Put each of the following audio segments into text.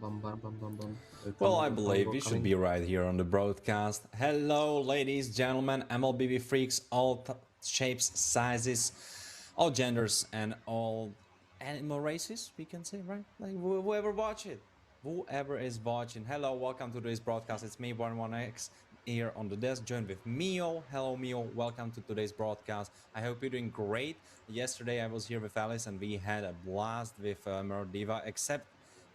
bum, bum, bum, bum, bum. Well, Welcome, I welcome, believe we should be right here on the broadcast. Hello, ladies, gentlemen, MLBB freaks, all shapes, sizes, all genders, and all animal races, we can say, right? Like whoever watch it. Whoever is watching. Hello, welcome to today's broadcast. It's me, 11X, here on the desk, joined with Mio. Hello, Mio. Welcome to today's broadcast. I hope you're doing great. Yesterday, I was here with Alice, and we had a blast with Merdiva, except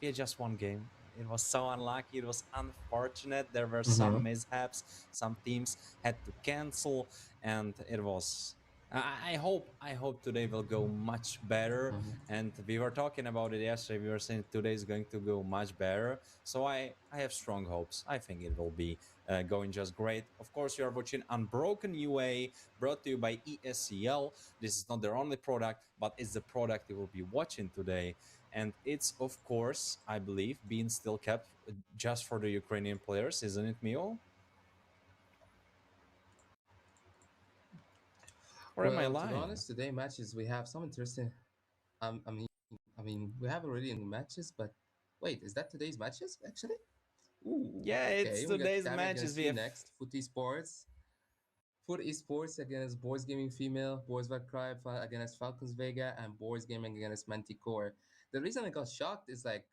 we had just one game. It was so unlucky. It was unfortunate. There were some mishaps. Some teams had to cancel, and it was. I hope today will go much better. And we were talking about it yesterday. We were saying today is going to go much better. So I have strong hopes. I think it will be going just great. Of course, you are watching Unbroken UA, brought to you by ESEL. This is not their only product, but it's the product you will be watching today. And it's, of course, I believe, being still kept just for the Ukrainian players, isn't it, Mio? Or am I Well, to be lying? honest, today matches we have some interesting. Um, I mean, I mean, we have already in matches, but wait, is that today's matches actually? Ooh, Yeah, it's okay. We got today's Chikami matches. against We you have. next. Foot Esports. Foot Esports against Boys Gaming Female. Boys Cry against Falcons Vega, and Boys Gaming against Manticore. The reason I got shocked is like,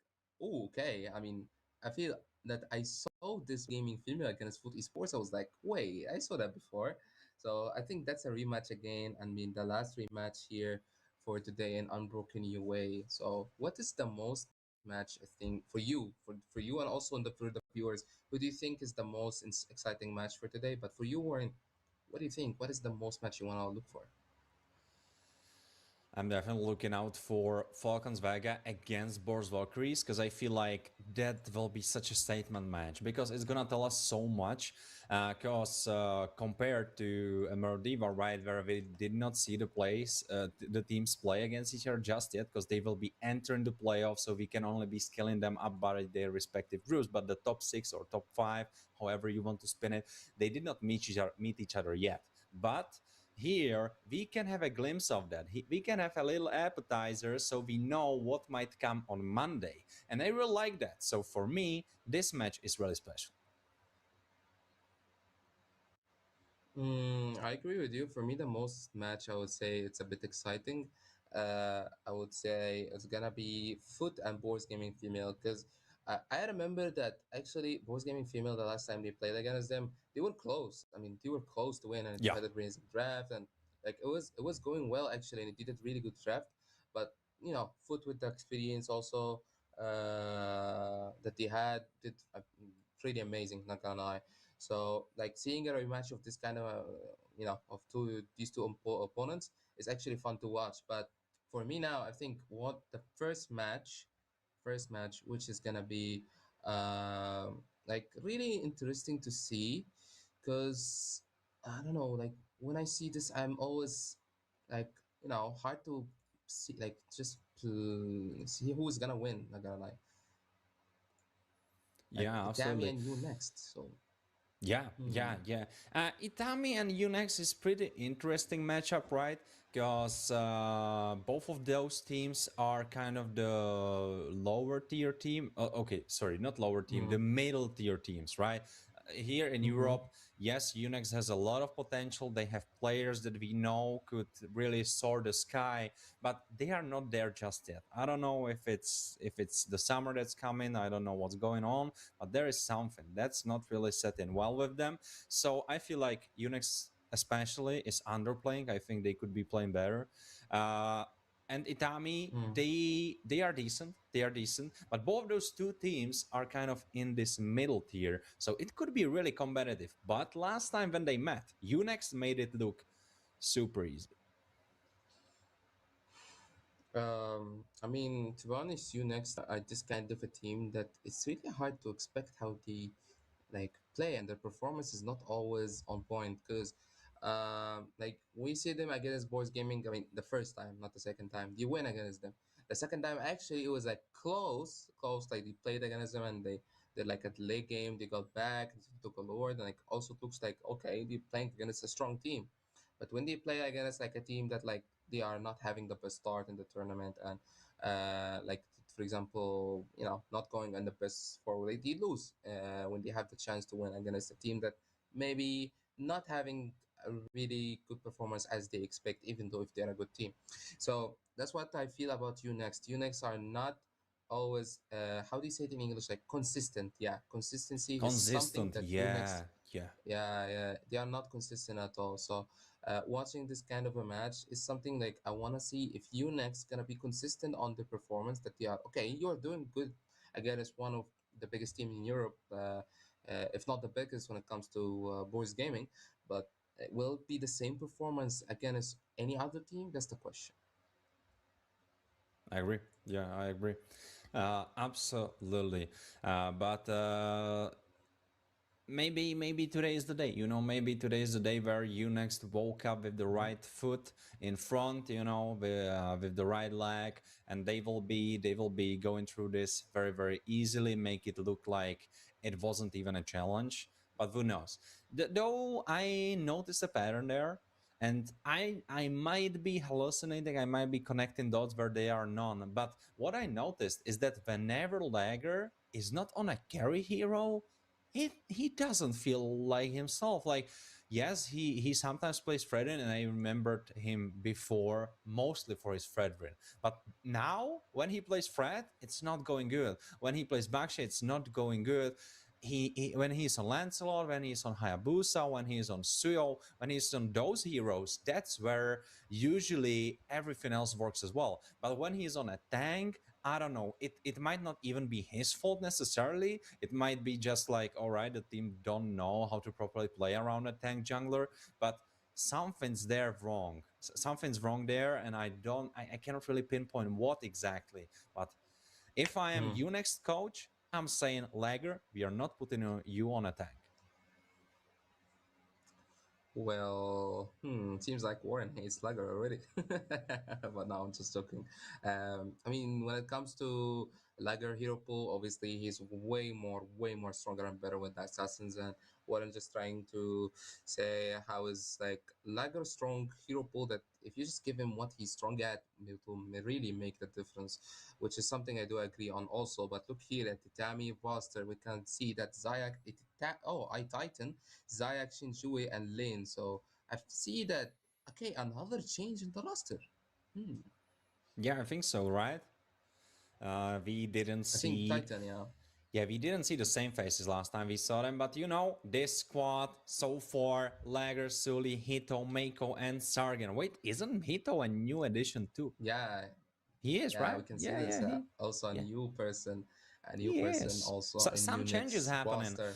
oh, okay. I mean, I feel that I saw this gaming female against Foot Esports. I was like, wait, I saw that before. So I think that's a rematch again. I mean, the last rematch here for today in Unbroken UA. So, what is the most match I think for you and also for the viewers? Who do you think is the most exciting match for today? But for you, Warren, what do you think? What is the most match you want to look for? I'm definitely looking out for Falcons Vega against Boars Valkyries because I feel like that will be such a statement match because it's gonna tell us so much. Because compared to Merdiva, right, where we did not see the teams play against each other just yet because they will be entering the playoffs, so we can only be scaling them up by their respective groups. But the top six or top five, however you want to spin it, they did not meet each other yet. But here we can have a glimpse of that. We can have a little appetizer so we know what might come on Monday, and I really like that. So for me, this match is really special. I agree with you. For me, the most match I would say it's a bit exciting. I would say it's gonna be Foot and Boys Gaming Female because I remember that actually Boys Gaming Female the last time they played against them, they were close. I mean, they were close to win and they Yeah. had a amazing draft and like it was going well actually and it did a really good draft. But Foot with the experience also that they had did pretty amazing. Not gonna lie. So like seeing a rematch of this kind of of these two opponents is actually fun to watch. But for me now, I think what the first match, which is gonna be like really interesting to see, because I don't know, like when I see this, I'm always like hard to see, like just to see who's gonna win. Not gonna lie, like Yeah, Itami absolutely. and you next. So. Yeah, yeah, Hmm. yeah. Itami and Unex is pretty interesting matchup, right? Because both of those teams are kind of the lower tier team. Okay, sorry, not lower team, the Hmm. middle tier teams, right? Here in Mm-hmm. Europe, yes, Unex has a lot of potential. They have players that we know could really soar the sky, but they are not there just yet. I don't know if it's the summer that's coming. I don't know what's going on, but there is something that's not really setting well with them. So I feel like Unix especially is underplaying. I think they could be playing better. Uh, and Itami, Mm. they are decent. They are decent, but both those two teams are kind of in this middle tier, so it could be really competitive. But last time when they met, Unix made it look super easy. I mean, to be honest, you next are this kind of a team that it's really hard to expect how they like play, and their performance is not always on point because, like we see them against Boys Gaming. I mean, the first time, not the second time, they win against them. The second time, actually, it was like close, close. Like they played against them, and they like at the late game, they got back, took a Lord, and like also looks like okay, they're playing against a strong team. But when they play against like a team that like they are not having the best start in the tournament and like for example, not going on the best forward, they lose when they have the chance to win against a team that maybe not having a really good performance as they expect, even though if they're a good team. So that's what I feel about Unext. Unext are not always how do you say it in English? Like consistent. Yeah, consistency is something Consistent, that Unext, yeah, yeah. yeah, they are not consistent at all. So watching this kind of a match is something like I want to see if you next gonna be consistent on the performance that they are. Okay, you're doing good against one of the biggest team in Europe, if not the biggest when it comes to boys gaming, but will it be the same performance against any other team? That's the question. I agree. Yeah, I agree. Absolutely. But maybe today is the day. Maybe today is the day where you next woke up with the right foot in front. With the right leg, and they will be going through this very very easily. Make it look like it wasn't even a challenge. But who knows? Though I noticed a pattern there. And I might be hallucinating, I might be connecting dots where they are none. But what I noticed is that whenever Lager is not on a carry hero, he doesn't feel like himself. Like, yes, he sometimes plays Fredrin, and I remembered him before mostly for his Fredrin. But now when he plays Fred, it's not going good. When he plays Bakshi, it's not going good. He when he's on Lancelot, when he's on Hayabusa, when he's on Suyo, when he's on those heroes, that's where usually everything else works as well. But when he's on a tank, I don't know. It might not even be his fault necessarily. It might be just like, all right, the team don't know how to properly play around a tank jungler, but something's there wrong. Something's wrong there, and I cannot really pinpoint what exactly. But if I am Hmm. you next coach, I'm saying Lager, we are not putting you on a tank. Well, seems like Warren hates Slugger already. But no, I'm just joking. I mean, when it comes to Lager hero pool, obviously he's way more stronger and better with the assassins. And Warren just trying to say how is like Lager strong hero pool that if you just give him what he's strong at, it will really make the difference, which is something I do agree on also. But look here at Itami roster, we can see that Zayak, I Titan Zayak, Shinjui, and Lane. So I see that, okay, another change in the roster. Hmm. Yeah, I think so, right? We didn't I think see. Titan, yeah. Yeah, we didn't see the same faces last time we saw them, but this squad so far: Lager, Sully, Hito, Mako, and Sargon. Wait, isn't Hito a new addition too? Yeah, He is, yeah, we right? can see Yeah, this. yeah, he, Also yeah, a new he person is. also So in some changes Unix happening. roster.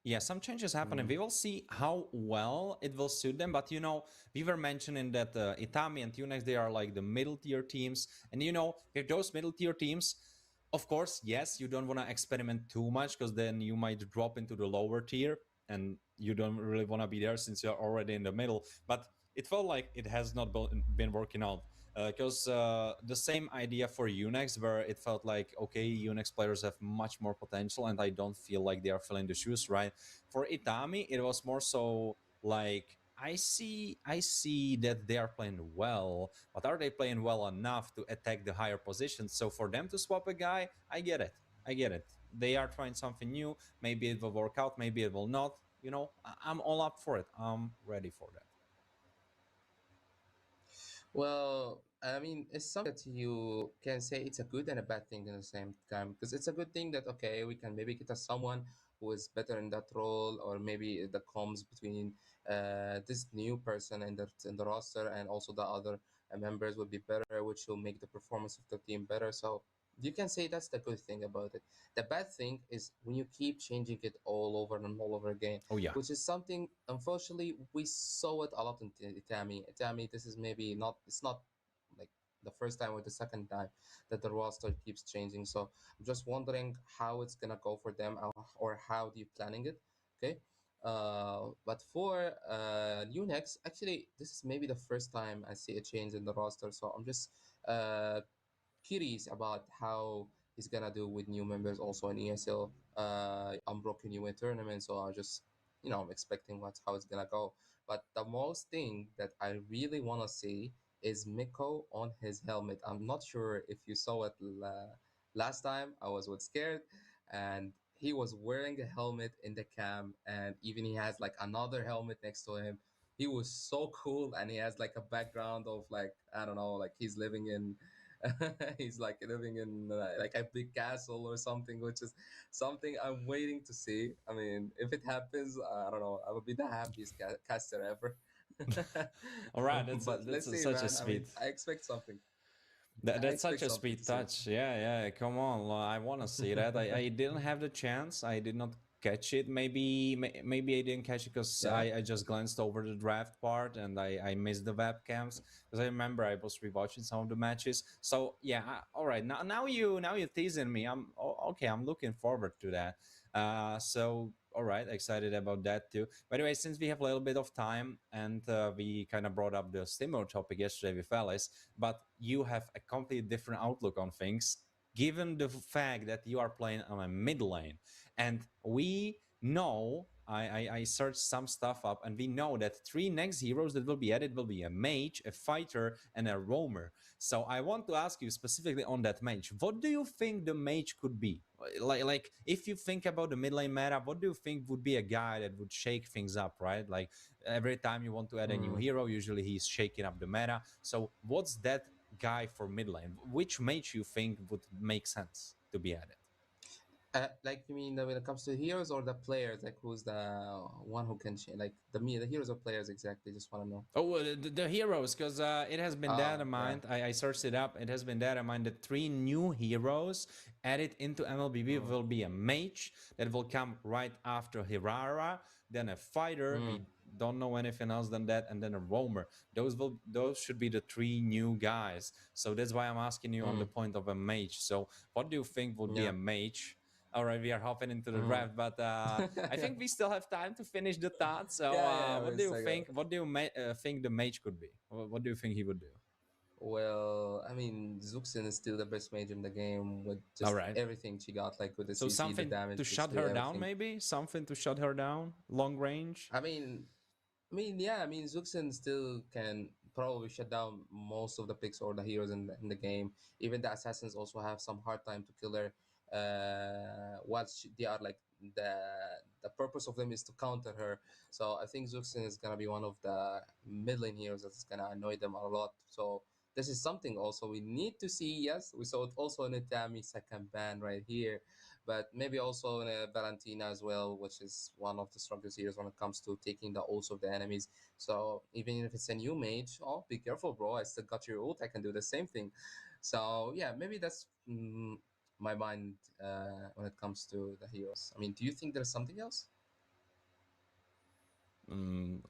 Yeah, some changes happening. Mm. We will see how well it will suit them. But we were mentioning that Itami and Tunex, they are like the middle tier teams, and with those middle tier teams, of course, yes, you don't want to experiment too much because then you might drop into the lower tier, and you don't really want to be there since you're already in the middle. But it felt like it has not been working out because the same idea for Unix, where it felt like, okay, Unix players have much more potential, and I don't feel like they are filling the shoes, right? For Itami, it was more so like, I see that they are playing well, but are they playing well enough to attack the higher positions? So for them to swap a guy, I get it. I get it. They are trying something new. Maybe it will work out. Maybe it will not. I'm all up for it. I'm ready for that. Well, I mean, it's something that you can say it's a good and a bad thing in the same time because it's a good thing that okay, we can maybe get us someone who is better in that role, or maybe the comms between this new person in the roster and also the other members would be better, which will make the performance of the team better. So you can say that's the good thing about it. The bad thing is when you keep changing it all over and all over again, Oh yeah. which is something unfortunately we saw it a lot in Itami. Itami, this is maybe not it's not like the first time or the second time that the roster keeps changing. So I'm just wondering how it's gonna go for them, or how do you planning it? Okay. But for Unix, actually, this is maybe the first time I see a change in the roster. So I'm just curious about how he's gonna do with new members also in ESL, Unbroken UN tournament. So I just, I'm expecting how it's gonna go. But the most thing that I really wanna see is Miko on his helmet. I'm not sure if you saw it Last time I was with scared, and he was wearing a helmet in the cam, and even he has like another helmet next to him. He was so cool, and he has like a background of like, I don't know, like he's living in he's like living in like a big castle or something, which is something I'm waiting to see. I mean, if it happens, I don't know, I would be the happiest caster ever. All right, that's But let's see, such a man. I mean, sweet. I expect something. I That's such expect a something to sweet see. touch. Yeah, yeah. Come on, I want to see that. I didn't have the chance. I did not catch it. Maybe I didn't catch it because Yeah. I just glanced over the draft part and I missed the webcams because I remember I was rewatching some of the matches. So yeah, all right. Now you're teasing me. Okay. I'm looking forward to that. So all right, excited about that too. By the way, since we have a little bit of time and we kind of brought up the similar topic yesterday with Alice, but you have a completely different outlook on things, given the fact that you are playing on a mid lane. And we know, I searched some stuff up, and we know that three next heroes that will be added will be a mage, a fighter, and a roamer. So I want to ask you specifically on that mage. What do you think the mage could be? Like if you think about the mid lane meta, what do you think would be a guy that would shake things up, right? Like every time you want to add a new Mm. hero, usually he's shaking up the meta. So what's that guy for mid lane? Which mage you think would make sense to be added? Like you mean that when it comes to heroes or the players, like who's the one who can change, like the heroes or players exactly? Just want to know. Oh, the heroes, because it has been Ah, yeah. determined. I searched it up. It has been determined that three new heroes added into MLBB Mm. will be a mage that will come right after Hirara, then a fighter. Mm. We don't know anything else than that, and then a roamer. Those should be the three new guys. So that's why I'm asking you on the Mm. point of a mage. So what do you think would be Yeah. a mage? All right, we are hopping into the Mm. draft, but I Yeah. think we still have time to finish the thought. So, Yeah, yeah, what we're do you still. think? What do you think the mage could be? What do you think he would do? Well, I mean, Zuxin is still the best mage in the game with All just right. everything she got, like with the So CC, the something damage, to shut history, her down, everything. maybe something to shut her down, long range. I mean, yeah, I mean, Zuxin still can probably shut down most of the picks or the heroes in the game. Even the assassins also have some hard time to kill her. They are like the the purpose of them is to counter her. So I think Zuxin is gonna be one of the mid lane heroes that's gonna annoy them a lot. So this is something also we need to see. Yes, we saw it also in Itami second ban right here, but maybe also in a Valentina as well, which is one of the strongest heroes when it comes to taking the ults of the enemies. So even if it's a new mage, oh, be careful, bro. I still got your ult. I can do the same thing. So yeah, maybe that's my mind when it comes to the heroes. I mean, do you think there's something else?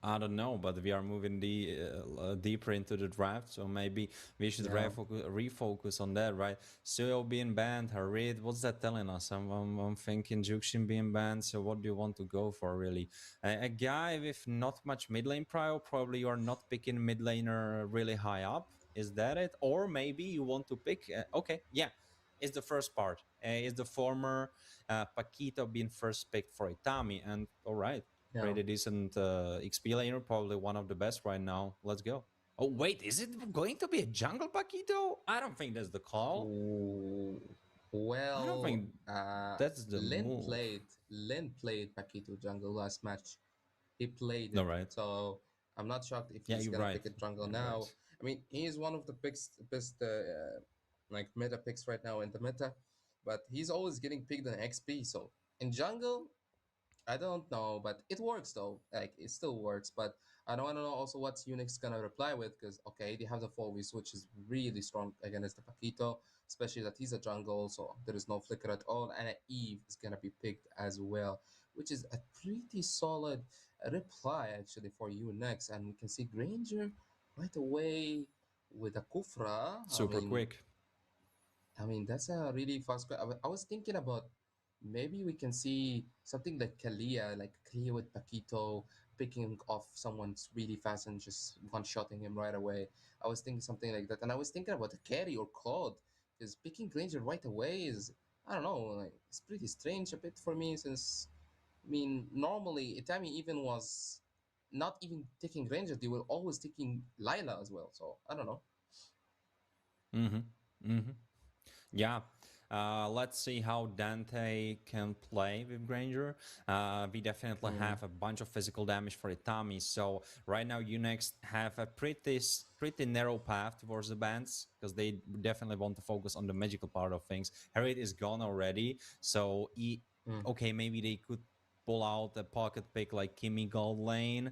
I don't know, but we are moving deeper into the draft, so maybe we should Yeah. refocus on that, right? Suyo being banned, Harid, what's that telling us? I'm thinking Juxin being banned, so what do you want to go for, really? A guy with not much mid lane prio, probably you're not picking mid laner really high up, is that it? Or maybe you want to pick, okay, yeah, is the first part. Is the former Paquito being first picked for Itami, and all right, Yeah. pretty decent XP laner, probably one of the best right now. Let's go. Oh wait, is it going to be a jungle Paquito? I don't think that's the call. Ooh. I don't Well, think that's the move. Lin played Paquito jungle last match. He played All it. right. So I'm not shocked if Yeah, he's you're gonna right. pick a jungle You're right. now. I mean, he is one of the best like meta picks right now in the meta, but he's always getting picked on XP. So in jungle, I don't know, but it works though. Like it still works, but I don't want to know also what Unix gonna reply with because okay, they have the Fulvis, which is really strong against the Paquito, especially that he's a jungle, so there is no flicker at all, and Eve is gonna be picked as well, which is a pretty solid reply actually for Unix, and we can see Granger right away with a Kufra. Super quick. I mean, that's a really fast. I was thinking about maybe we can see something like Kalia with Paquito picking off someone's really fast and just one-shotting him right away. I was thinking something like that, and I was thinking about a carry or Claude because picking Granger right away is I don't know, like it's pretty strange a bit for me since I mean normally Itami even was not even taking Granger; they were always taking Lila as well. So I don't know. Mm-hmm. Mm-hmm. Yeah. Let's see how Dante can play with Granger. We definitely have a bunch of physical damage for Itami, so right now Unix have a pretty narrow path towards the bans, because they definitely want to focus on the magical part of things. Harriet is gone already, so okay, maybe they could pull out a pocket pick like Kimmy Gold Lane,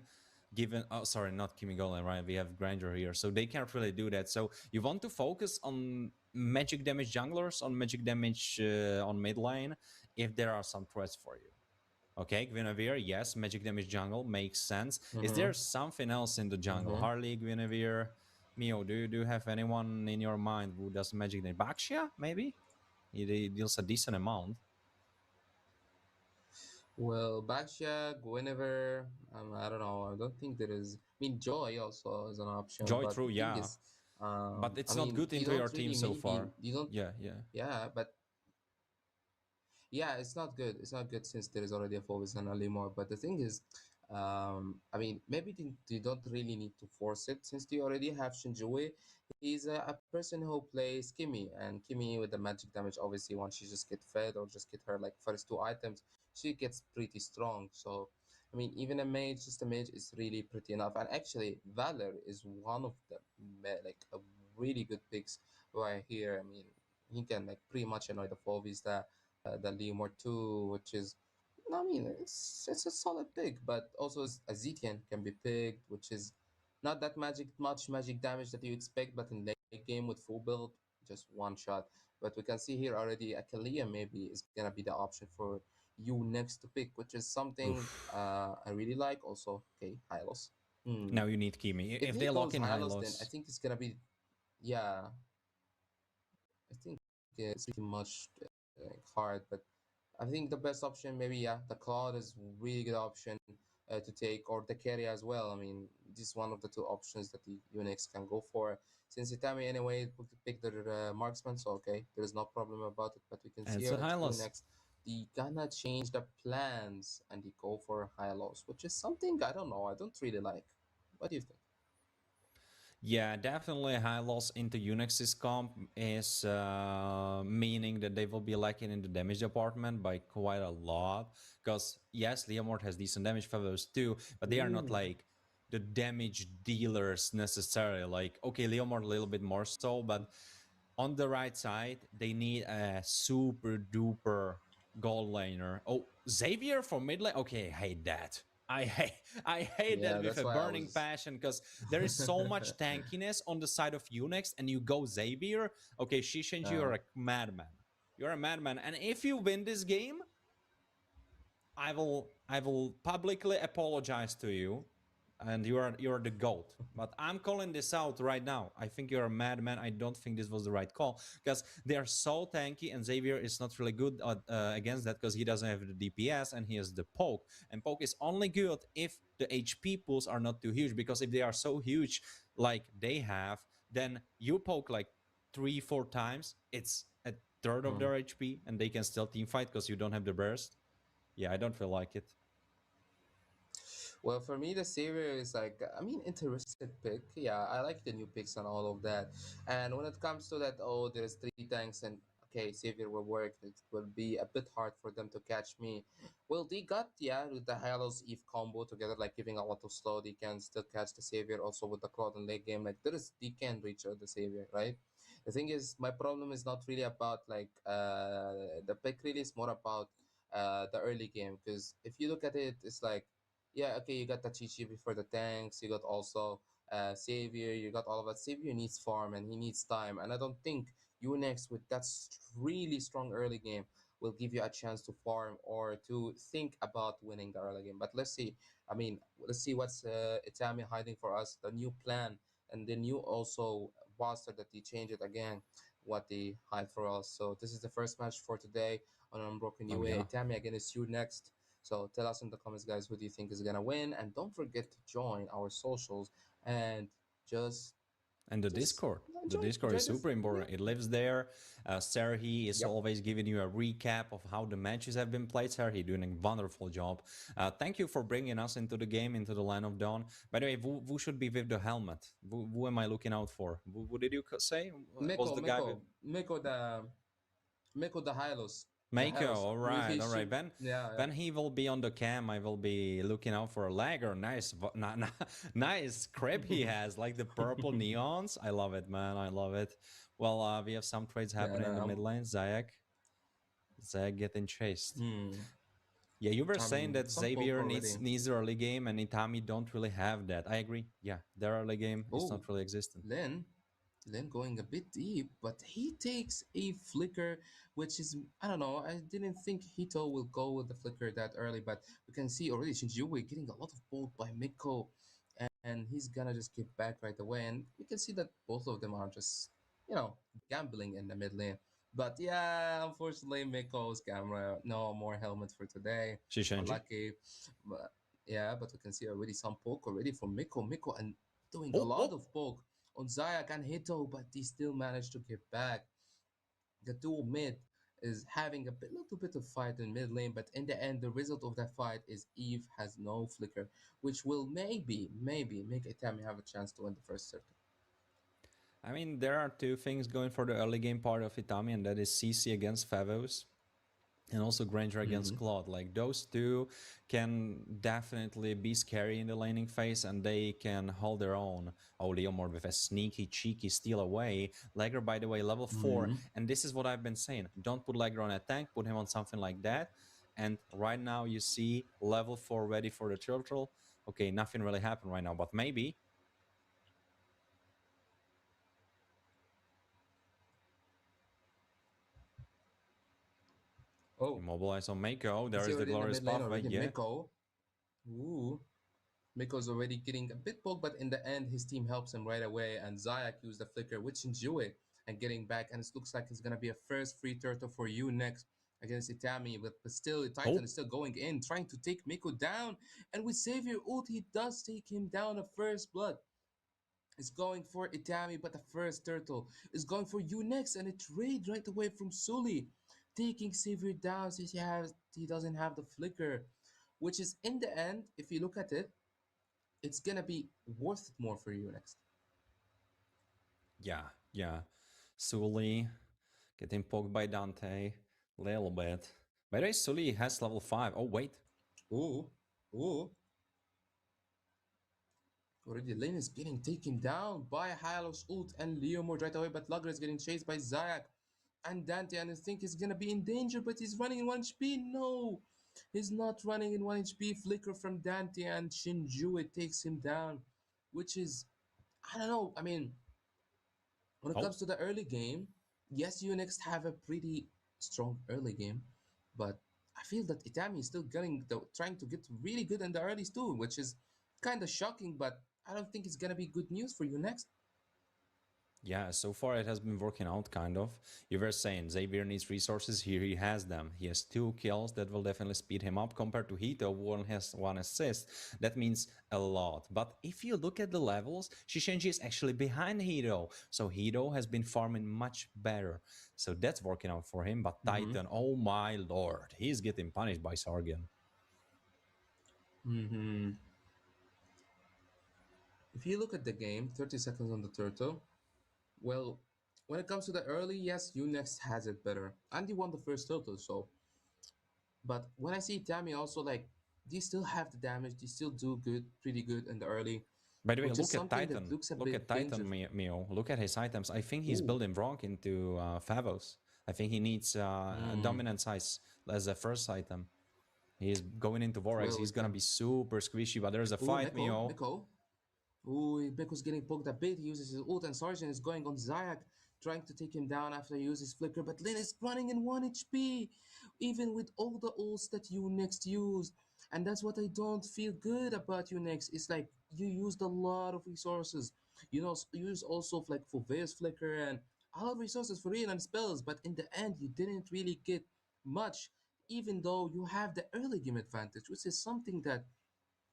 given sorry, not Kimmy Gold Lane, right? We have Granger here, so they can't really do that. So you want to focus on magic damage junglers, on magic damage on mid lane, if there are some threats for you. Okay, Guinevere, yes, magic damage jungle makes sense. Is there something else in the jungle? Harley, Guinevere, Mio, do you have anyone in your mind who does magic damage? Baxia, maybe? He deals a decent amount. Well, Baxia, Guinevere, I don't know. I don't think there is. I mean, Joy also is an option, Joy, but true, the thing yeah. is, But I it's not mean, good you into your don't team really so maybe far. you don't. Yeah, yeah. Yeah, but yeah, it's not good. It's not good since there is already a focus on Alimor. But the thing is, I mean, maybe they don't really need to force it since they already have Shinjui. He's a person who plays Kimi, and Kimi with the magic damage, obviously, once she just get fed or just get her like first two items, she gets pretty strong. So, I mean, even a mage, just a mage is really pretty enough. And actually, Valor is one of the like a really good picks right here. I mean, he can like pretty much annoy the Fovies that the Leomore 2, which is, I mean, it's a solid pick, but also a Zetian can be picked, which is not that much magic damage that you expect, but in late game with full build, just one shot. But we can see here already Akalia maybe is gonna be the option for you next to pick, which is something Oof. I really like. Also, okay, Hylos. Hmm. Now you need Kimi. If If he they lock goes in Hylos, then I Hylos, think it's gonna be, yeah, I think it's pretty much hard, but I think the best option, maybe, yeah, the Claude is really good option to take, or the carry as well. I mean, this is one of the two options that the Unix can go for. Since Itami anyway picked the marksman, so okay, there is no problem about it. But we can and see it's here a at Hylos. Unix, they gonna change the plans and they go for high loss, which is something I don't know. I don't really like. What do you think? Yeah, definitely high loss into Unix's comp is meaning that they will be lacking in the damage department by quite a lot. Because yes, Leomord has decent damage feathers too, but they are not Ooh. like the damage dealers necessarily. Like, okay, Leomord a little bit more so, but on the right side, they need a super duper gold laner. Oh, Xavier for mid lane? Okay, I hate that. I hate I hate that Yeah, with that's a why I burning was. passion, because there is so much tankiness on the side of Unix, and you go Xavier. Okay, Shishinji, uh, you're a madman. You're a madman. And if you win this game, I will publicly apologize to you, and you're the goat. But I'm calling this out right now. I think you're a madman. I don't think this was the right call, because they are so tanky, and Xavier is not really good against that, because he doesn't have the DPS and he has the poke. And poke is only good if the HP pools are not too huge, because if they are so huge like they have, then you poke like 3-4 times, it's a third of hmm. their HP, and they can still team fight because you don't have the burst. Yeah, I don't feel like it. Well, for me, the Savior is like, I mean, interested pick. Yeah, I like the new picks and all of that. And when it comes to that, oh, there's three tanks and okay, Savior will work. It will be a bit hard for them to catch me. Well, they got, yeah, with the Halos Eve combo together, like giving a lot of slow, they can still catch the Savior. Also with the Cloud and late game, like they can reach out the Savior, right? The thing is, my problem is not really about like the pick. Really, is more about the early game because if you look at it, it's like yeah, okay, you got the Chichi before the tanks, you got also Savior, you got all of that. Savior needs farm and he needs time, and I don't think Unix with that really strong early game will give you a chance to farm or to think about winning the early game. But let's see. I mean, let's see what's Itami hiding for us, the new plan, and the new also roster that they change it again, what they hide for us. So this is the first match for today on Unbroken Oh UA. yeah. Itami against you next. So tell us in the comments, guys, who do you think is gonna win, and don't forget to join our socials and just And the just Discord. The enjoy Discord is this. super important. Yeah. It lives there. Serhi is Yep. always giving you a recap of how the matches have been played. Serhi doing a wonderful job. Thank you for bringing us into the game, into the Land of Dawn. By the way, who should be with the helmet? Who am I looking out for? Who did you say was Miko, the guy with... Miko, Miko, the Miko the Hylos. The Mako, Hylos. He all right. should. Yeah, yeah. When he will be on the cam, I will be looking out for a lagger. Nice, nice crib he has, like the purple neons. I love it, man. I love it. Well, we have some trades Yeah, happening no, in the mid lane. Zayak getting chased. Yeah, you were I saying mean, that some poke Xavier already. needs the early game, and Itami don't really have that. I agree. Yeah, their early game is Oh, not really existent. Len going a bit deep, but he takes a flicker, which is, I don't know, I didn't think Hito will go with the flicker that early, but we can see already Shinjuwe getting a lot of bolt by Miko, and he's gonna just get back right away. And we can see that both of them are just, gambling in the mid lane. But yeah, unfortunately, Miko's camera, no more helmet for today. Shishanji. Lucky. But yeah, but we can see already some poke already from Miko. Miko and doing a Oh, lot oh. of poke on Zayak and Hito, but he still managed to get back. The dual mid is having a little bit of fight in mid lane, but in the end, the result of that fight is Eve has no flicker, which will maybe make Itami have a chance to win the first circle. I mean, there are two things going for the early game part of Itami, and that is CC against Favos and also Granger against Claude. Like, those two can definitely be scary in the laning phase, and they can hold their own. Oh, Leomord with a sneaky, cheeky steal away. Legger, by the way, level 4. And this is what I've been saying. Don't put Legger on a tank, put him on something like that. And right now you see level 4 ready for the turtle. Okay, nothing really happened right now, but maybe. Oh, Immobilize on Mako. There is is he the already in the glorious mid lane buff, but already? yeah. Miko. Ooh. Miko's already getting a bit poked, but in the end, his team helps him right away. And Zayak used the flicker, which enjoy and getting back. And it looks like it's going to be a first free turtle for you next against Itami. But still, Titan is still going in, trying to take Miko down. And with Savior ult, he does take him down a first blood. It's going for Itami, but the first turtle is going for you next. And it trade right away from Sully, taking Savior down since he doesn't have the flicker. Which is in the end, if you look at it, it's gonna be worth it more for you next. Yeah. Sully getting poked by Dante a little bit. By the way, Sully has level 5. Oh, wait. Ooh. Already Lane is getting taken down by Hylos ult and Leomord right away, but Lugger is getting chased by Zayak and Dante, and I think he's gonna be in danger, but he's running in 1 HP. No! He's not running in 1 HP. Flicker from Dante and Shinju, it takes him down, which is, I don't know. I mean, when it comes to the early game, yes, you next have a pretty strong early game, but I feel that Itami is still trying to get really good in the earlys too, which is kind of shocking, but I don't think it's gonna be good news for you next. Yeah, so far it has been working out, kind of. You were saying Xavier needs resources. Here he has them. He has 2 kills that will definitely speed him up compared to Hito, who only has 1 assist. That means a lot. But if you look at the levels, Shishenji is actually behind Hito. So Hito has been farming much better. So that's working out for him. But Titan, oh my lord, he's getting punished by Sargon. If you look at the game, 30 seconds on the turtle, well, when it comes to the early, yes, Unext has it better. And he won the first turtle, so. But when I see Tammy also, like, they still have the damage, they still do pretty good in the early. By the way, Which is look at something that Titan. looks a Look bit at Titan, dangerous. Mio. Look at his items. I think he's Ooh. building wrong into Favos. I think he needs a dominant size as a first item. He's going into Vorax. Well, He's gonna be super squishy, but there's a ooh, fight, Mio. Miko. Ooh, Miko's getting poked a bit. He uses his ult, and Sargent is going on Zayak, trying to take him down after he uses Flicker. But Lin is running in 1 HP, even with all the ults that you next used. And that's what I don't feel good about you next. It's like you used a lot of resources. You know, you use also like for Veus Flicker and a lot of resources for real and spells, but in the end, you didn't really get much, even though you have the early game advantage, which is something that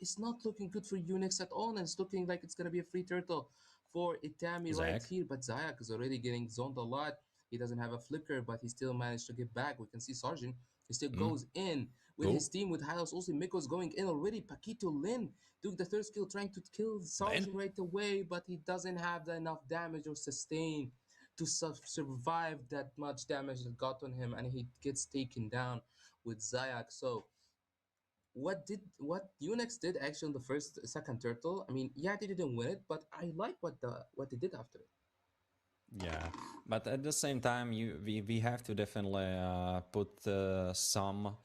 it's not looking good for Unix at all, and it's looking like it's gonna be a free turtle for Itami right Zach. here. But Zayak is already getting zoned a lot. He doesn't have a flicker, but he still managed to get back. We can see Sargent. He still goes in with his team with Hylos. Also, Miko's going in already. Paquito Lin doing the third skill, trying to kill Sargent right away, but he doesn't have enough damage or sustain to survive that much damage that got on him, and he gets taken down with Zayak. So what Unix did actually in the first second turtle? I mean, yeah, they didn't win it, but I like what they did after it. Yeah, but at the same time, we have to definitely put some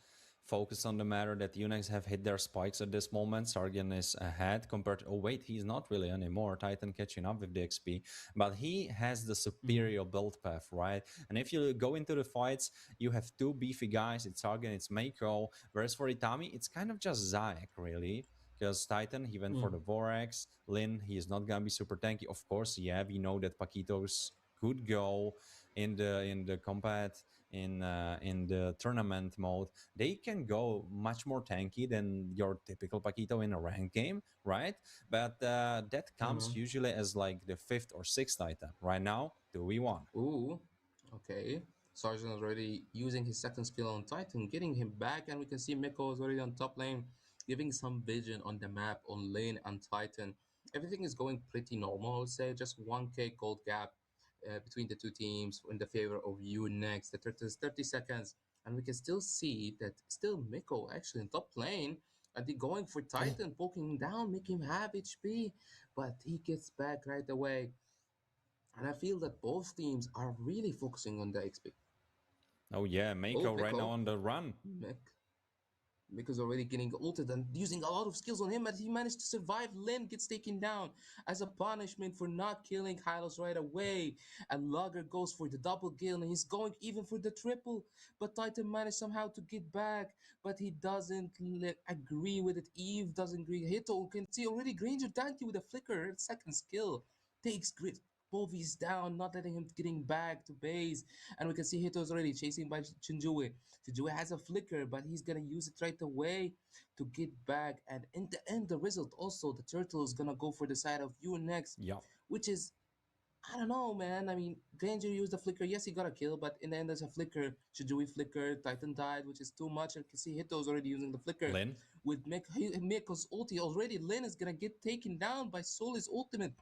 focus on the matter that Unix have hit their spikes at this moment. Sargon is ahead compared to, oh wait, he's not really anymore. Titan catching up with the XP, but he has the Mm-hmm. superior build path, right? And if you go into the fights, you have two beefy guys. It's Sargon, it's Mako. Whereas for Itami, it's kind of just Zayak, really. Because Titan, he went for Mm. the Vorax. Lin, he is not gonna be super tanky. Of course, yeah, we know that Paquitos could go in the combat in the tournament mode. They can go much more tanky than your typical Paquito in a ranked game, right? But that comes Mm-hmm. usually as like the fifth or sixth item. Right now, 2v1. Ooh, okay. Sergeant already using his second skill on Titan, getting him back, and we can see Miko is already on top lane, giving some vision on the map on lane and Titan. Everything is going pretty normal, I would say. Just 1k gold gap between the two teams in the favor of you next. The turtle is 30 seconds, and we can still see that still Miko actually in top lane, and they going for Oh, Titan, poking him down, making him have HP, but he gets back right away. And I feel that both teams are really focusing on the XP. oh yeah, Oh, Mako right now Miko. on the run. Miko's already getting ulted and using a lot of skills on him, but he managed to survive. Lin gets taken down as a punishment for not killing Hylos right away. And Logger goes for the double kill, and he's going even for the triple. But Titan managed somehow to get back, but he doesn't agree with it. Eve doesn't agree. Hito can see already Granger Danky with a flicker, second skill. Takes grit. Bovi's down, not letting him getting back to base. And we can see Hito's already chasing by Shinjue. Shinjue has a flicker, but he's gonna use it right away to get back. And in the end, the result also, the turtle is gonna go for the side of you next, Yeah. which is I don't know, man. I mean, Granger used the flicker. Yes, he got a kill, but in the end, there's a flicker. Shijui flicker. Titan died, which is too much. And you can see Hito's already using the flicker. Lin. With Miko's ulti already, Lin is gonna get taken down by Soli's ultimate.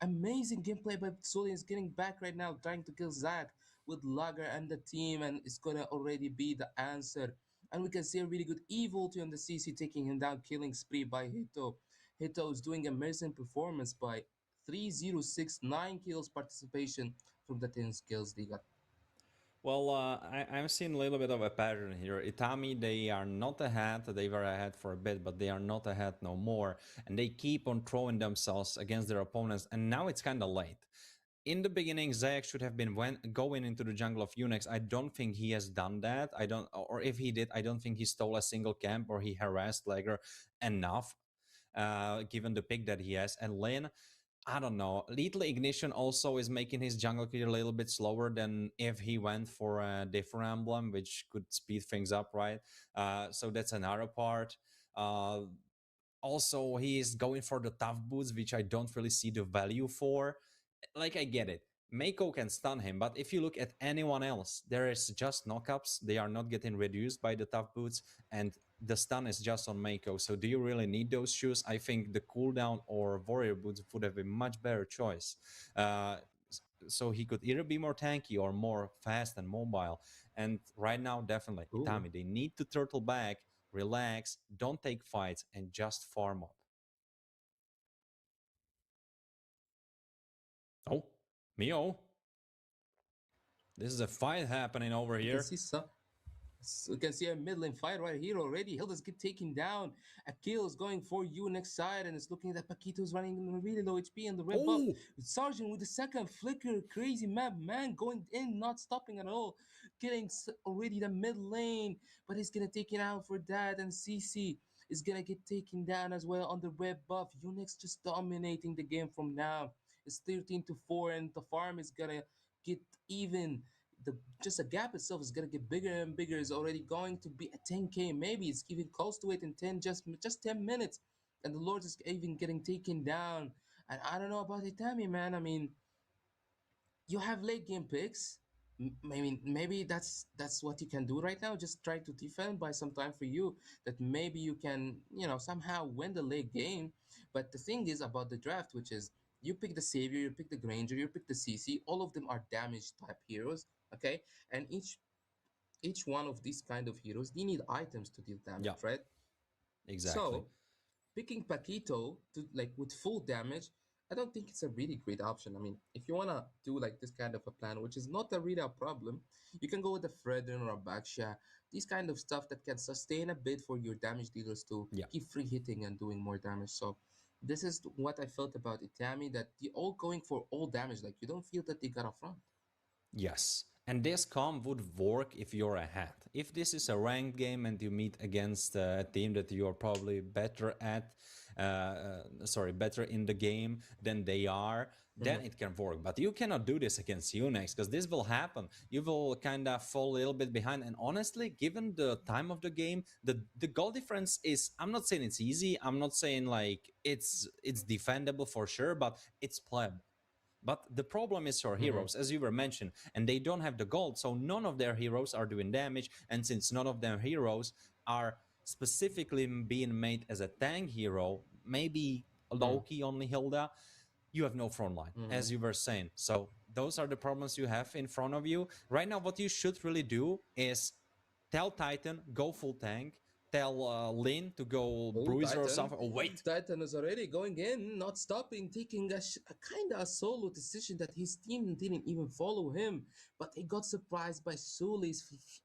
Amazing gameplay by Soli is getting back right now, trying to kill Zack with Lager and the team, and it's gonna already be the answer. And we can see a really good evil to on the CC taking him down, killing spree by Hito. Hito is doing amazing performance by 3069 kills participation from the 10 skills they got. Well, I'm seeing a little bit of a pattern here. Itami, they are not ahead. They were ahead for a bit, but they are not ahead no more. And they keep on throwing themselves against their opponents. And now it's kind of late. In the beginning, Zayak should have been going into the jungle of Unix. I don't think he has done that. I don't, or if he did, I don't think he stole a single camp or he harassed Lager enough, given the pick that he has. And Lane, I don't know. Lethal Ignition also is making his jungle clear a little bit slower than if he went for a different emblem, which could speed things up, right? So that's another part. Uh, Also, he is going for the tough boots, which I don't really see the value for. Like, I get it. Mako can stun him, but if you look at anyone else, there is just knockups. They are not getting reduced by the tough boots, and the stun is just on Mako. So do you really need those shoes? I think the cooldown or warrior boots would have been much better choice. Uh, so he could either be more tanky or more fast and mobile. And right now, definitely, Ooh. Itami, they need to turtle back, relax, don't take fights, and just farm up. Oh, Mio, this is a fight happening over We can here. see some. So we can see a mid lane fight right here already. Hilda's get taken down. Akil is going for you next side, and it's looking that Paquito's running in a really low HP and the red buff. Oh, Sergeant with the second flicker, crazy map, man, going in, not stopping at all. Getting already the mid lane, but he's gonna take it out for that, and CC is gonna get taken down as well on the red buff. Unix just dominating the game from now. It's 13-4, and the farm is gonna get even the just the gap itself is gonna get bigger and bigger. It's already going to be a 10k. Maybe it's even close to it in 10 just 10 minutes, and the Lord is even getting taken down. And I don't know about Itami, man. I mean, you have late game picks. Maybe that's what you can do right now. Just try to defend by some time for you. That maybe you can somehow win the late game. But the thing is about the draft, which is You pick the Savior, you pick the Granger, you pick the CC. All of them are damage type heroes, okay? And each one of these kind of heroes, they need items to deal damage, Yeah, right? exactly. So picking Paquito to like with full damage, I don't think it's a really great option. I mean, if you wanna do like this kind of a plan, which is not a really a problem, you can go with a Fredrin or a Baksha, these kind of stuff that can sustain a bit for your damage dealers to Yeah. keep free hitting and doing more damage. So this is what I felt about Itami, that they all going for all damage. Like you don't feel that they got a front. Yes. And this comp would work if you're ahead. If this is a ranked game and you meet against a team that you're probably better at, better in the game than they are, then Mm-hmm. it can work. But you cannot do this against Unix because this will happen. You will kind of fall a little bit behind. And honestly, given the time of the game, the goal difference is, I'm not saying it's easy. I'm not saying like it's defendable for sure, but it's playable. But the problem is your Mm-hmm. heroes, as you were mentioned, and they don't have the gold, so none of their heroes are doing damage. And since none of their heroes are specifically being made as a tank hero, maybe Loki only Hilda, you have no front line, Mm-hmm. as you were saying. So those are the problems you have in front of you. Right now, what you should really do is tell Titan, go full tank. Tell Lin to go Oh, Bruiser or Titan. something. Oh, wait. Titan is already going in, not stopping, taking a kind of a solo decision that his team didn't even follow him. But he got surprised by Suli's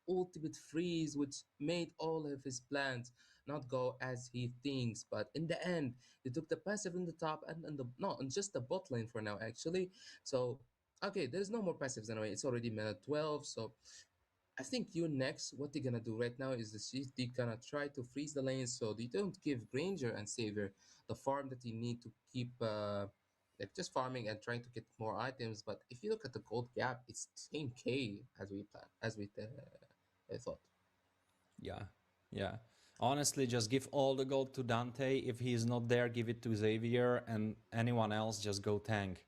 ultimate freeze, which made all of his plans not go as he thinks. But in the end, they took the passive in the top and the no, and just the bot lane for now, actually. So, okay, there's no more passives anyway. It's already minute 12, so I think you next, what they're gonna do right now is they're gonna try to freeze the lanes so they don't give Granger and Savior the farm that they need to keep like just farming and trying to get more items. But if you look at the gold gap, it's 10k as we plan as we thought. Yeah, yeah. Honestly, just give all the gold to Dante. If he's not there, give it to Xavier, and anyone else, just go tank.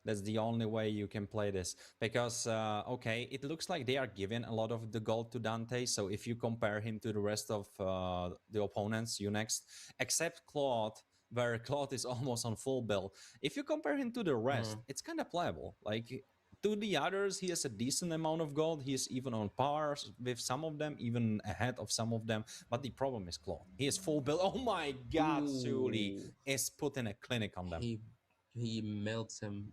That's the only way you can play this. Because, okay, it looks like they are giving a lot of the gold to Dante. So if you compare him to the rest of the opponents, you next, except Claude, where Claude is almost on full build. If you compare him to the rest, Mm. it's kind of playable. Like, to the others, he has a decent amount of gold. He is even on par with some of them, even ahead of some of them. But the problem is Claude. He is full build. Oh my god, Suli Ooh, is putting a clinic on them. he melts him.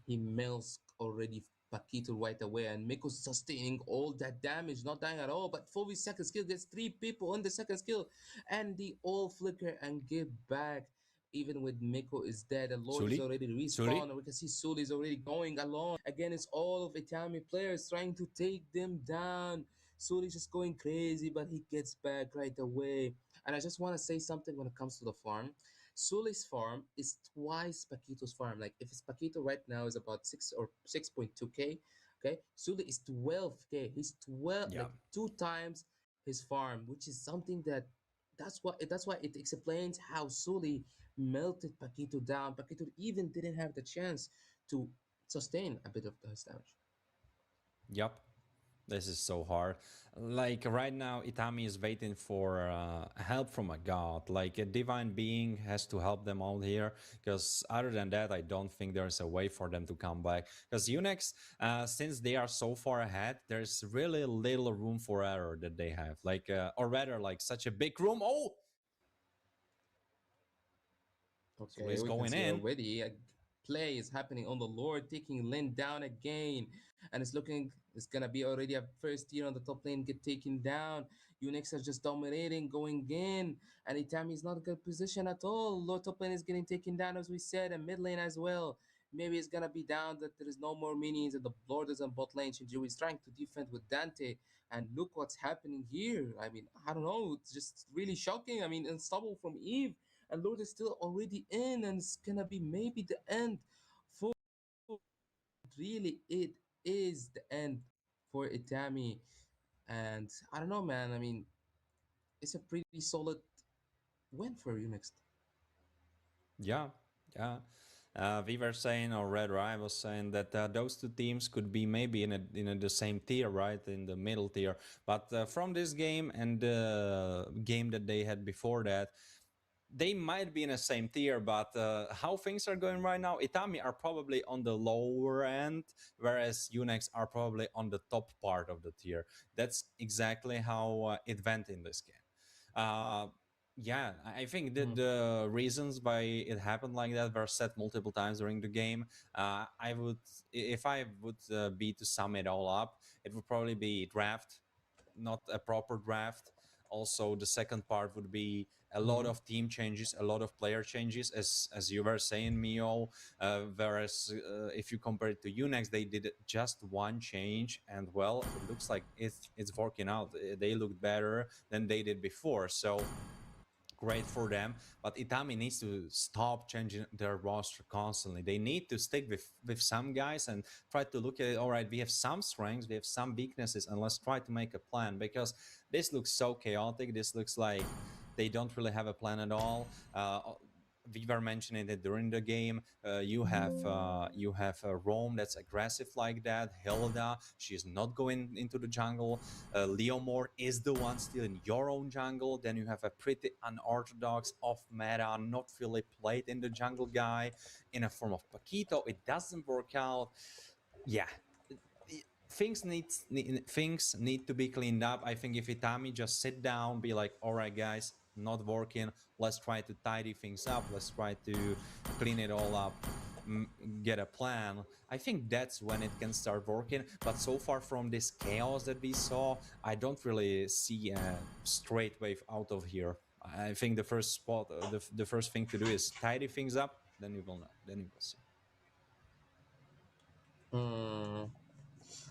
He melts already Paquito right away, and Miko's sustaining all that damage, not dying at all. But Fovi's second skill gets three people on the second skill, and they all flicker and give back. Even with Miko is dead, and Lord is Suli? already Suli? respawned, and we can see Sul is already going alone. Again, it's all of Itami players trying to take them down. Sul is just going crazy, but he gets back right away. And I just want to say something when it comes to the farm. Suli's farm is twice Paquito's farm. Like if it's Paquito right now is about 6.2k, okay, Suli is 12k. He's 12 Yeah. like two times his farm, which is something that that's why it explains how Suli melted Paquito down. Paquito even didn't have the chance to sustain a bit of his damage. Yup. This is so hard. Like right now, Itami is waiting for help from a god. Like a divine being has to help them out here. Because other than that, I don't think there's a way for them to come back. Because Unix, since they are so far ahead, there's really little room for error that they have. Like, or rather, like such a big room. Oh, so Okay, he's we can going see in. already a play is happening on the Lord, taking Lin down again. And it's gonna be already a first tier on the top lane get taken down. Unix are just dominating, going in. And Itami is not in good position at all. Lord top lane is getting taken down, as we said, and mid lane as well. Maybe it's gonna be down that there is no more minions and the Lord is on bot lane. Shinju is trying to defend with Dante. And look what's happening here. I mean, I don't know. It's just really shocking. I mean, unstoppable from Eve and Lord is still already in, and it's gonna be maybe the end for really it is the end for Itami. And I don't know, man. I mean, it's a pretty solid win for you next. Yeah, yeah. We were saying, or rather, I was saying that those two teams could be maybe in the same tier, right, in the middle tier. But from this game and the game that they had before that, they might be in the same tier, but how things are going right now, Itami are probably on the lower end, whereas Unex are probably on the top part of the tier. That's exactly how it went in this game. Yeah, I think that Mm. the reasons why it happened like that were said multiple times during the game. I would, if I would be to sum it all up, it would probably be draft, not a proper draft. Also, the second part would be a lot Mm. of team changes, a lot of player changes, as you were saying, Mio. Whereas if you compare it to Unex, they did just one change, and well, it looks like it's working out. They look better than they did before. So great for them. But Itami needs to stop changing their roster constantly. They need to stick with some guys and try to look at it. All right, we have some strengths, we have some weaknesses, and let's try to make a plan, because this looks so chaotic. This looks like they don't really have a plan at all. We were mentioning it during the game. You have Rome that's aggressive like that. Hilda, she's not going into the jungle. Leomore is the one still in your own jungle. Then you have a pretty unorthodox, off meta, not really played in the jungle guy in a form of Paquito. It doesn't work out. Yeah, things need to be cleaned up. I think if Itami just sit down, be like, all right, guys, not working. Let's try to tidy things up. Let's try to clean it all up. Get a plan. I think that's when it can start working. But so far from this chaos that we saw, I don't really see a straight wave out of here. I think the first spot, the first thing to do is tidy things up. Then you will know. Then you will see. Mm.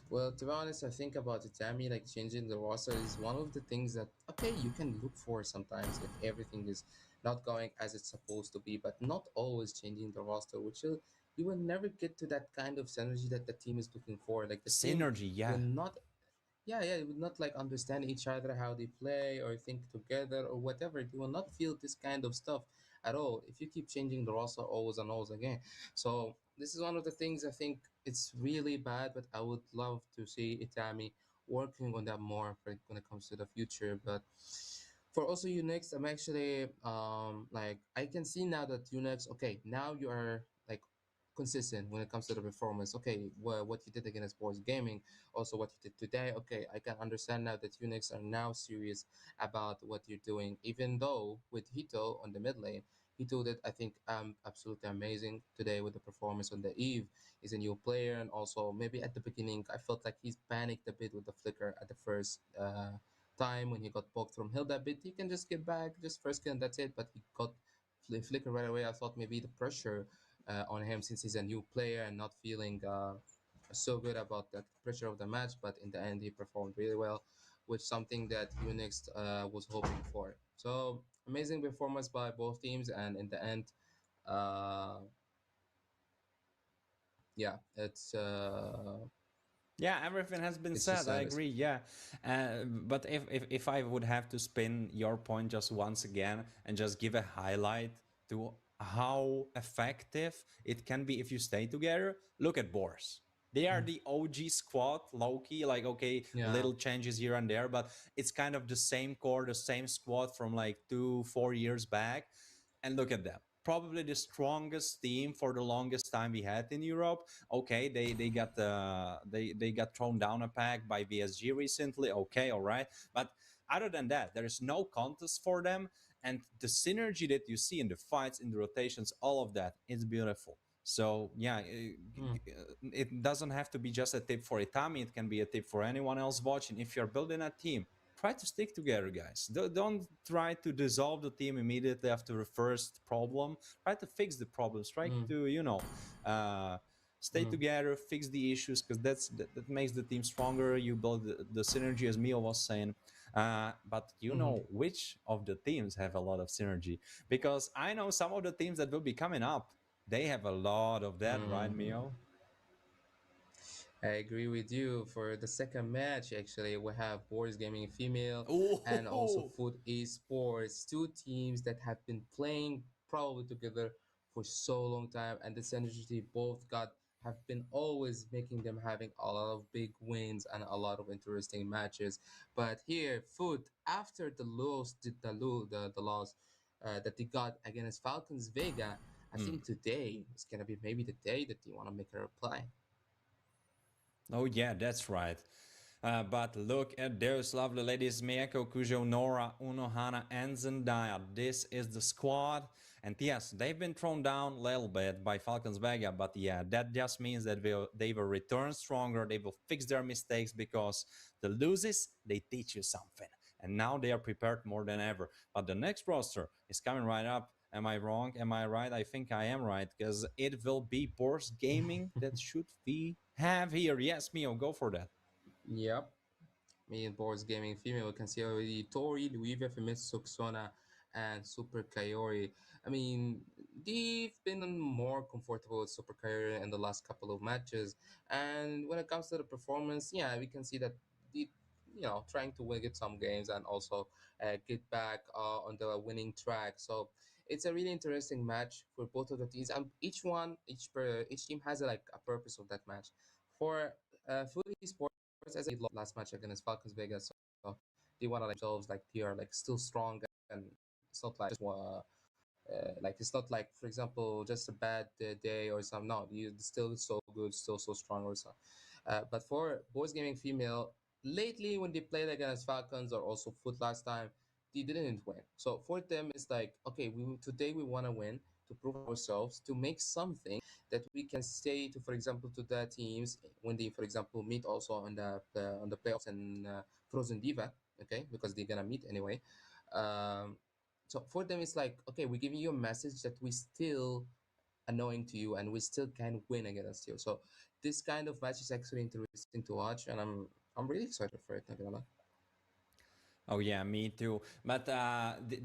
Well, to be honest, I think about Itami, like changing the roster is one of the things that, okay, you can look for sometimes if everything is not going as it's supposed to be, but not always changing the roster, which you will never get to that kind of synergy that the team is looking for. Like the team Synergy, will yeah. not, yeah, it will not like understand each other, how they play or think together or whatever. You will not feel this kind of stuff at all if you keep changing the roster always and always again. So this is one of the things I think it's really bad, but I would love to see Itami working on that more when it comes to the future. But for also Unix, I'm actually like I can see now that Unix, okay, now you are like consistent when it comes to the performance. Okay, what you did against sports gaming, also what you did today. Okay, I can understand now that Unix are now serious about what you're doing. Even though with Hito on the mid lane, Hito did I think absolutely amazing today with the performance on the Eve. He's a new player, and also maybe at the beginning I felt like he's panicked a bit with the flicker at the first time when he got poked from Hilda a bit. He can just get back, just first kill, and that's it. But he got flicker right away. I thought maybe the pressure on him since he's a new player and not feeling so good about the pressure of the match. But in the end, he performed really well, which something that Unix was hoping for. So amazing performance by both teams, and in the end, uh, yeah, Yeah, everything has been it's just said. I satisfying. agree. Yeah, but if I would have to spin your point just once again and just give a highlight to how effective it can be if you stay together, look at Boars. They are the OG squad, low key. Like, okay, Yeah. little changes here and there, but it's kind of the same core, the same squad from like 2 4 years back. And look at them. Probably the strongest team for the longest time we had in Europe. Okay, they got thrown down a pack by VSG recently. Okay, all right, but other than that, there is no contest for them, and the synergy that you see in the fights, in the rotations, all of that is beautiful. So yeah, Mm. it doesn't have to be just a tip for Itami. It can be a tip for anyone else watching. If you're building a team, try to stick together, guys. Don't try to dissolve the team immediately after the first problem. Try to fix the problems. Try Mm. to uh, stay Mm. together, fix the issues, because that makes the team stronger. You build the synergy, as Mio was saying. But you Mm-hmm. know which of the teams have a lot of synergy, because I know some of the teams that will be coming up. They have a lot of that, right, Mm-hmm. Mio? I agree with you. For the second match, actually, we have Boards Gaming Female and also Oh, Foot Esports, two teams that have been playing probably together for so long time, and the synergy both got have been always making them having a lot of big wins and a lot of interesting matches. But here, Foot after the loss, the loss that they got against Falcons Vega. I Mm. think today is gonna be maybe the day that they want to make a reply. Oh yeah, that's right. But look at those lovely ladies, Miyako, Kujo, Nora, Unohana, and Zendaya. This is the squad. And yes, they've been thrown down a little bit by Falcons Vega, but yeah, that just means that they will return stronger. They will fix their mistakes because the loses, they teach you something. And now they are prepared more than ever. But the next roster is coming right up. Am I wrong? Am I right? I think I am right because it will be Boris Gaming that should we have here. Yes, Mio, go for that. Yep. Me and Boards Gaming Female, we can see already Tori, Luivia, Famitsu, Soksona, and Super Kaori. I mean, they've been more comfortable with Super Kaori in the last couple of matches. And when it comes to the performance, yeah, we can see that they, trying to win get some games and also get back on the winning track. So it's a really interesting match for both of the teams, and each team has like a purpose of that match. For Food Esports, as I last match against Falcons Vegas, so they want to like themselves like they are like still strong, and it's not like just like it's not like, for example, just a bad day or something. No, you still so good, still so strong or so. But for boys gaming female, lately when they played against Falcons or also Foot last time, they didn't win. So for them, it's like, okay, today we want to win to prove ourselves, to make something that we can say to, for example, to the teams when they, for example, meet also on the playoffs and Frozen Diva, okay, because they're gonna meet anyway. Um, so for them, it's like, okay, we're giving you a message that we still annoying to you and we still can win against you. So this kind of match is actually interesting to watch, and I'm really excited for it. Not gonna lie. Oh yeah, me too. But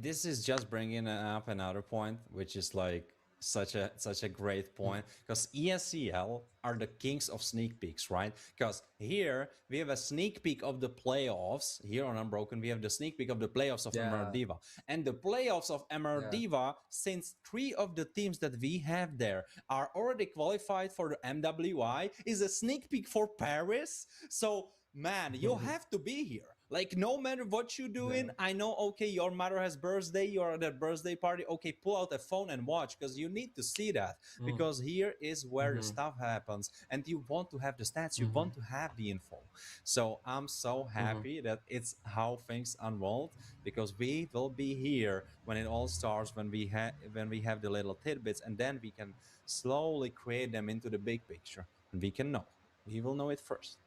this is just bringing up another point, which is like such a great point because ESEL are the kings of sneak peeks, right? Because here we have a sneak peek of the playoffs. Here on Unbroken, we have the sneak peek of the playoffs of Yeah, Emerald Diva, and the playoffs of Emerald yeah. Diva. Since 3 of the teams that we have there are already qualified for the MWI, is a sneak peek for Paris. So man, you have to be here. Like no matter what you're doing, Yeah. I know. Okay, your mother has birthday. You're at a birthday party. Okay, pull out a phone and watch because you need to see that Mm, because here is where the mm-hmm, stuff happens, and you want to have the stats. You mm-hmm, want to have the info. So I'm so mm-hmm. happy that it's how things unrolled because we will be here when it all starts. When we have the little tidbits, and then we can slowly create them into the big picture, and we can know. We will know it first.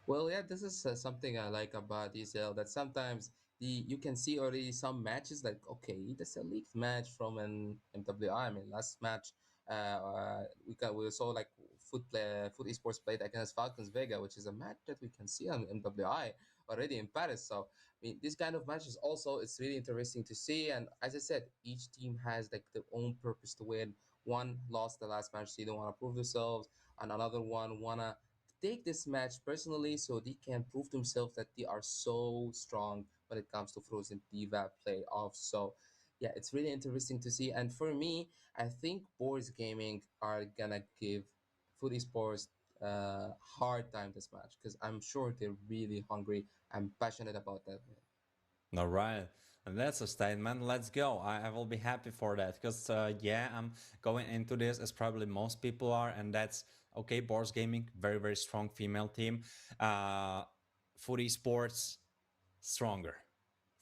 Well, yeah, this is something I like about ESL, that sometimes you can see already some matches like, okay, that's a leaked match from an MWI. I mean, last match we saw like Foot Esports played against Falcons Vega, which is a match that we can see on MWI already in Paris. So I mean, this kind of matches also, it's really interesting to see. And as I said, each team has like their own purpose to win. One lost the last match, so they don't want to prove themselves, and another one wanna take this match personally so they can prove themselves that they are so strong when it comes to Frozen Diva playoffs. So yeah, it's really interesting to see. And for me, I think Boards Gaming are gonna give Food Esports hard time this match because I'm sure they're really hungry and passionate about that. All right. And that's a statement. Let's go. I will be happy for that because, yeah, I'm going into this as probably most people are. And that's okay. Boards Gaming, very, very strong female team. Uh, Footy Sports, stronger.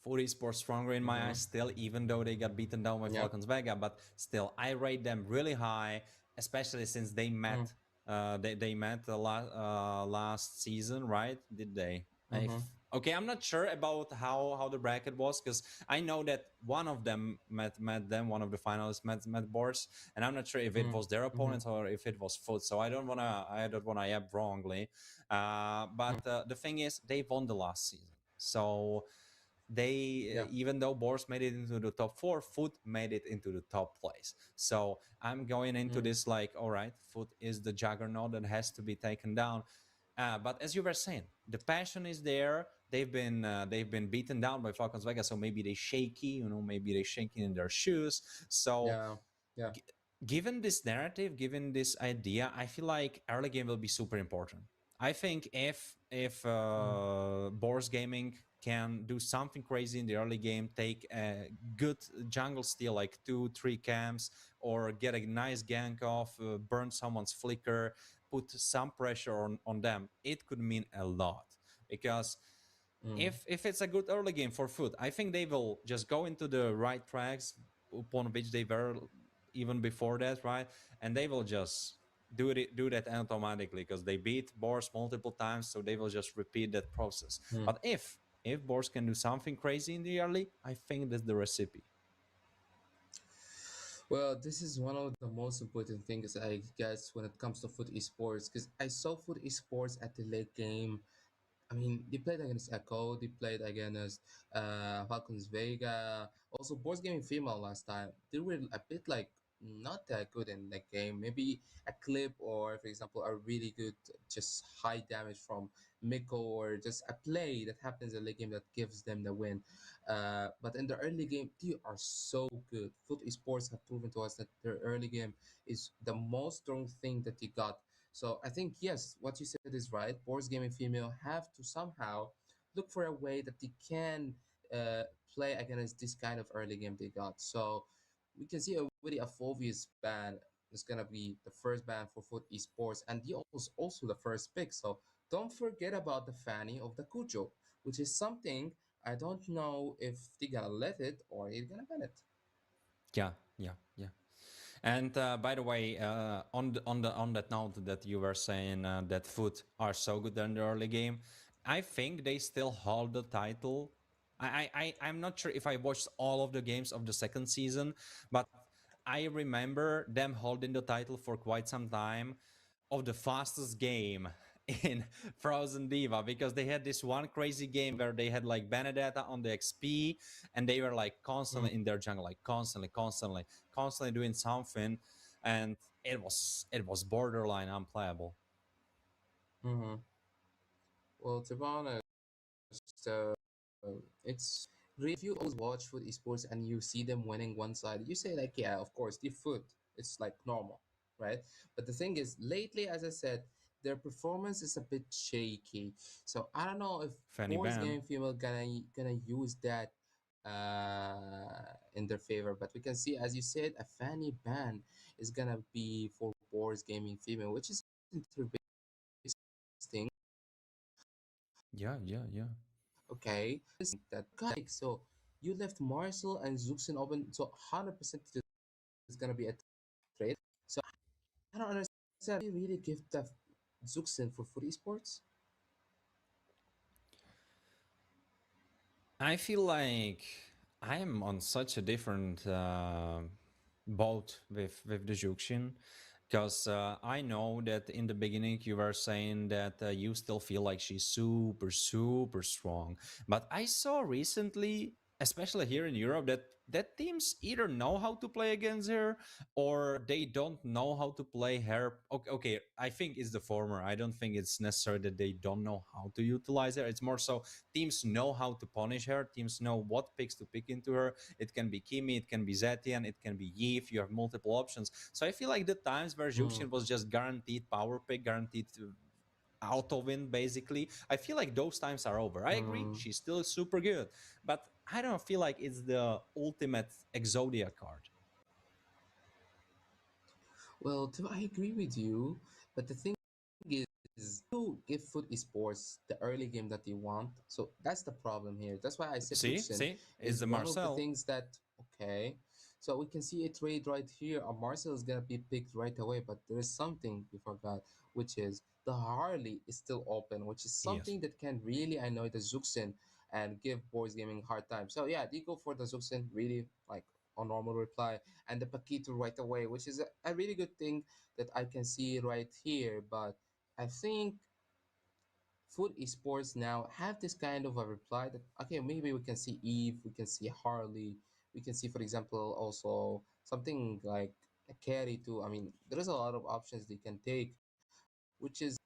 Footy Sports, stronger in my Mm-hmm. eyes still, even though they got beaten down by Yep. Falcons Vega. But still, I rate them really high, especially since they met. They met the last season, right? Did they? Mm-hmm. Okay, I'm not sure about how the bracket was because I know that one of them met them, one of the finalists met Boris, and I'm not sure if it was their Mm-hmm. opponents or if it was Foot. So I don't wanna add wrongly. But the thing is, they won the last season, so they Yeah. even though Boris made it into the top 4, Foot made it into the top place. So I'm going into Mm-hmm. this like, all right, Foot is the juggernaut that has to be taken down. But as you were saying, the passion is there. They've been beaten down by Falcons Vegas, so maybe they shaky, maybe they shaking in their shoes. So Yeah. Yeah. given this narrative, given this idea, I feel like early game will be super important. I think if Mm-hmm. Boris Gaming can do something crazy in the early game, take a good jungle steal like 2-3 camps, or get a nice gank off, burn someone's flicker, put some pressure on them, it could mean a lot. Because Mm. if it's a good early game for Foot, I think they will just go into the right tracks upon which they were even before that, right? And they will just do that automatically because they beat Boars multiple times, so they will just repeat that process. Mm. But if Boars can do something crazy in the early, I think that's the recipe. Well, this is one of the most important things, I guess, when it comes to foot esports, because I saw foot esports at the late game. I mean, they played against Echo, they played against Falcons Vega, also Boards Gaming Female last time. They were a bit like not that good in that game. Maybe a clip or, for example, a really good, just high damage from Miko, or just a play that happens in the game that gives them the win. But in the early game, they are so good. Foot Esports have proven to us that their early game is the most strong thing that they got. So I think yes, what you said is right. Boards Gaming Female have to somehow look for a way that they can uh, play against this kind of early game they got. So we can see a really a obvious ban is gonna be the first ban for Foot Esports, and he was also the first pick. So don't forget about the Fanny of the Cujo, which is something I don't know if they're gonna let it or they're gonna ban it. Yeah, yeah, yeah. And by the way, on that note that you were saying that Foot are so good in the early game, I think they still hold the title. I'm not sure if I watched all of the games of the second season, but I remember them holding the title for quite some time of the fastest game in Frozen Diva, because they had this one crazy game where they had like Benedetta on the XP and they were like Mm. constantly in their jungle, like constantly doing something, and it was borderline unplayable. Mm-hmm. Well, to be honest, uh, it's really, if you always watch foot esports and you see them winning one side, you say like, yeah, of course, the foot, it's like normal, right? But the thing is, lately, as I said, their performance is a bit shaky. So I don't know if Fanny Boris ban. Gaming Female gonna use that in their favor. But we can see, as you said, a Fanny ban is gonna be for Boris Gaming Female, which is interesting. Yeah, yeah, yeah. Okay, that guy. So you left Marcel and Zuxin open, so 100% is gonna be a trade. So I don't understand. Do you really give the Zuxin for foot esports? I feel like I'm on such a different boat with the Juxin, because I know that in the beginning you were saying that you still feel like she's super super strong, but I saw recently, especially here in Europe, that teams either know how to play against her or they don't know how to play her. Okay, okay, I think it's the former. I don't think it's necessary that they don't know how to utilize her. It's more so teams know how to punish her. Teams know what picks to pick into her. It can be Kimi, it can be Zetian, it can be Yif. You have multiple options. So I feel like the times where Mm. Jushin was just guaranteed power pick, guaranteed auto win, basically, I feel like those times are over. I agree, Mm. she's still super good, but I don't feel like it's the ultimate Exodia card. Well, I agree with you, but the thing is, you give foot esports the early game that they want. So that's the problem here. That's why I said Zuxin See, it's is the one of the Marcel. things that, okay. So we can see a trade right here. A Marcel is gonna be picked right away, but there is something we forgot, which is the Harley is still open, which is Yes. something that can really annoy the Zuxin and give Boys Gaming a hard time. So yeah, they go for the Zuxin, really like a normal reply, and the Paquito right away, which is a really good thing that I can see right here. But I think food esports now have this kind of a reply that, okay, maybe we can see Eve, we can see Harley, we can see, for example, also something like a carry too. I mean, there is a lot of options they can take, which is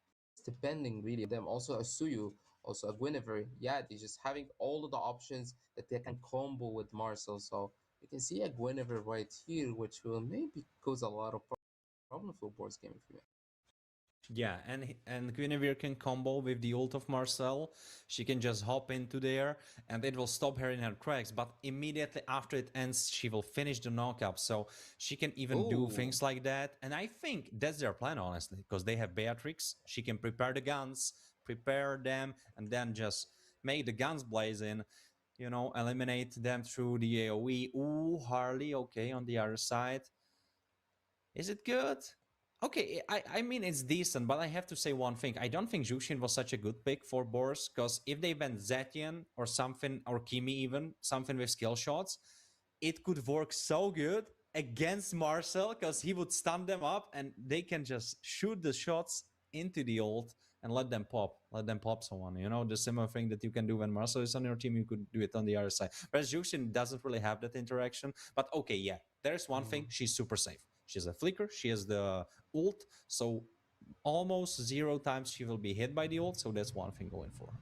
depending really on them. Also a Suyu, also a Guinevere. Yeah, they're just having all of the options that they can combo with Marcel. So you can see a Guinevere right here, which will maybe cause a lot of problems for board gaming for me. Yeah, and Guinevere can combo with the ult of Marcel. She can just hop into there, and it will stop her in her tracks. But immediately after it ends, she will finish the knockup. So she can even do Oh, things like that. And I think that's their plan, honestly, because they have Beatrix. She can prepare the guns, prepare them, and then just make the guns blaze in. You know, eliminate them through the AoE. Ooh, Harley, okay, on the other side. Is it good? Okay, I mean it's decent, but I have to say one thing. I don't think Jushin was such a good pick for Boris, because if they went Zetian or something, or Kimi even, something with skill shots, it could work so good against Marcel, because he would stun them up and they can just shoot the shots into the ult and let them pop someone. You know, the similar thing that you can do when Marcel is on your team, you could do it on the other side. Whereas Jushin doesn't really have that interaction. But okay, yeah, there's one thing, she's super safe. She has a flicker, she has the ult, so almost 0 times she will be hit by the ult, so that's one thing going for her.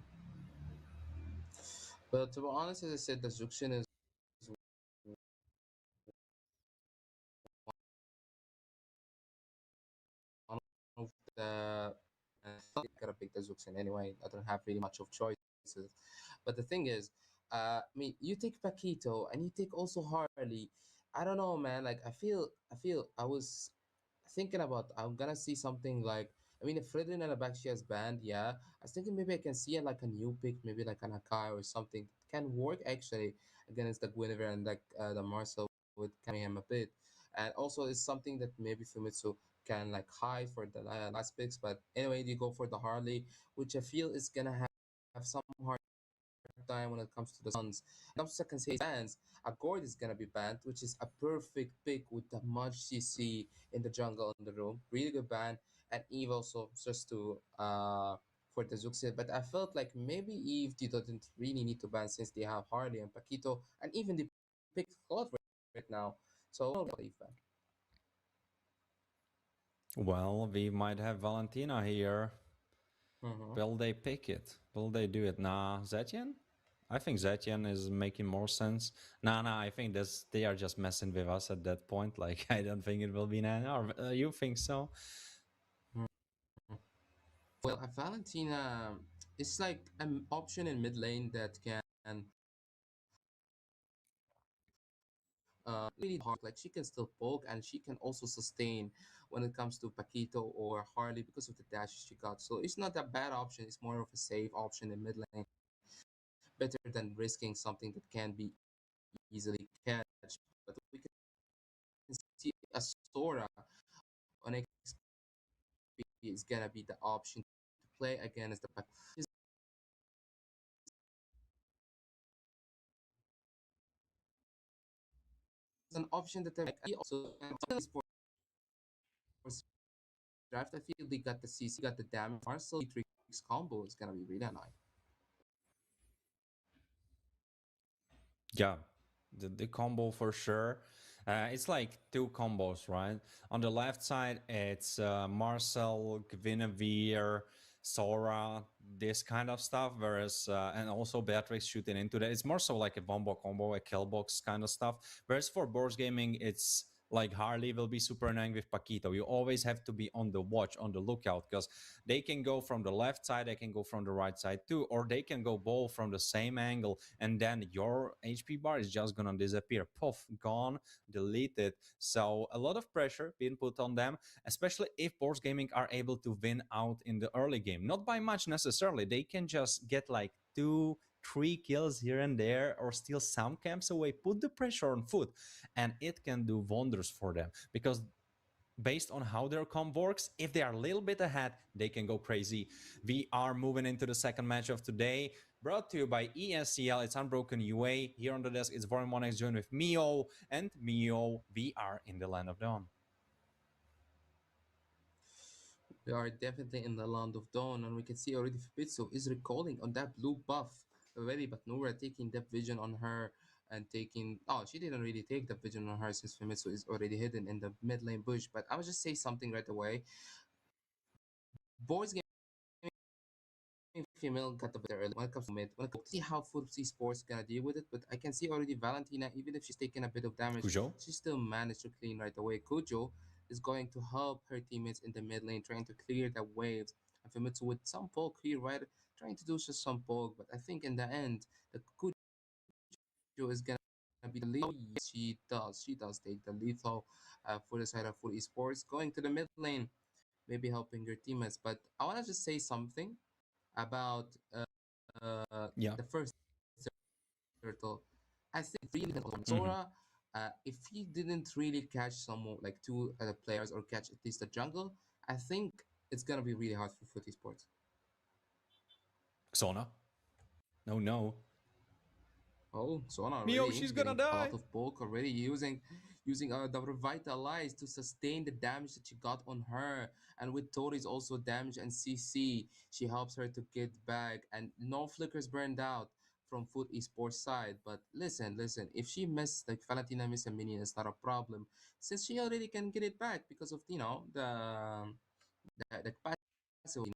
but to be honest, as I said, the Zuxian is one of the. I gotta pick the Zuxian anyway. I don't have really much of choices. But the thing is, I mean, you take Paquito and you take also Harley. I don't know, man. Like, I feel, I was thinking about, I'm gonna see something like, I mean, if Fredrin and Abaxi has banned, yeah, I was thinking maybe I can see like a new pick, maybe like an Akai or something that can work actually against the Guinevere and like the Marcel with carry him a bit. And also, it's something that maybe Fumitsu can like hide for the last picks. But anyway, you go for the Harley, which I feel is gonna have some hard time when it comes to the Suns. And also, second say bans, a Gord is gonna be banned, which is a perfect pick with the much CC in the jungle in the room. Really good ban. And Eve also just to for the Zuxia. But I felt like maybe Eve they didn't really need to ban since they have Harley and Paquito, and even they picked Claude right now. So I don't believe that. Well, we might have Valentina here. Mm-hmm. Will they pick it? Will they do it? Nah, Zetian? I think Zetian is making more sense. Nah, I think they are just messing with us at that point. Like, I don't think it will be Nana. Or you think so? Well, a Valentina is like an option in mid lane that can really hard. Like she can still poke and she can also sustain when it comes to Paquito or Harley because of the dashes she got. So it's not a bad option. It's more of a safe option in mid lane, better than risking something that can be easily catch. But we can see a Sora on XP is gonna be the option to play against the Pac. Is an option that I also for draft. I feel they got the CC, got the damage. Marcel Matrix combo is gonna be really nice. Yeah, the combo for sure. It's like two combos, right? On the left side, it's Marcel, Guinevere, Sora, this kind of stuff. Whereas, and also Beatrix shooting into that. It's more so like a combo combo, a kill box kind of stuff. Whereas for Boars Gaming, it's like Harley will be super annoying with Paquito. You always have to be on the watch, on the lookout, because they can go from the left side, they can go from the right side too, or they can go both from the same angle, and then your HP bar is just gonna disappear. Poof, gone, deleted. So a lot of pressure being put on them, especially if Boards Gaming are able to win out in the early game. Not by much necessarily. They can just get like 2-3 kills here and there, or steal some camps away, put the pressure on foot, and it can do wonders for them, because based on how their comp works, if they are a little bit ahead, they can go crazy. We are moving into the second match of today, brought to you by ESEL. It's Unbroken UA. Here on the desk, it's Vorimonex joined with Mio. And Mio, we are in the land of dawn. We are definitely in the land of dawn, and we can see already Fabrizio is recalling on that blue buff already, but Nora taking that vision on her and taking. Oh, she didn't really take the vision on her since Famitsu is already hidden in the mid lane bush. But I will just say something right away. Boys game female got the better early when it comes to mid. When it comes to see how Football Sports gonna deal with it, but I can see already Valentina, even if she's taking a bit of damage, Kujo? she still managed to clean right away. Kujo is going to help her teammates in the mid lane, trying to clear the waves. And Famitsu with some poke here, right? Trying to do just some poke, but I think in the end, the Kujo is gonna be the lead. Yes, she does. She does take the lethal for the side of full esports, going to the mid lane, maybe helping your teammates. But I want to just say something about Yeah. the first turtle. I think really Mm-hmm. Sora, if he didn't really catch some like two other players or catch at least the jungle, I think it's gonna be really hard for Footy Sports. Xona. No, no. Oh, Sona Mio, already she's gonna getting a lot die. of bulk already using the revitalize to sustain the damage that she got on her. And with Tori's also damage and CC, she helps her to get back. And no flickers burned out from Foot Esports side. But listen, if she missed like Valentina miss a minion, it's not a problem. Since she already can get it back because of the capacity,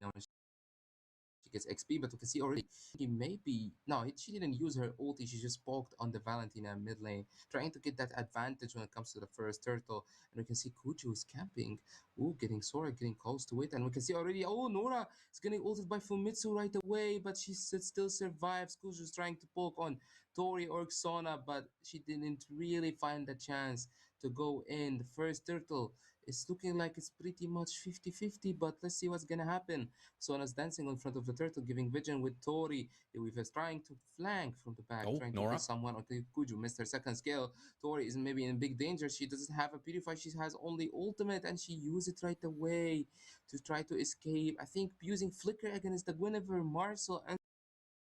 she gets XP, but we can see already he maybe no, she didn't use her ulti. She just poked on the Valentina mid lane, trying to get that advantage when it comes to the first turtle. And we can see Kuchu is camping. Ooh, getting Sora, getting close to it, and we can see already. Oh, Nora is getting ulted by Fumitsu right away, but she still survives. Kuchu's trying to poke on Tori or Xona, but she didn't really find the chance to go in. The first turtle is looking like it's pretty much 50-50, but let's see what's gonna happen. Sona's dancing in front of the turtle, giving vision with Tori. Weaver is trying to flank from the back, Oh, trying to Nora. kill someone. Okay, Kuju missed her second skill. Tori is maybe in big danger. She doesn't have a purify. She has only ultimate, and she used it right away to try to escape. I think using flicker against the Guinevere, Marcel, and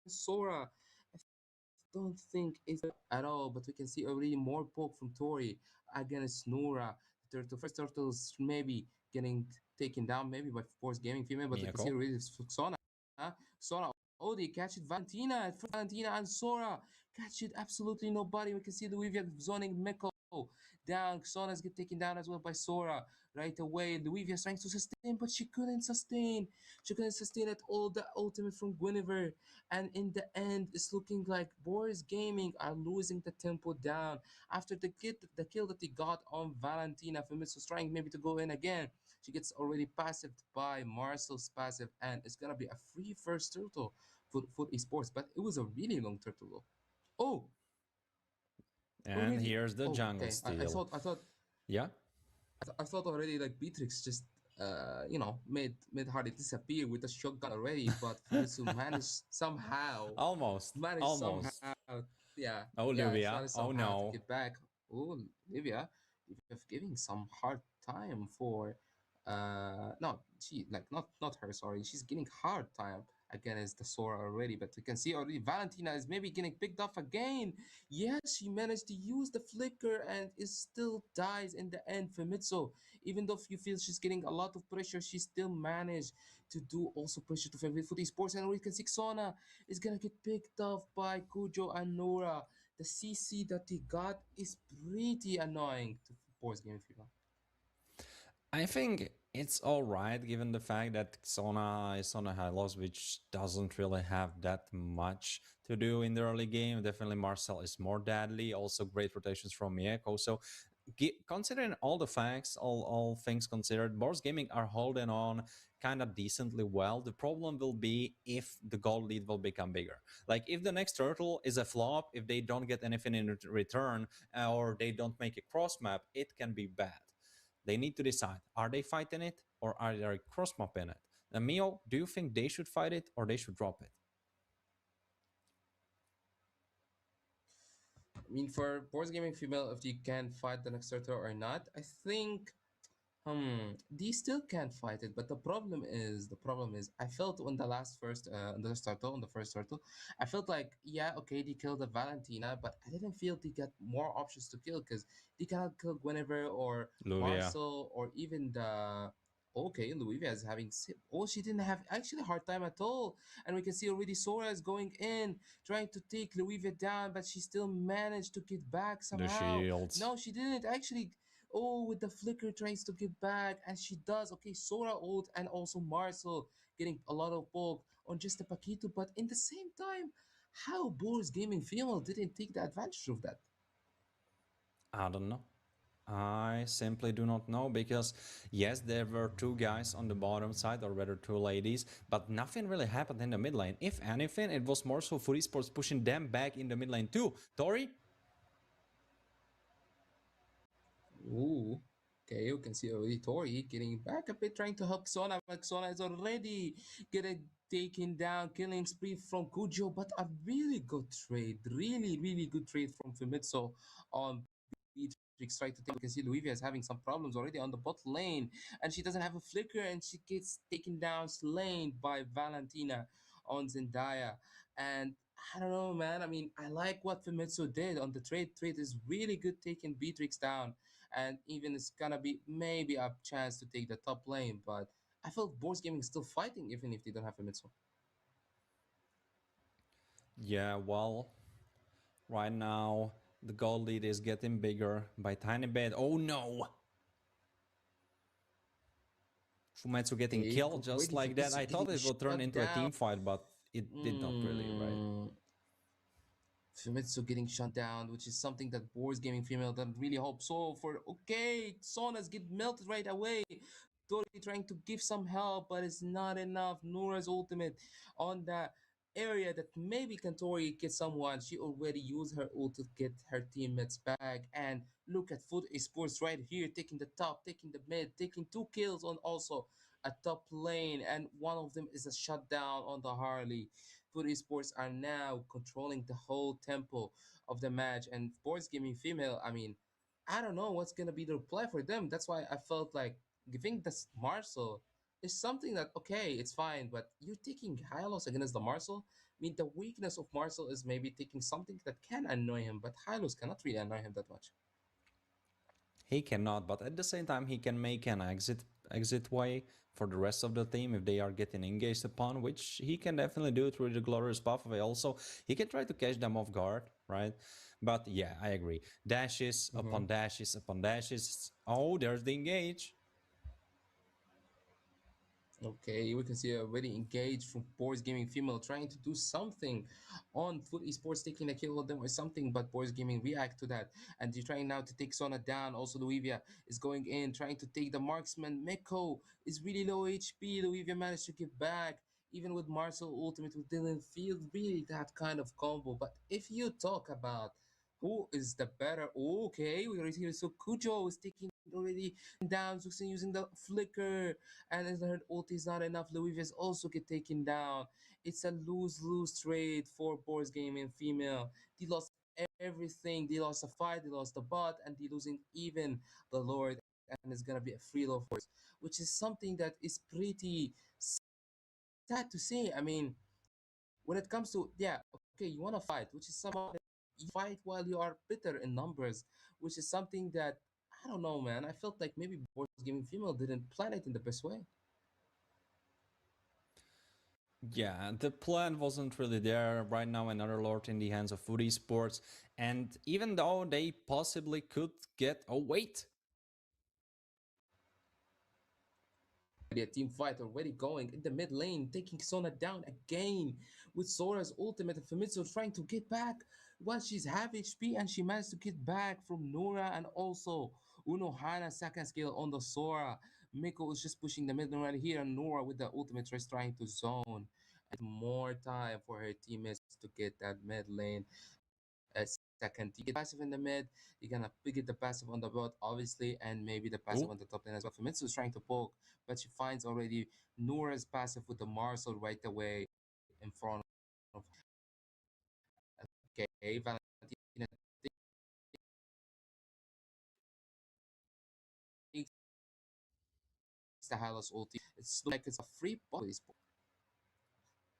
Sora. I don't think it's at all, but we can see already more poke from Tori against Nora. The turtle, first turtle's maybe getting taken down, maybe by Force Gaming female, but we can see Miyako. already Sona. Sona, oh, they catch it. Valentina and Sora catch it. Absolutely nobody. We can see Louivia zoning Meko down. Sona's get taken down as well by Sora right away. Louivia trying to sustain, but she couldn't sustain. She couldn't sustain at all the ultimate from Guinevere. And in the end, it's looking like Boris Gaming are losing the tempo down after the kill that they got on Valentina. Famitsu's trying maybe to go in again. She gets already passive by Marcel's passive, and it's gonna be a free first turtle for esports. But it was a really long turtle though. Oh, And already. here's the Oh, jungle okay. I steal. thought I thought Yeah. I thought already like Beatrix just made Hardy disappear with a shotgun already, but Famitsu Almost. managed somehow, Almost. Oh, yeah, she Olivia. managed Oh, somehow to no. get back. Oh, Livia, giving some hard time for no, she like not her, sorry, she's getting hard time against the Sora already, but we can see already Valentina is maybe getting picked off again. Yes, she managed to use the flicker and it still dies in the end. Famitsu, even though you feel she's getting a lot of pressure, she still managed to do also pressure to Famitsu for esports. And we can see Sona is gonna get picked off by Kujo and Nora. The CC that he got is pretty annoying to force game FIFA. I think it's alright given the fact that Xona is on a high loss, which doesn't really have that much to do in the early game. Definitely Marcel is more deadly. Also, great rotations from Mieko. So, considering all the facts, all things considered, Boris Gaming are holding on kind of decently well. The problem will be if the gold lead will become bigger. Like if the next turtle is a flop, if they don't get anything in return, or they don't make a cross map, it can be bad. They need to decide, are they fighting it or are they cross mapping it? And Mio, do you think they should fight it or they should drop it? I mean, for board gaming female, if you can fight the next turtle or not, I think they still can't fight it. But the problem is, I felt on the last first, on the first turtle, I felt like, yeah, okay, they killed the Valentina, but I didn't feel they got more options to kill because they cannot kill Guinevere or Luvia. Marcel or even the. Okay, Luivia is having. Oh, she didn't have actually a hard time at all. And we can see already Sora is going in, trying to take Luivia down, but she still managed to get back The somehow. shields. No, she didn't actually. Oh, with the flicker tries to get back, and she does. Okay, Sora ult and also Marcel getting a lot of bulk on just a Paquito, but in the same time, how Boris Gaming Female didn't take the advantage of that? I don't know. I simply do not know because, yes, there were two guys on the bottom side, or rather two ladies, but nothing really happened in the mid lane. If anything, it was more so Food Esports pushing them back in the mid lane too. Tori? Ooh. Okay, you can see already Tori getting back a bit, trying to help Xona, but Xona is already getting taken down, killing spree from Kujo, but a really good trade, really good trade from Famitsu on Beatrix. Try to take. You can see Luivia is having some problems already on the bot lane, and she doesn't have a flicker, and she gets taken down, slain by Valentina on Zendaya. And I don't know, man. I mean, I like what Famitsu did on the trade. Trade is really good, taking Beatrix down, and even it's gonna be maybe a chance to take the top lane. But I felt Boris Gaming is still fighting even if they don't have Famitsu. Yeah, well, right now the gold lead is getting bigger by tiny bit. Oh no! Fumetsu getting Okay, killed got just ready for like that. this. I thought Getting it would turn shut into a down. team fight, but it did not really, right? Famitsu getting shut down, which is something that Boris Gaming Female doesn't really hope so for. Okay, Sona's get melted right away. Tori trying to give some help, but it's not enough. Nora's ultimate on the area that maybe can Tori get someone. She already used her ult to get her teammates back. And look at Foot Esports right here, taking the top, taking the mid, taking 2 kills on also a top lane, and one of them is a shutdown on the Harley. Foot Esports are now controlling the whole tempo of the match, and Boards Gaming Female, I mean, I don't know what's gonna be the reply for them. That's why I felt like giving this Marcel is something that okay, it's fine, but you're taking Hylos against the Marcel. I mean, the weakness of Marcel is maybe taking something that can annoy him, but Hylos cannot really annoy him that much. He cannot, but at the same time, he can make an exit way for the rest of the team if they are getting engaged upon, which he can definitely do through the glorious pathway. Also, he can try to catch them off guard, right? But yeah, I agree. Dashes upon dashes upon dashes. Oh, there's the engage. Okay, we can see a very engaged from Boys Gaming Female trying to do something on Foot Esports, taking a kill on them or something, but Boys Gaming react to that. And they're trying now to take Sona down. Also, Luivia is going in, trying to take the marksman. Meko is really low HP. Luivia managed to get back. Even with Marcel Ultimate, we didn't feel really that kind of combo. But if you talk about who is the better, okay, we already here. So Kujo is taking already down, Zuxin using the flicker, and as I heard ult is not enough, Louis also get taken down. It's a lose-lose trade for Boris Gaming Female. They lost everything. They lost the fight, they lost the bot, and they losing even the Lord, and it's gonna be a free low force, which is something that is pretty sad to say. I mean, when it comes to yeah, okay, you wanna fight, which is something that you fight while you are better in numbers, which is something that I don't know, man. I felt like maybe Boris Gaming Female didn't plan it in the best way. Yeah, the plan wasn't really there. Right now, another Lord in the hands of Food Esports. And even though they possibly could get. Oh, wait! A team fight already going in the mid lane, taking Sona down again with Sora's ultimate and Famitsu trying to get back once she's half HP and she managed to get back from Nora and also Unohana second skill on the Sora. Miko is just pushing the mid lane right here and Nora with the ultimate just trying to zone. And more time for her teammates to get that mid lane a second. You get passive in the mid, you're gonna get the passive on the bot, obviously, and maybe the passive Oh, on the top lane as well. Famitsu is trying to poke, but she finds already Nora's passive with the Marcel right away in front of okay, Valentina takes the Hylos ulti. It's like it's a free bot.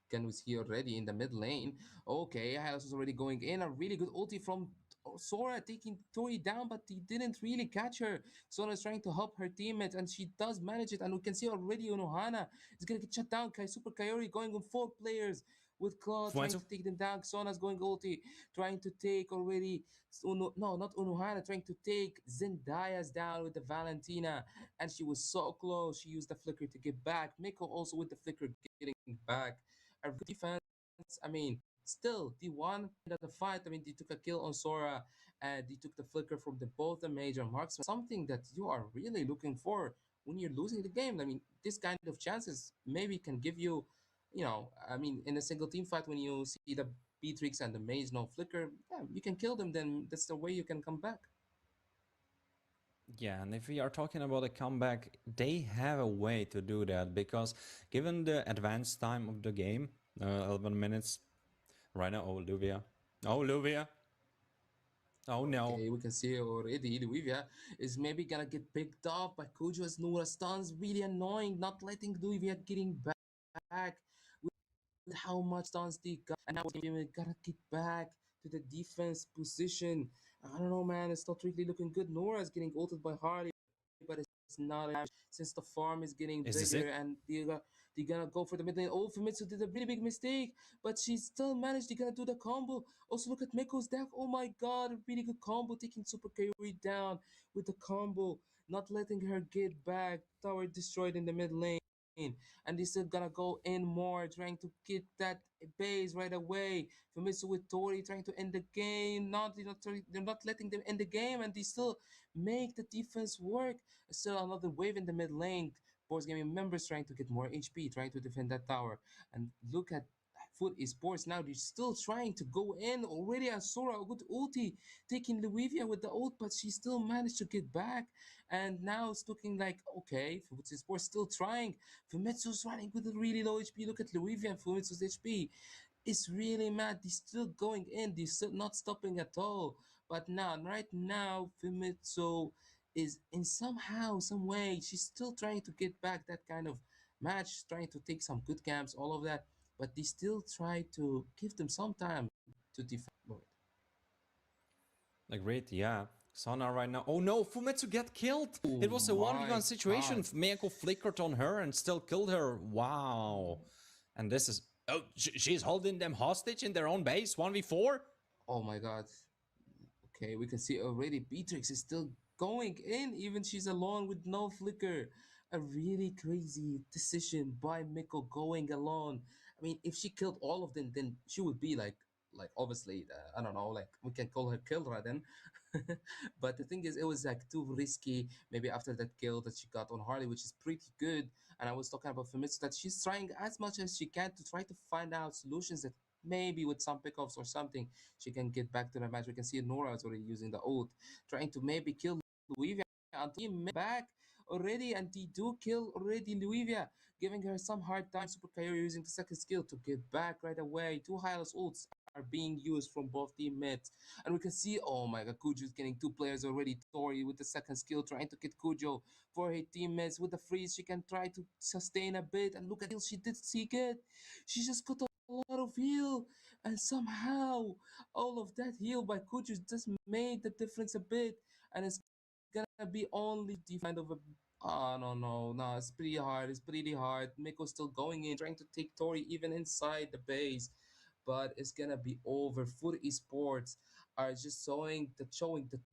Ken was here already in the mid lane. Okay, Hylos is already going in. A really good ulti from Sora taking Tori down, but he didn't really catch her. Sora is trying to help her teammate, and she does manage it. And we can see already Unohana is going to get shut down. Super Kaori going on 4 players with Claw trying Fumetsu? to take them down. Sona's going ulti, trying to take already. No, not Unohana, trying to take Zendaya's down with the Valentina. And she was so close. She used the flicker to get back. Miko also with the flicker getting back a good defense. I mean, still, they won the fight. I mean, they took a kill on Sora, and they took the flicker from the both the major marksmen. Something that you are really looking for when you're losing the game. I mean, this kind of chances maybe can give you, I mean, in a single team fight when you see the Beatrix and the mage no flicker, yeah, you can kill them. Then that's the way you can come back. Yeah, and if we are talking about a comeback, they have a way to do that because given the advanced time of the game, 11 minutes right now. Oh, Luvia. Oh, Luvia. Oh, no. Okay, we can see already Luivia is maybe gonna get picked off by Kujo's Nura stuns. Really annoying, not letting Luivia getting back with how much stuns they got. And now we gotta get back to the defense position. I don't know, man. It's not really looking good. Nora is getting ulted by Harley, but it's not enough since the farm is getting Is this bigger it? and they're gonna go for the mid lane. Oh, Famitsu did a really big mistake, but she still managed. They're gonna do the combo. Also, look at Miko's deck. Oh my god, a really good combo, taking Super Kairi down with the combo, not letting her get back. Tower destroyed in the mid lane. And they still gonna go in more, trying to get that base right away. Famitsu with Tori trying to end the game. They're not letting them end the game, and they still make the defense work. Still another wave in the mid lane. Boards Gaming members trying to get more HP, trying to defend that tower. And look at Foot Esports now. They're still trying to go in already. And Sora, a good ulti, taking Luivia with the ult, but she still managed to get back. And now it's looking like, okay, Foot Esports still trying. Fumetsu's running with a really low HP. Look at Luivia and Fumetsu's HP. It's really mad. They're still going in. They're still not stopping at all. But now, right now, Fumetsu is in somehow, some way, she's still trying to get back that kind of match, trying to take some good camps, all of that. But they still try to give them some time to defend. Agreed, yeah. Sana right now. Oh no, Fumetsu get killed. Oh It was a my 1v1 situation. god. Miyako flickered on her and still killed her. Wow. And this is... Oh, she's holding them hostage in their own base. 1v4? Oh my god. Okay, we can see already Beatrix is still going in, even she's alone with no flicker. A really crazy decision by Miko going alone. I mean, if she killed all of them, then she would be like obviously, I don't know, like we can call her Killra then. But the thing is, it was like too risky. Maybe after that kill that she got on Harley, which is pretty good. And I was talking about Famitsu that she's trying as much as she can to try to find out solutions that maybe with some pickoffs or something she can get back to the match. We can see Nora is already using the ult, trying to maybe kill Luivia until he back already, and they do kill already Luivia, giving her some hard time. Super Kairi using the second skill to get back right away. Two Hylos ults are being used from both teammates, and we can see, oh my god, Kujo's getting two players already. Tori with the second skill trying to get Kujo for her teammates with the freeze. She can try to sustain a bit, and look at the she did see good. She just got a lot of heal, and somehow all of that heal by Kujo just made the difference a bit, and it's gonna be only defend of a. Oh no no no! It's pretty hard. It's pretty hard. Miko's still going in, trying to take Tori even inside the base, but it's gonna be over. Foot Esports are just showing the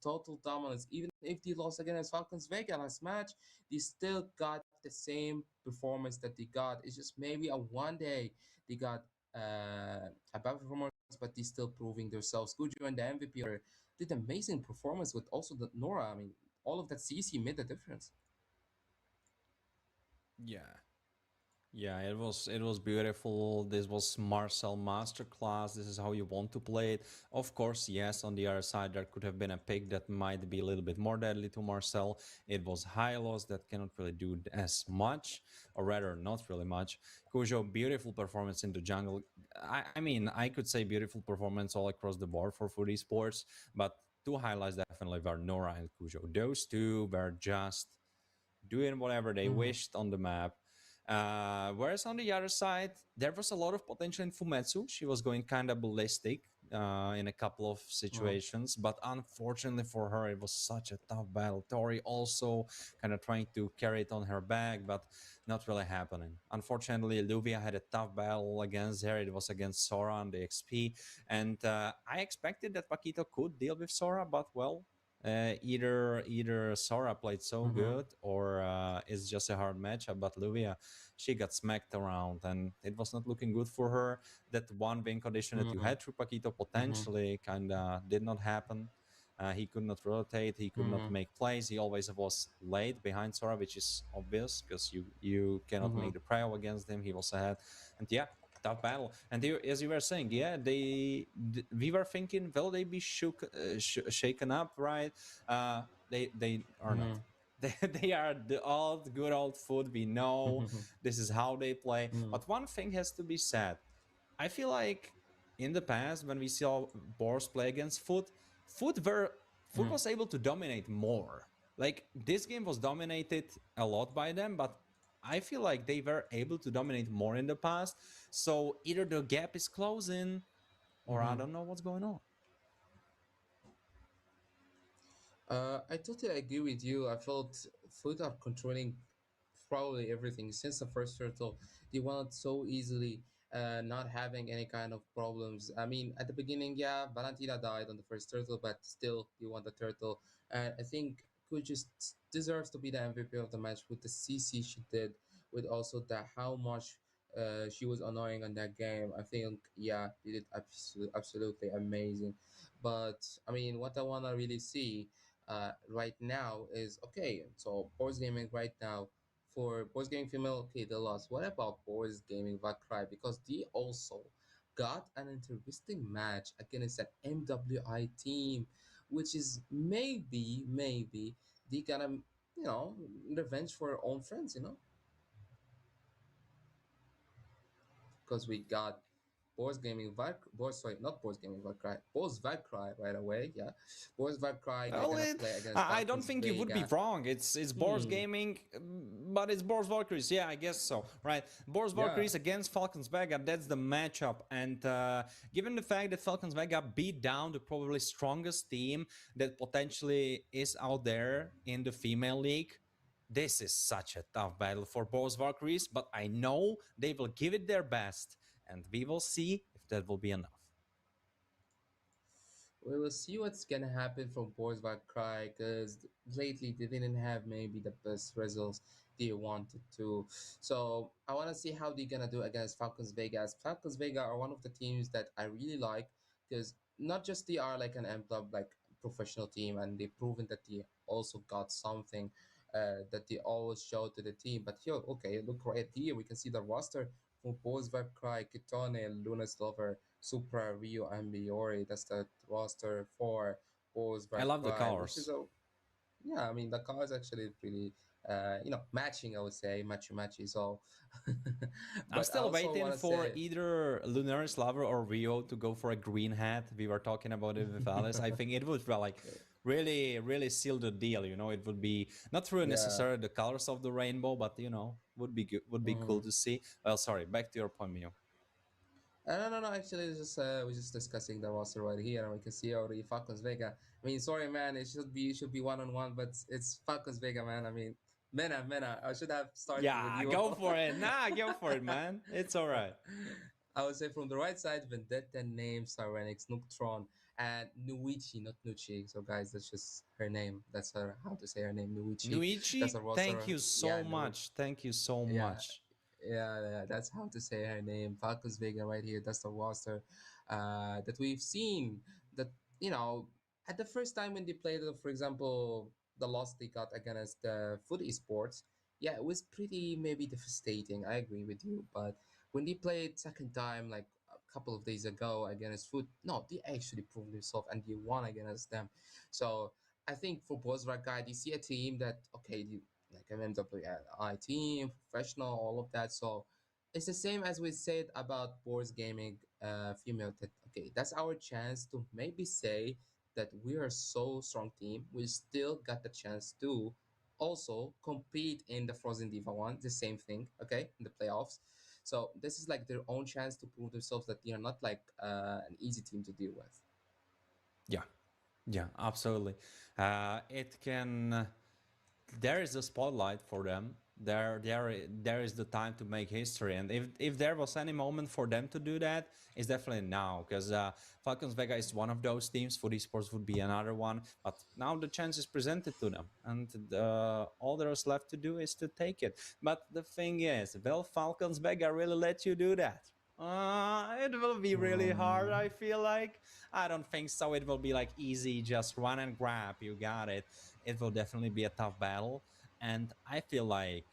total dominance. Even if they lost against Falcons Vega last match, they still got the same performance that they got. It's just maybe a one day they got a bad performance, but they still proving themselves. Gujo and the MVP did amazing performance with also the Nora. I mean, all of that CC made the difference. Yeah. Yeah, it was beautiful. This was Marcel Masterclass. This is how you want to play it. Of course, yes, on the other side there could have been a pick that might be a little bit more deadly to Marcel. It was Hylos that cannot really do as much, or rather not really much. Kujo, beautiful performance in the jungle. I mean, I could say beautiful performance all across the board for Food Esports, but two highlights definitely were Nora and Kujo. Those two were just doing whatever they Mm-hmm. wished on the map. Whereas on the other side, there was a lot of potential in Fumetsu. She was going kind of ballistic in a couple of situations, but unfortunately for her, it was such a tough battle. Tori also kind of trying to carry it on her back, but not really happening. Unfortunately, Luvia had a tough battle against her. It was against Sora on the XP, and I expected that Paquito could deal with Sora, but well, either Sora played so Mm-hmm. good or it's just a hard matchup. But Luvia, she got smacked around, and it was not looking good for her. That one win condition that you Mm-hmm. had through Paquito Mm-hmm. potentially kind of did not happen. He could not rotate. He could not Mm-hmm. make plays. He always was late behind Sora, which is obvious because you cannot Mm-hmm. make the prio against him. He was ahead, and yeah, tough battle. And as you were saying, yeah, we were thinking, will they be shaken up, right? They are not. Mm-hmm. They are the good old food. We know this is how they play. Mm-hmm. But one thing has to be said. I feel like in the past when we saw Boars play against Foot was able to dominate more. Like this game was dominated a lot by them, but I feel like they were able to dominate more in the past. So either the gap is closing, or I Mm-hmm. don't know what's going on. I totally agree with you. I felt Foot are controlling probably everything since the first turtle. They won it so easily, not having any kind of problems. I mean, at the beginning, yeah, Valentina died on the first turtle, but still, they won the turtle. And I think Foot just deserves to be the MVP of the match with the CC she did, with also the how much. She was annoying on that game. I think, yeah, they did absolutely amazing. But I mean, what I wanna really see right now is okay. So Boards Gaming right now for Boards Gaming female, okay, they lost. What about Boards Gaming Vakrai? Because they also got an interesting match against an MWI team, which is maybe they gonna revenge for their own friends, because we got sorry, not Boards Gaming Valkyrie, Boards Valkyrie right away, yeah. Boards Valkyrie, they're Well, gonna play against I don't Falcons think you would be Vega. wrong. It's Boars Hmm, Gaming, but it's Boars Valkyries. Yeah, I guess so. Right, Boars yeah. Valkyries against Falcons Vega. That's the matchup. And given the fact that Falcons Vega beat down the probably strongest team that potentially is out there in the female league, this is such a tough battle for Boars Valkyries. But I know they will give it their best, and we will see if that will be enough. We will see what's gonna happen from Boards Valkyrie, because lately they didn't have maybe the best results they wanted to. So I want to see how they're gonna do against Falcons Vegas. Falcons Vega are one of the teams that I really like, because not just they are like an M club, like professional team, and they've proven that they also got something that they always show to the team. But here, okay, look right here, we can see the roster for Boards Valkyrie, Kitone, Luna Slover, Supra, Rio, and Biori. That's the roster for Boards I love the Valkyrie, which is colors. a yeah, I mean the car is actually pretty matching, I would say, matchy. So I'm but I still also waiting wanna for say either Lunaris Lover or Rio to go for a green hat. We were talking about it with Alice. I think it would like really, really seal the deal. You know, it would be not through yeah. necessarily the colors of the rainbow, but would be good, would be cool Mhm. to see. Well, sorry, back to your point, Mio. No. Actually, it's just we're just discussing the roster right here, and we can see already Falcons Vega. I mean, sorry, man, it should be 1-on-1, but it's Falcons Vega, man. I mean, Mena. I should have started with Yeah, you. go for it. Nah, go for it, man. It's all right. I would say from the right side, Vendetta name, Cyrenix, Noctron, and Nuichi, not Nuchi. So guys, that's just her name. That's her how to say her name, Nuichi. That's Nuichi, a thank roster. you Yeah, so no, much. Thank you so yeah, much. yeah. That's how to say her name. Falcons Vega right here. That's the roster that we've seen. That you know, at the first time when they played, for example, the loss they got against the Foot Esports, yeah, it was pretty maybe devastating. I agree with you, but when they played second time, like a couple of days ago against Foot, no, they actually proved themselves and they won against them. So I think for Bozrak guy, they see a team that okay, like an MWI team, professional, all of that. So it's the same as we said about Boards Gaming female. That okay, that's our chance to maybe say that we are so strong team. We still got the chance to also compete in the Frozen Diva one. The same thing, okay, in the playoffs. So this is like their own chance to prove themselves that they are not like an easy team to deal with. Yeah, yeah, absolutely. It can. There is a spotlight for them. There is the time to make history, and if there was any moment for them to do that, it's definitely now. Because Falcons Vega is one of those teams. Food Esports would be another one. But now the chance is presented to them, and all there is left to do is to take it. But the thing is, will Falcons Vega really let you do that? It will be really hard, Mm, I feel like. I don't think so. It will be like easy, just run and grab. You got it. It will definitely be a tough battle. And I feel like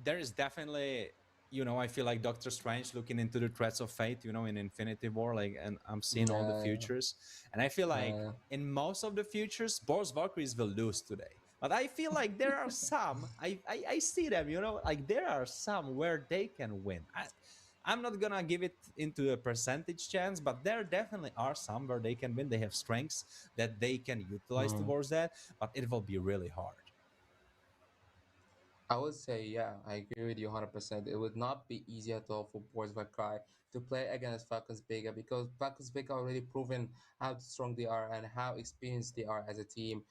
there is definitely, I feel like Doctor Strange looking into the threats of fate, in Infinity War, like, and I'm seeing all the yeah, futures. And I feel like uh, in most of the futures, Boris Valkyries will lose today. But I feel like there are some, I see them, like there are some where they can win. I'm not gonna give it into a percentage chance, but there definitely are some where they can win. They have strengths that they can utilize mm. towards that, but it will be really hard. I would say, yeah, I agree with you 100%. It would not be easy at all for Boys by Cry to play against Falcons Vega because Falcons Vega already proven how strong they are and how experienced they are as a team.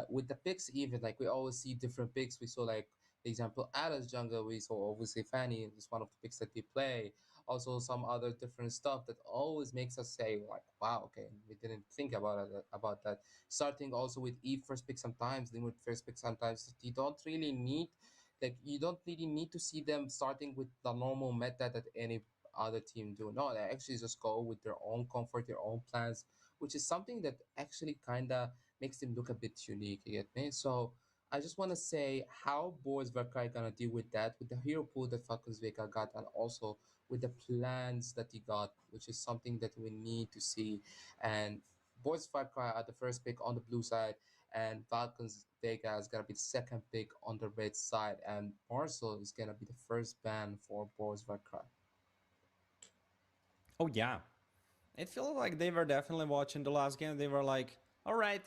With the picks, even like we always see different picks. We saw like the example Alice Jungle. We saw obviously Fanny is one of the picks that they play. Also some other different stuff that always makes us say like, wow, okay, we didn't think about that. Starting also with Eve first pick sometimes, then with first pick sometimes. You don't really need like you don't really need to see them starting with the normal meta that any other team do. No, they actually just go with their own comfort, their own plans, which is something that actually kind of makes them look a bit unique. You get me? So I just want to say how Boys Vakai gonna deal with that, with the hero pool that Falcons Vega got, and also with the plans that he got, which is something that we need to see. And Boys Vakai are the first pick on the blue side, and Falcons Vega is gonna be the second pick on the red side, and Marcel is gonna be the first ban for Boris Vakra. Oh yeah, it feels like they were definitely watching the last game. They were like, "All right,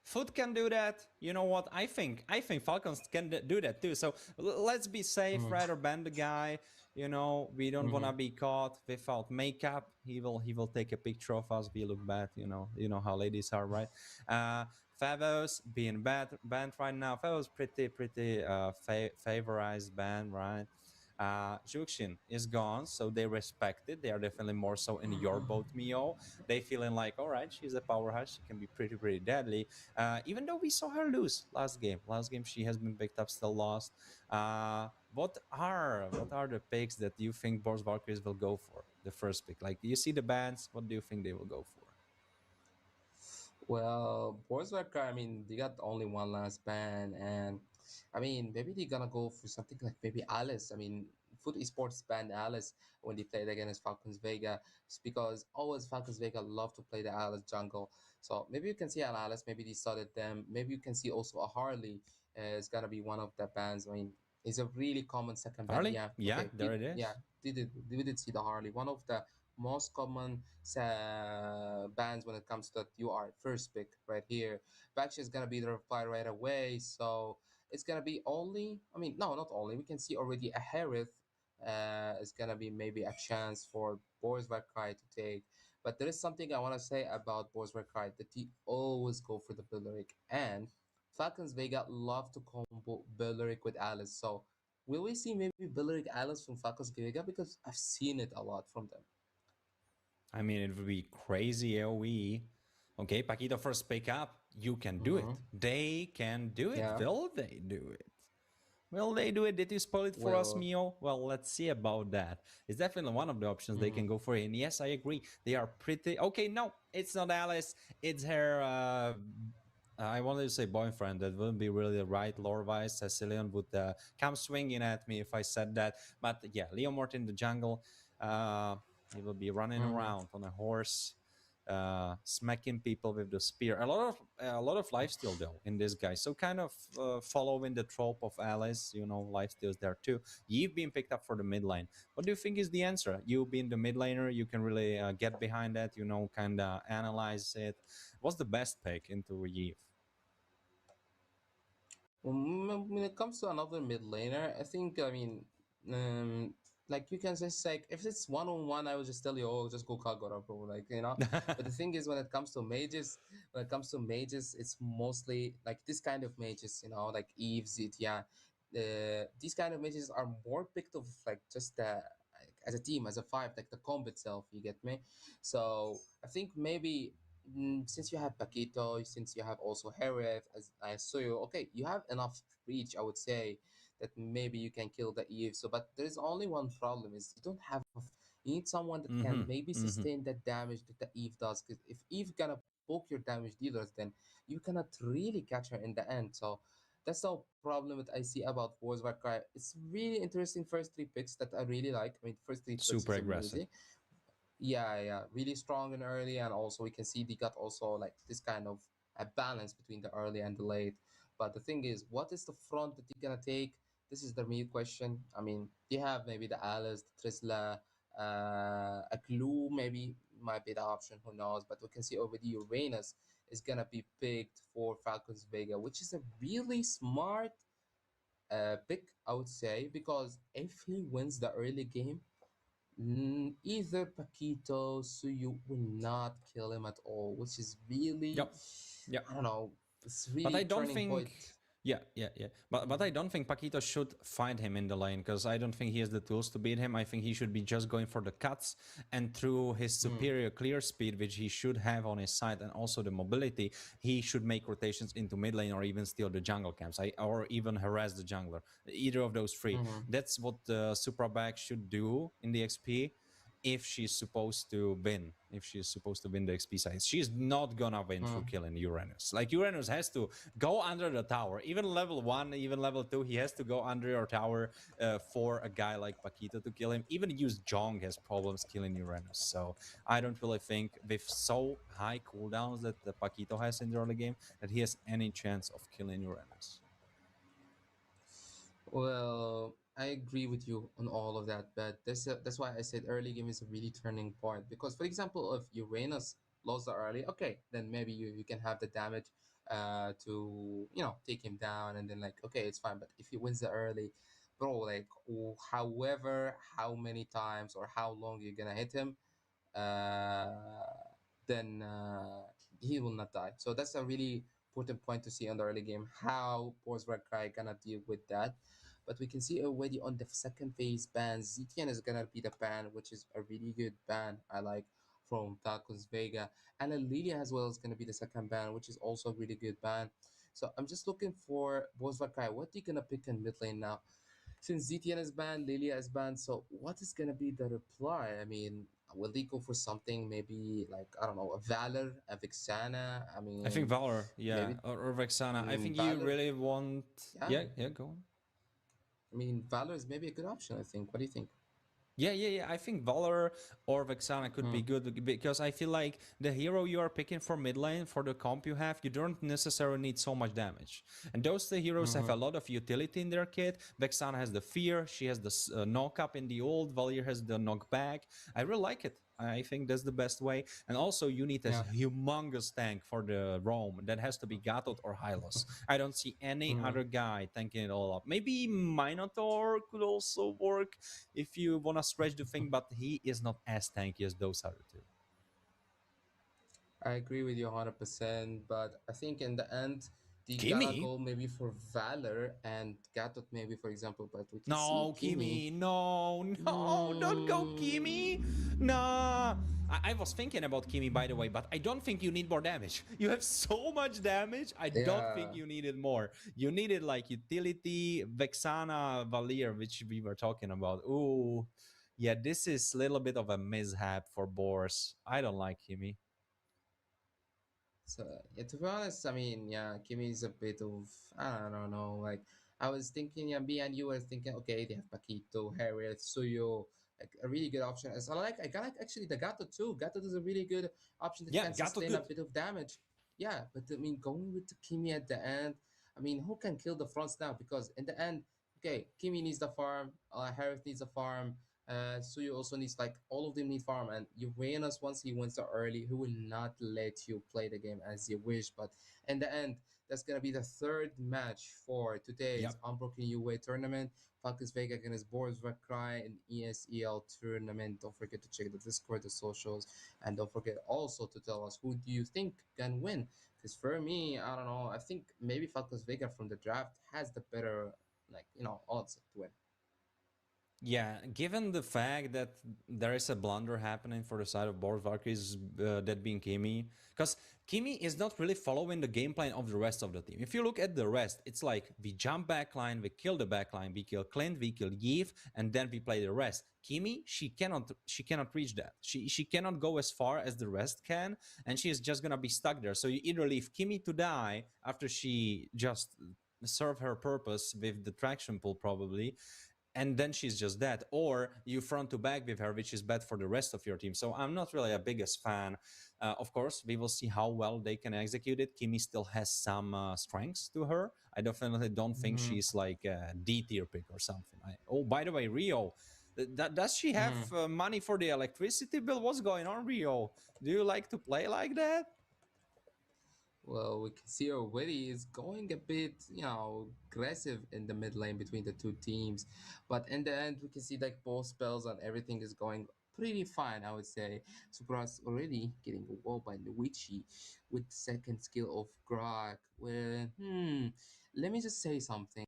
Foot can do that. You know what? I think Falcons can do that too. So let's be safe. Mm-hmm. Rather ban the guy. We don't Mm-hmm. wanna be caught without makeup. He will take a picture of us. We look bad. You know how ladies are, right? Favos being banned right now. Favos pretty favorized band, right? Juxin is gone, so they respect it. They are definitely more so in your boat, Mio. They feeling like, all right, she's a powerhouse. She can be pretty deadly. Even though we saw her lose last game. Last game she has been picked up, still lost. What are the picks that you think Boris Valkyries will go for? The first pick, like you see the bands. What do you think they will go for? Well, Boris Vakra, I mean, they got only one last ban, and I mean, maybe they're gonna go for something like maybe Alice. I mean, Foot Esports banned Alice when they played against Falcons Vega, just because always Falcons Vega love to play the Alice jungle. So maybe you can see an Alice, maybe they started them. Maybe you can see also a Harley is gonna be one of the bans. I mean, it's a really common second ban. Harley? Yeah, Yeah, okay, there it yeah, is. we did see the Harley, one of the most common bands when it comes to that you are first pick right here. Bakshi is gonna be the reply right away, so it's gonna be only. I mean, no, not only. We can see already a Harith is gonna be maybe a chance for Boris Vakai to take. But there is something I want to say about Boris Vakai that he always go for the Billeric, and Falcons Vega love to combo Billeric with Alice. So will we see maybe Billeric Alice from Falcons Vega? Because I've seen it a lot from them. I mean, it would be crazy AoE. Okay, Paquito first pick up. You can do it. Mm-hmm. They can do it. Yeah. Will they do it? Will they do it? Did you spoil it for us, Well, Mio? Well, let's see about that. It's definitely one of the options they mm-hmm. can go for. And yes, I agree. They are pretty. Okay, no, it's not Alice. It's her. I wanted to say boyfriend. That wouldn't be really the right lore-wise. Cecilian would come swinging at me if I said that. But yeah, Leo Morton in the jungle. Uh, he will be running Mm-hmm. around on a horse, smacking people with the spear. A lot of lifesteal though in this guy. So kind of following the trope of Alice, lifesteals there too. You've been picked up for the mid lane. What do you think is the answer? You being the mid laner, you can really get behind that. Kind of analyze it. What's the best pick into Eve? When it comes to another mid laner, I think um, like you can just like if it's 1-on-1, I would just tell you, oh, just go Kagura, bro. But the thing is, when it comes to mages, it's mostly like this kind of mages, like Eve, Zitya. These kind of mages are more picked of like just like, as a team, as a five, like the comb itself. You get me? So I think maybe since you have Paquito, since you have also Harith, as I saw you, okay, you have enough reach, I would say, that maybe you can kill the Eve. So, but there is only one problem: is you don't have You need someone that can Mm-hmm. maybe Mm-hmm. sustain that damage that the Eve does. Because if Eve gonna poke your damage dealers, then you cannot really catch her in the end. So that's the problem that I see about Wars of Warcry. It's really interesting first three picks that I really like. I mean, first three picks Super is aggressive. amazing. Yeah, yeah, really strong and early, and also we can see they got also like this kind of a balance between the early and the late. But the thing is, what is the front that you're gonna take? This is the real question. I mean, they have maybe the Alice, the Trisla, a Clue maybe might be the option. Who knows? But we can see already Uranus is gonna be picked for Falcons Vega, which is a really smart pick, I would say, because if he wins the early game, either Paquito, Suyu will not kill him at all, which is really, Yep. Yep. I don't know, it's But I really don't turning point. think. Yeah, yeah, yeah. But I don't think Paquito should find him in the lane because I don't think he has the tools to beat him. I think he should be just going for the cuts, and through his Mm, superior clear speed, which he should have on his side, and also the mobility, he should make rotations into mid lane or even steal the jungle camps, or even harass the jungler. Either of those three. mm, That's what the Supra bag should do in the XP if she's supposed to win, if she's supposed to win the XP side. She's not gonna win through mm. killing Uranus. Like, Uranus has to go under the tower. Even level 1, even level 2, he has to go under your tower for a guy like Paquito to kill him. Even use Jong has problems killing Uranus. So I don't really think, with so high cooldowns that the Paquito has in the early game, that he has any chance of killing Uranus. Well, I agree with you on all of that, but that's why I said early game is a really turning point. Because, for example, if Uranus lost the early, okay, then maybe you can have the damage to take him down, and then like okay, it's fine. But if he wins the early, bro, like however how many times or how long you're gonna hit him, uh, then he will not die. So that's a really important point to see on the early game how Boris Cry gonna deal with that. But we can see already on the second phase ban, ZTN is gonna be the ban, which is a really good ban. I like from Falcons Vega, and then Lilia as well is gonna be the second ban, which is also a really good ban. So I'm just looking for Boris Cry. What are you gonna pick in mid lane now? Since ZTN is banned, Lilia is banned, so what is gonna be the reply? I mean, will they go for something maybe like I don't know, a Valor, a Vixana? I I think mean, Valor, yeah, maybe or Vexana. I think you Valor. really want. Yeah, Yeah, yeah, go on. I mean Valor is maybe a good option. I think. What do you think? Yeah, yeah, yeah. I think Valor or Vexana could Hmm. be good because I feel like the hero you are picking for mid lane, for the comp you have, you don't necessarily need so much damage. And those two heroes have Mm-hmm. a lot of utility in their kit. Vexana has the fear, she has the knock up in the old, Valier has the knockback. I really like it. I think that's the best way. And also, you need a Yeah. humongous tank for the roam. That has to be Gatot or Hylos. I don't see any Mm-hmm. other guy tanking it all up. Maybe Minotaur could also work if you want to stretch the thing, but he is not as tanky as those other two. I agree with you 100%, but I think in the end, they gotta Kimmy? go maybe for Valor and Gatot maybe, for example, but we can see No, Kimi. Kimmy. No, no, don't go Kimmy. Mm, Nah. I was thinking about Kimmy, by the way, but I don't think you need more damage. You have so much damage. I don't think yeah. you needed more. You needed like utility, Vexana, Valier, which we were talking about. Ooh, yeah, this is a little bit of a mishap for Boris. I don't like Kimmy. So yeah, to be honest, I mean, yeah, Kimi is a bit of I don't know. Like I was thinking, yeah, me and you were thinking, okay, they have Paquito, Harriet, Suyo, like a really good option. As I got like actually the Gato too. Gato is a really good option that Yeah, can Gato sustain a good. bit of damage. Yeah, but I mean, going with the Kimi at the end, I mean, who can kill the fronts now? Because in the end, okay, Kimi needs the farm, Harriet needs a farm. Suyu also needs like all of them need farm, and Uranus once he wins the early, he will not let you play the game as you wish. But in the end, that's gonna be the third match for today's Yep. Unbroken UA tournament. Falcons Vega against Boris Cry in ESEL tournament. Don't forget to check the Discord, the socials, and don't forget also to tell us who do you think can win. Because for me, I don't know. I think maybe Falcons Vega from the draft has the better, like odds to win. Yeah, given the fact that there is a blunder happening for the side of both Valkyries, that being Kimi, because Kimi is not really following the game plan of the rest of the team. If you look at the rest, it's like we jump backline, we kill the backline, we kill Clint, we kill Yves, and then we play the rest. Kimi, she cannot reach that. She cannot go as far as the rest can, and she is just gonna be stuck there. So you either leave Kimi to die after she just serve her purpose with the traction pull probably, and then she's just dead, or you front to back with her, which is bad for the rest of your team. So I'm not really a biggest fan. Of course, we will see how well they can execute it. Kimi still has some strengths to her. I definitely don't think Mm-hmm. she's like a D tier pick or something. Oh, by the way, Rio, does she have Mm-hmm. money for the electricity bill? What's going on, Rio? Do you like to play like that? Well, we can see already is going a bit, aggressive in the mid lane between the two teams. But in the end, we can see like both spells and everything is going pretty fine, I would say. Supras already getting a wall by Luigi with the second skill of Grog. Well, let me just say something,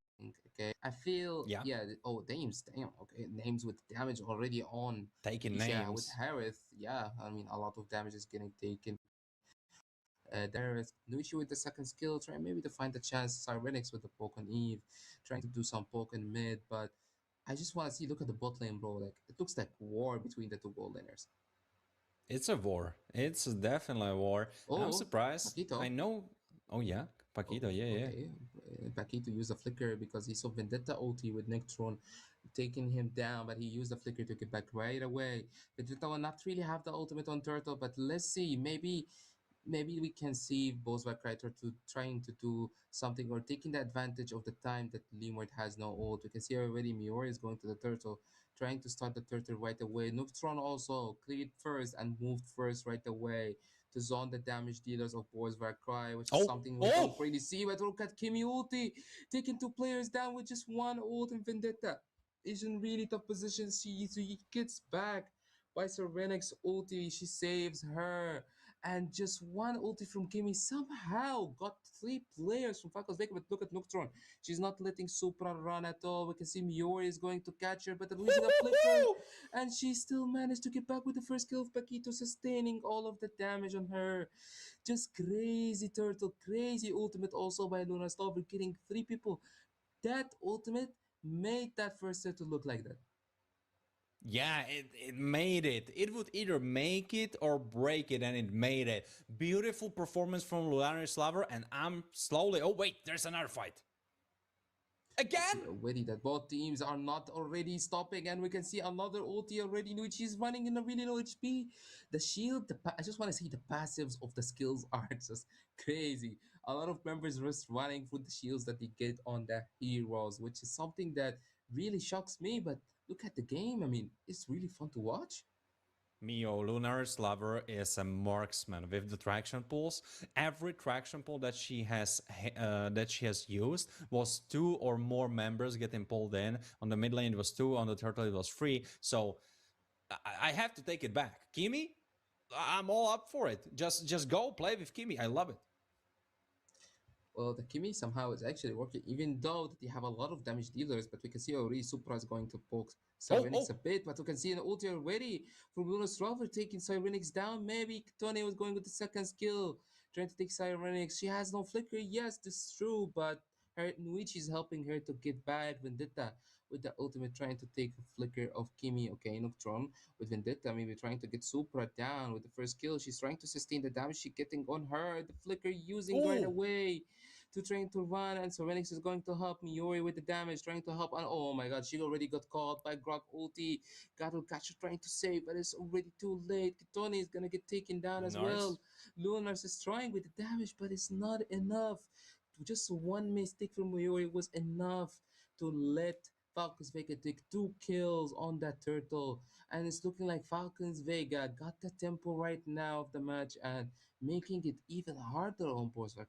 okay? I feel, Yeah, yeah, oh, names, damn, okay, names with damage already on. taking Yeah, with names. Harith, yeah, I mean, a lot of damage is getting taken. There is Nucci with the second skill, trying maybe to find the chance. Cyrenix with the poke on Eve, trying to do some poke in mid. But I just want to see, look at the bot lane, bro. Like, it looks like war between the two gold laners. It's a war. It's definitely a war. And I'm Oh, surprised. I Paquito. know. Oh, yeah. Oh, Paquito, yeah, yeah. okay. Paquito used the flicker because he saw Vendetta ulti with Nectron taking him down, but he used the flicker to get back right away. Vendetta will not really have the ultimate on Turtle, but let's see. Maybe we can see Bozak Kreiter to trying to do something or taking the advantage of the time that Limward has no ult. We can see already Miori is going to the turtle, trying to start the turtle right away. Noctron also cleared first and moved first right away to zone the damage dealers of Bozak Cry, which is Oh, something we don't oh! really see. But look at Kimi ulti, taking two players down with just one ult in Vendetta. Is in really tough position. He gets back by Serenix ulti. She saves her, and just one ulti from Kimi somehow got three players from Falcons Vega. But look at Nocturne. She's not letting Supra run at all. We can see Miori is going to catch her, but they're using a flicker. And she still managed to get back with the first kill of Paquito, sustaining all of the damage on her. Just crazy turtle, crazy ultimate also by Luna Slover, getting three people. That ultimate made that first turtle look like that. Yeah, it made it. It would either make it or break it, and it made it. Beautiful performance from Lunar Slaver, and I'm slowly. Oh, wait, there's another fight. We see Again? already that both teams are not already stopping, and we can see another ulti already, which is running in a really low HP. The shield, I just want to see the passives of the skills are just crazy. A lot of members just running for the shields that they get on the heroes, which is something that really shocks me. But look at the game. I mean, it's really fun to watch. Mio Lunar's lover is a marksman with the traction pulls. Every traction pull that she has used was two or more members getting pulled in. On the mid lane it was two, on the turtle it was three. So I have to take it back. Kimi, I'm all up for it. Just go play with Kimi. I love it. Well, the Kimi somehow is actually working, even though that they have a lot of damage dealers, but we can see already Supra is going to poke Oh, Cyrenix oh, a bit, but we can see an ulti already from Lunas Rover taking Cyrenix down. Maybe Tony was going with the second skill, trying to take Cyrenix. She has no flicker, yes, this is true, but her Nuichi is helping her to get back. Vendetta with the ultimate trying to take a flicker of Kimi. Okay, Noctron with Vendetta, maybe trying to get Supra down with the first kill. She's trying to sustain the damage she getting on her. The flicker using right oh. away to trying to run, and Serenix is going to help Miori with the damage, trying to help. And oh my god, she already got caught by Grog ulti. Gato Catcher trying to save, but it's already too late. Kitoni is gonna get taken down as Lunars. well. Lunars is trying with the damage, but it's not enough. Just one mistake from Miori was enough to let Falcons Vega take two kills on that turtle. And it's looking like Falcons Vega got the tempo right now of the match and making it even harder on Borzak.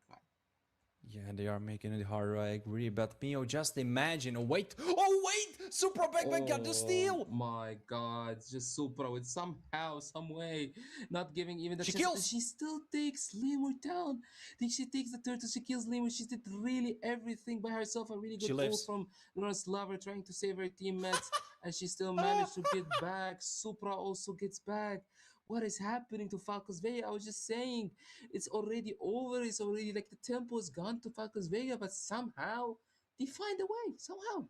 Yeah, they are making it harder, I agree. But Mio, just imagine. Oh, wait. Oh, wait! Super Backpack got the Oh steal! my god, just Supra with somehow, some way, not giving even the She chance. kills! She still takes Lemur down. I think she takes the turtle, she kills Lemur. She did really everything by herself. A really She good ult lives. from Lawrence Lover trying to save her teammates. and she still managed to get back. Supra also gets back. What is happening to Falcons Vega? I was just saying, it's already over. It's already like the tempo is gone to Falcons Vega, but somehow they find a way. Somehow.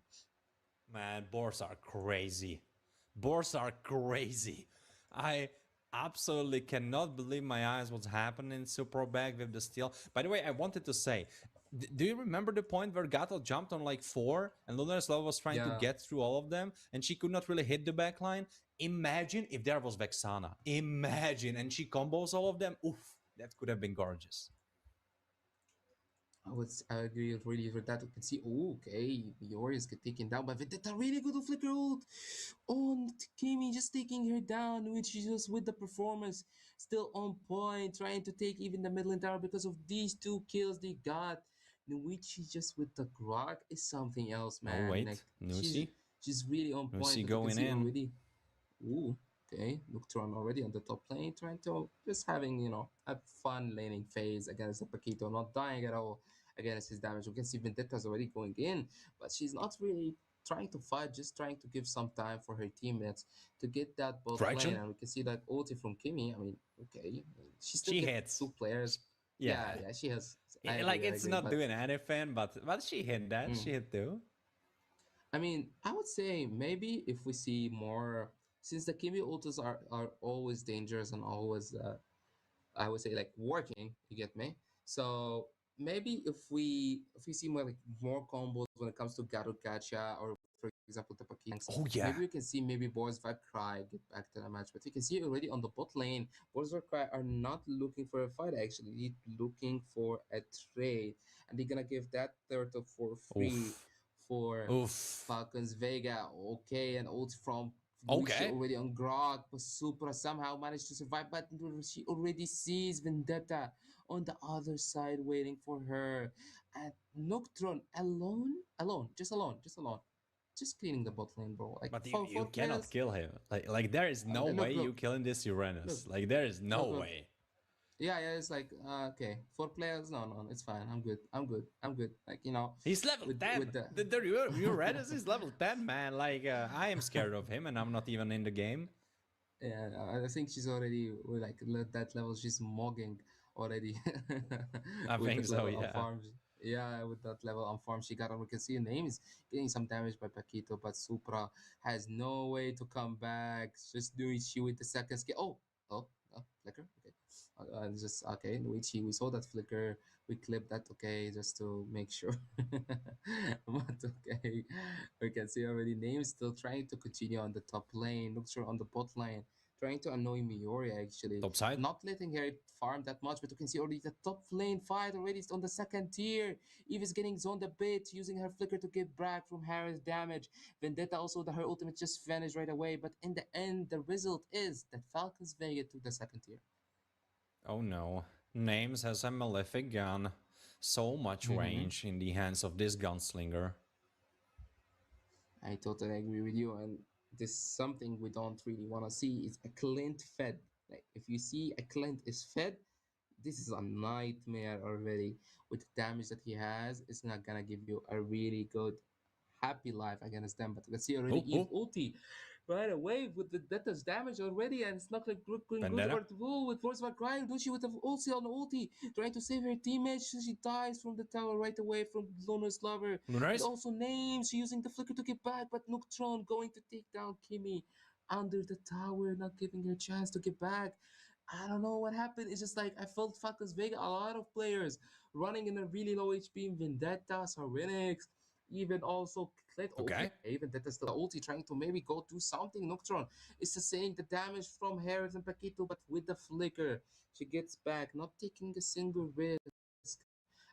Man, boars are crazy. Boars are crazy. I absolutely cannot believe my eyes what's happening super bag with the steal. By the way, I wanted to say, do you remember the point where Gato jumped on like 4 and Lunarslow was trying to Yeah. get through all of them and she could not really hit the back line? Imagine if there was Vexana. Imagine, and she combos all of them. Oof, that could have been gorgeous. I agree with really with that. You can see, oh, okay, Warriors get taken down by Vendetta. Really good flicker ult on Kimi, just taking her down, which is just with the performance still on point, trying to take even the middle tower because of these 2 kills they got. Nuichi just with the Grok is something else, man. Oh, wait, Like Nusi? she's really on point. Nusi But you can going see in. already. Ooh, okay. Nocturne already on the top lane, trying to just having, a fun laning phase against the Paquito, not dying at all against his damage. We can see Vendetta's already going in, but she's not really trying to fight, just trying to give some time for her teammates to get that bot lane. And we can see that ulti from Kimi. I mean, okay. She still gets hits 2 players. Yeah, she has. Like it's not but, doing anything, but she hit that. She hit too. I mean, I would say maybe if we see more, since the Kimi ultis are always dangerous and always, I would say like working. You get me? So maybe if we see more combos when it comes to Gato Gacha or for example the Pakistans, Oh yeah. maybe we can see maybe Boris Cry get back to the match. But we can see already on the bot lane, Boris Cry are not looking for a fight actually, they're looking for a trade, and they're gonna give that turtle for free. Oof. For Oof. Falcons Vega, okay, and ult from Okay. already on Grog, but Supra somehow managed to survive, but she already sees Vendetta on the other side waiting for her. And Nocturne alone, just alone, just cleaning the bot lane, bro. Like But four you players. cannot kill him. Like there is no way you killing this Uranus. look, Like there is no look. way. Yeah, it's like okay, 4 players. No, it's fine. I'm good. Like he's level 10. With The Uranus is level 10, man. Like I am scared of him, and I'm not even in the game. Yeah, I think she's already like that level. She's mogging already. I With think that so, level on yeah. farm. Yeah, with that level on farm she got, and we can see names getting some damage by Paquito, but Supra has no way to come back. Just Nuichi with the second skill. Oh, flicker. Okay, just okay. Nuichi, we saw that flicker. We clipped that. Okay, just to make sure. But okay, we can see already names still trying to continue on the top lane. Looks sure on the bot lane, trying to annoy Miori actually. Top side. Not letting her farm that much, but you can see already the top lane fight already is on the second tier. Eve is getting zoned a bit, using her flicker to get back from Harris damage. Vendetta also, her ultimate just vanished right away, but in the end, the result is that Falcons Vega took the second tier. Oh no. Names has a malefic gun. So much range in the hands of this gunslinger. I totally agree with you, and this is something we don't really want to see. It's a Clint fed. Like if you see a Clint is fed, this is a nightmare already. With the damage that he has, it's not gonna give you a really good, happy life against them. But you can see already Eve ulti right away with the Vendeta's damage already, and it's not like going good over the wall with Force crying. Dushi with the ulti on the ulti, trying to save her teammates. She dies from the tower right away from Luna's lover. And also names, she using the flicker to get back, but Nocturne going to take down Kimi under the tower, not giving her a chance to get back. I don't know what happened. It's just like I felt Falcons Vega, a lot of players running in a really low HP, Vendetta, Sarenix, even also Clint. Okay, even that is still ulti trying to maybe go do something. Nocturne is saying the damage from Harris and Paquito, but with the flicker, she gets back, not taking a single risk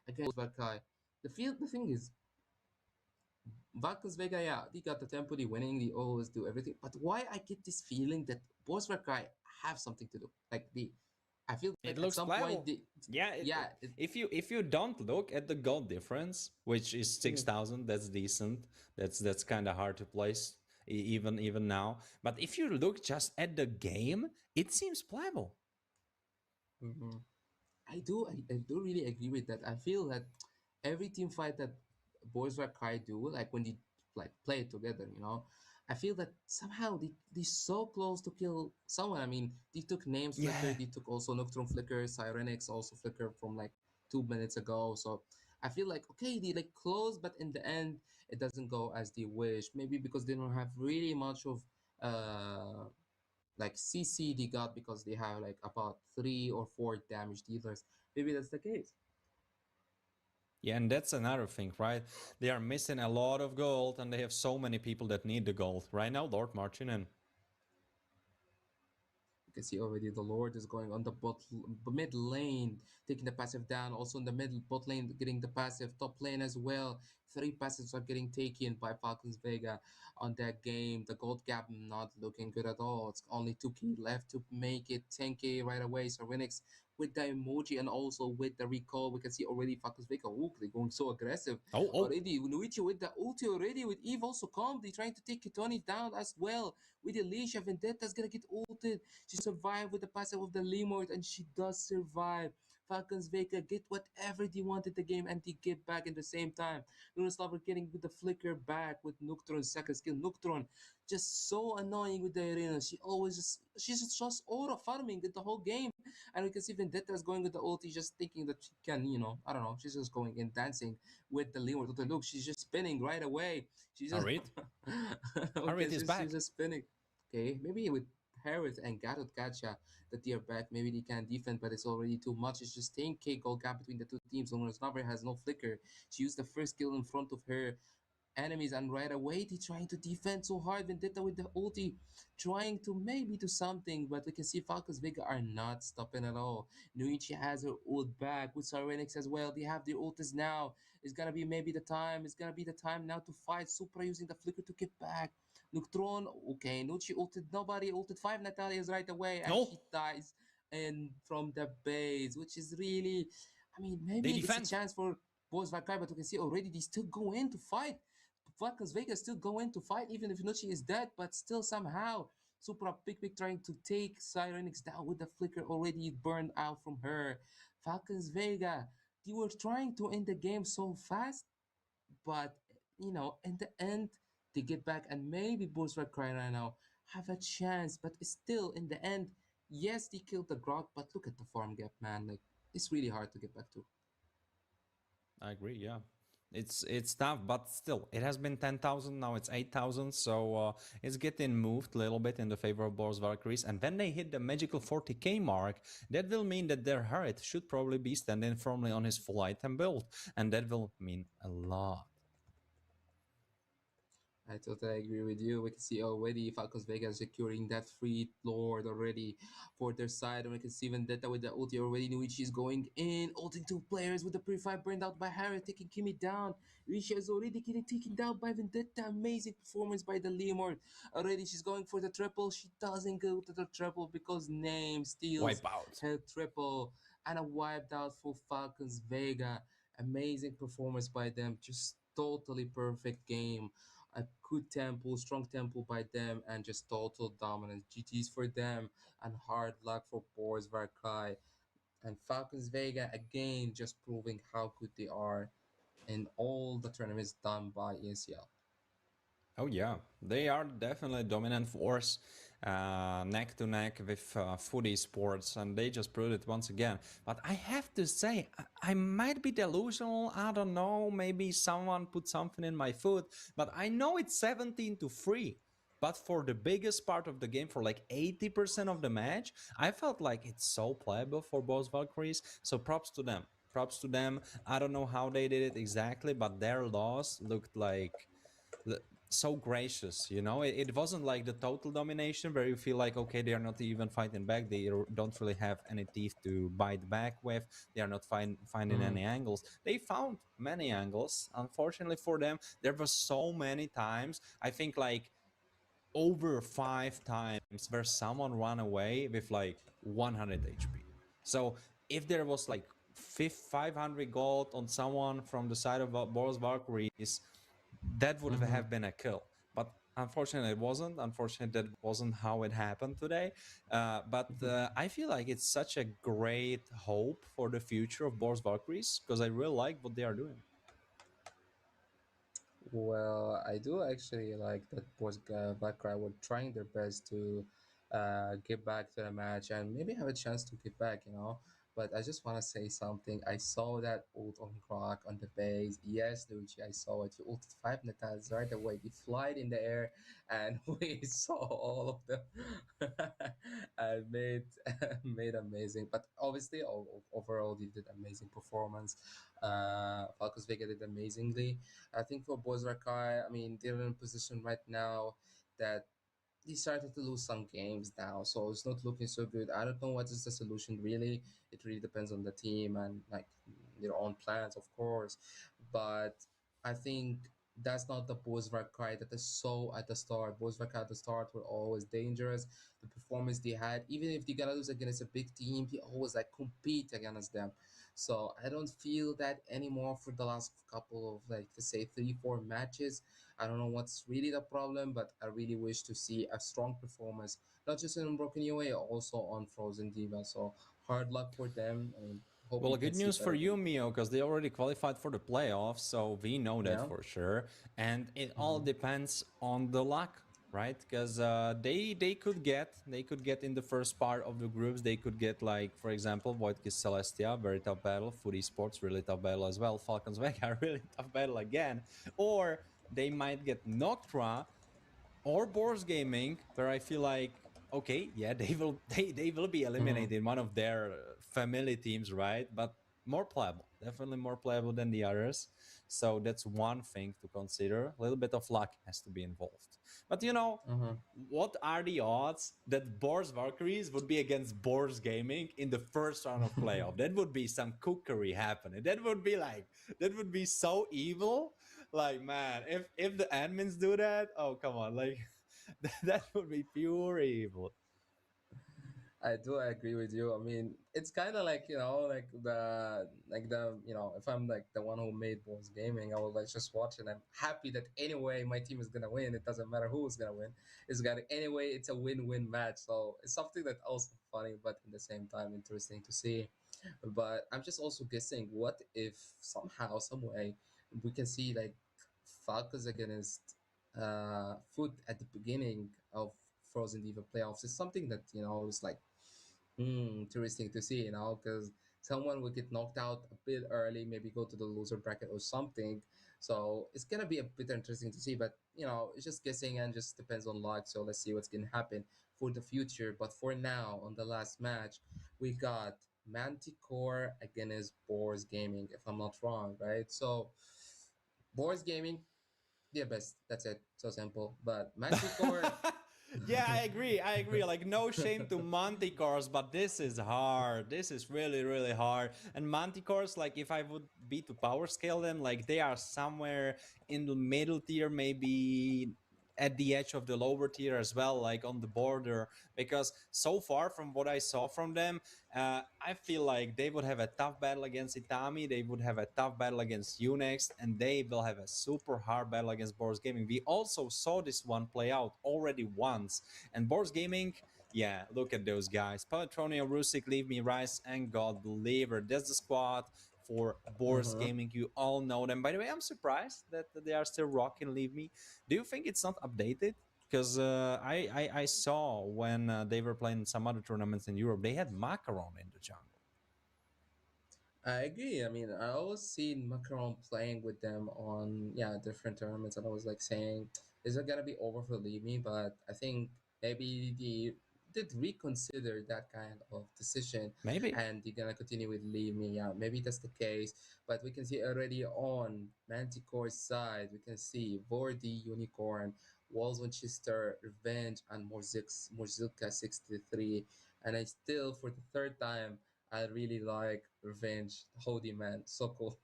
against Valkai. The thing is, Falcons Vega, yeah, they got the tempo, they winning, they always do everything. But why I get this feeling that Boss Valkai have something to do? Like I feel like it looks at some playable. point, If you don't look at the gold difference, which is 6,000, that's decent. That's kind of hard to place even now. But if you look just at the game, it seems playable. I do really agree with that. I feel that every team fight that Boys Cry do, like when they like play together, I feel that somehow they're so close to kill someone. I mean, they took names flicker, Yeah. they took also Nocturne flicker, Sirenix also flicker from like 2 minutes ago. So I feel like okay, they like close, but in the end, it doesn't go as they wish. Maybe because they don't have really much of uh like CC they got because they have like about 3 or 4 damage dealers. Maybe that's the case. Yeah, and that's another thing, right? They are missing a lot of gold, and they have so many people that need the gold. Right now, Lord marching in. You can see already the Lord is going on the mid lane, taking the passive down. Also in the middle bot lane, getting the passive. Top lane as well. 3 passives are getting taken by Falcons Vega on that game. The gold gap not looking good at all. It's only 2k left to make it 10k right away. So Renix with the emoji and also with the recall, we can see already Falcons Vega. Oh, they're going so aggressive Oh, oh. already. Nuichi with the ulti already. With Eve also come. They're trying to take Kitoni down as well. With Alicia, Vendetta's gonna get ulted. She survived with the passive of the Lemort, and she does survive. Falcons Vega get whatever they wanted the game, and they get back in the same time. Lunaslaver getting with the flicker back with Nocturne's second skill. Nocturne just so annoying with the arena. She's just aura farming the whole game, and we can see Vendetta is going with the ulti, just thinking that she can, I don't know, she's just going in dancing with the Lemort. Look, she's just spinning right away. She's just Harit. okay, Harit is she's back. just spinning. Okay, maybe with Harris and Gatot Gacha that they are back. Maybe they can defend, but it's already too much. It's just 10k goal gap between the two teams. Lunar Sniper has no flicker. She used the first kill in front of her enemies, and right away they trying to defend so hard. Vendetta with the ulti, trying to maybe do something, but we can see Falcons Vega are not stopping at all. Nuichi has her ult back with Sirenix as well. They have their ultis now. It's gonna be maybe the time. It's gonna be the time now to fight. Supra using the flicker to get back. Nocturne, okay, Nucci ulted nobody, ulted 5 Natalias right away, and No, she dies and from the base, which is really, I mean, they maybe it's a defend. chance for Boys Valkyrie, but we can see already they still go in to fight. Falcons Vegas still go in to fight, even if Nucci is dead, but still somehow Supra Pick trying to take Sirenix down with the flicker already burned out from her. Falcons Vega, they were trying to end the game so fast, but in the end, they get back, and maybe Bulls Red Cry right now have a chance, but still in the end, yes, they killed the Grog, but look at the farm gap, man. Like, it's really hard to get back to. I agree. Yeah, it's tough, but still, it has been 10,000. Now it's 8,000. So it's getting moved a little bit in the favor of Boris Valkyries. And when they hit the magical 40k mark, that will mean that their Harriet should probably be standing firmly on his full item build, and that will mean a lot. I totally agree with you. We can see already Falcons Vegas securing that free Lord already for their side. And we can see Vendetta with the ulti already. Nuichi is going in, ulting 2 players with the Purify burned out by Harry, taking Kimi down. Risha is already getting taken down by Vendetta. Amazing performance by the Lemort. Already she's going for the triple. She doesn't go to the triple because Name steals Wipe out. her triple. And a wiped out for Falcons Vega. Amazing performance by them. Just totally perfect game, a good tempo, strong tempo by them, and just total dominance. GTs for them, and hard luck for Boris Varkai. And Falcons Vega again just proving how good they are in all the tournaments done by ESEL. Oh yeah, they are definitely a dominant force, neck to neck with footy sports, and they just proved it once again. But I have to say, I might be delusional. I don't know. Maybe someone put something in my food, but I know it's 17-3. But for the biggest part of the game, for like 80% of the match, I felt like it's so playable for both Valkyries. So props to them. Props to them. I don't know how they did it exactly, but their loss looked like so gracious, you know. It wasn't like the total domination where you feel like, okay, they are not even fighting back, they don't really have any teeth to bite back with, they are not finding Mm. any angles. They found many angles. Unfortunately for them, there were so many times, I think like over 5 times, where someone ran away with like 100 HP. So if there was like 500 gold on someone from the side of Boros Valkyries, that would Mm-hmm. have been a kill. But unfortunately, it wasn't. Unfortunately, that wasn't how it happened today. But Mm-hmm. I feel like it's such a great hope for the future of Boros Valkyries, because I really like what they are doing. Well, I do actually like that both Bakra were trying their best to get back to the match and maybe have a chance to get back, you know. But I just want to say something. I saw that ult on Croc on the base. Yes, Luigi, I saw it. You ulted five Natals right away. You flied in the air, and we saw all of them. And made amazing. But obviously, overall, you did amazing performance. Falcons Vega did amazingly. I think for Boys Rakai, I mean, they're in a position right now that they started to lose some games now, so it's not looking so good. I don't know what is the solution really. It really depends on the team and like their own plans, of course. But I think that's not the Bozrakai that I saw at the start. Bozrakai at the start were always dangerous. The performance they had, even if they gotta lose against a big team, they always like compete against them. So I don't feel that anymore for the last couple of like let's say 3 4 matches. I don't know what's really the problem, but I really wish to see a strong performance, not just in Unbroken UA, also on Frozen Diva. So hard luck for them. I mean, hope Well, we can good see news for better you, things. Mio, because they already qualified for the playoffs, so we know that Yeah. for sure. And it all Hmm. depends on the luck, right? Because they could get in the first part of the groups. They could get like, for example, Voidkiss Celestia, very tough battle. Food Esports, really tough battle as well. Falcons Vega, really tough battle again. Or they might get Noctra or Boars Gaming, where I feel like okay, yeah, they will be Hmm. eliminated in one of their family teams, right? But more playable, definitely more playable than the others. So that's one thing to consider. A little bit of luck has to be involved. But Hmm. what are the odds that Boars Valkyries would be against Boars Gaming in the first round of playoff? That would be some cookery happening. That would be so evil. Like man, if the admins do that, oh come on, like that would be pure evil. I do agree with you. I mean, it's kind of like if I'm like the one who made Bulls Gaming, I will like just watch it. I'm happy that anyway my team is gonna win. It doesn't matter who's gonna win. It's gonna anyway. It's a win-win match. So it's something that also funny, but in the same time interesting to see. But I'm just also guessing, what if somehow, some way, we can see like Falcons against Foot at the beginning of Frozen Diva playoffs is something that is like interesting to see, because someone will get knocked out a bit early, maybe go to the loser bracket or something. So it's gonna be a bit interesting to see, but it's just guessing and just depends on luck. So let's see what's gonna happen for the future. But for now, on the last match, we got Manticore against Boars Gaming, if I'm not wrong, right? So Boars Gaming, they're best. That's it. So simple. But Manticore. Yeah, I agree. I agree. Like, no shame to Manticores, but this is hard. This is really, really hard. And Manticores, like, if I would be to power scale them, like, they are somewhere in the middle tier, maybe at the edge of the lower tier as well, like on the border. Because so far, from what I saw from them, I feel like they would have a tough battle against Itami. They would have a tough battle against Unext, and they will have a super hard battle against Boris Gaming. We also saw this one play out already once, and Boris Gaming. Yeah, look at those guys. Patronia, Rusik, Leave Me, Rice, and God Believer. That's the squad for Boris Mhm. Gaming. You all know them. By the way, I'm surprised that they are still rocking Leave Me. Do you think it's not updated? Because I saw when they were playing some other tournaments in Europe, they had Macaron in the jungle. I agree. I mean, I always seen Macron playing with them on different tournaments, and I was like saying, "Is it gonna be over for Levy?" But I think maybe they did reconsider that kind of decision, Maybe. and they're gonna continue with Levy. Yeah, maybe that's the case. But we can see already on Manticore's side, we can see Vordi, Unicorn, Walls Winchester, Revenge, and Morzilka 63. And I still, for the third time, I really like Revenge, Hody man, so cool.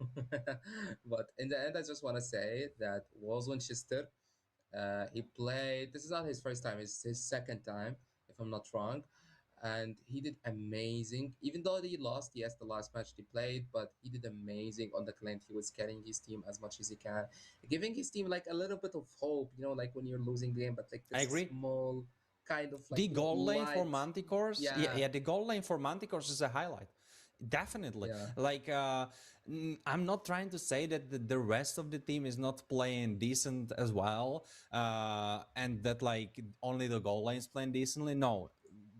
But in the end, I just want to say that Walls Winchester, he played. This is not his first time; it's his second time, if I'm not wrong. And he did amazing. Even though he lost, yes, the last match he played, but he did amazing on the client. He was carrying his team as much as he can, giving his team like a little bit of hope. Like when you're losing game, but like I this agree. small kind of like The goal lane for light. Manticores, yeah, Yeah. yeah, the goal lane for Manticores is a highlight. Definitely. Yeah. Like, I'm not trying to say that the rest of the team is not playing decent as well, and that like only the goal line is playing decently. No,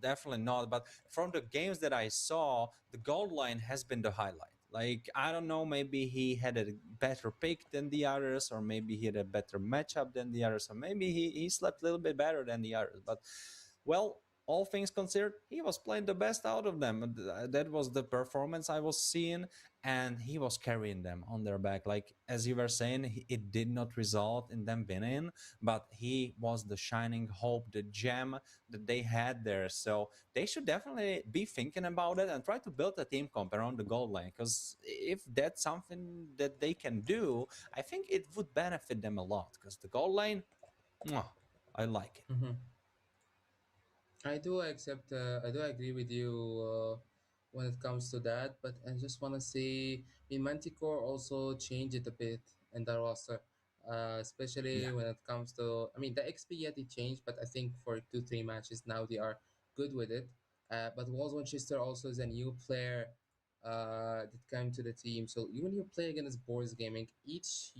definitely not. But from the games that I saw, the goal line has been the highlight. Like, I don't know, maybe he had a better pick than the others, or maybe he had a better matchup than the others, or maybe he slept a little bit better than the others. But well, all things considered, he was playing the best out of them. That was the performance I was seeing, and he was carrying them on their back. Like as you were saying, it did not result in them winning, but he was the shining hope, the gem that they had there. So they should definitely be thinking about it and try to build a team comp around the goal line. Because if that's something that they can do, I think it would benefit them a lot. Because the goal line, mwah, I like it. Hmm. I do accept. I do agree with you when it comes to that. But I just want to say, I mean, Manticore also changed it a bit in the roster, especially Yeah. when it comes to. I mean, the XP yet it changed, but I think for 2 3 matches now they are good with it. But Walls Winchester also is a new player that came to the team. So when you play against Boards Gaming, each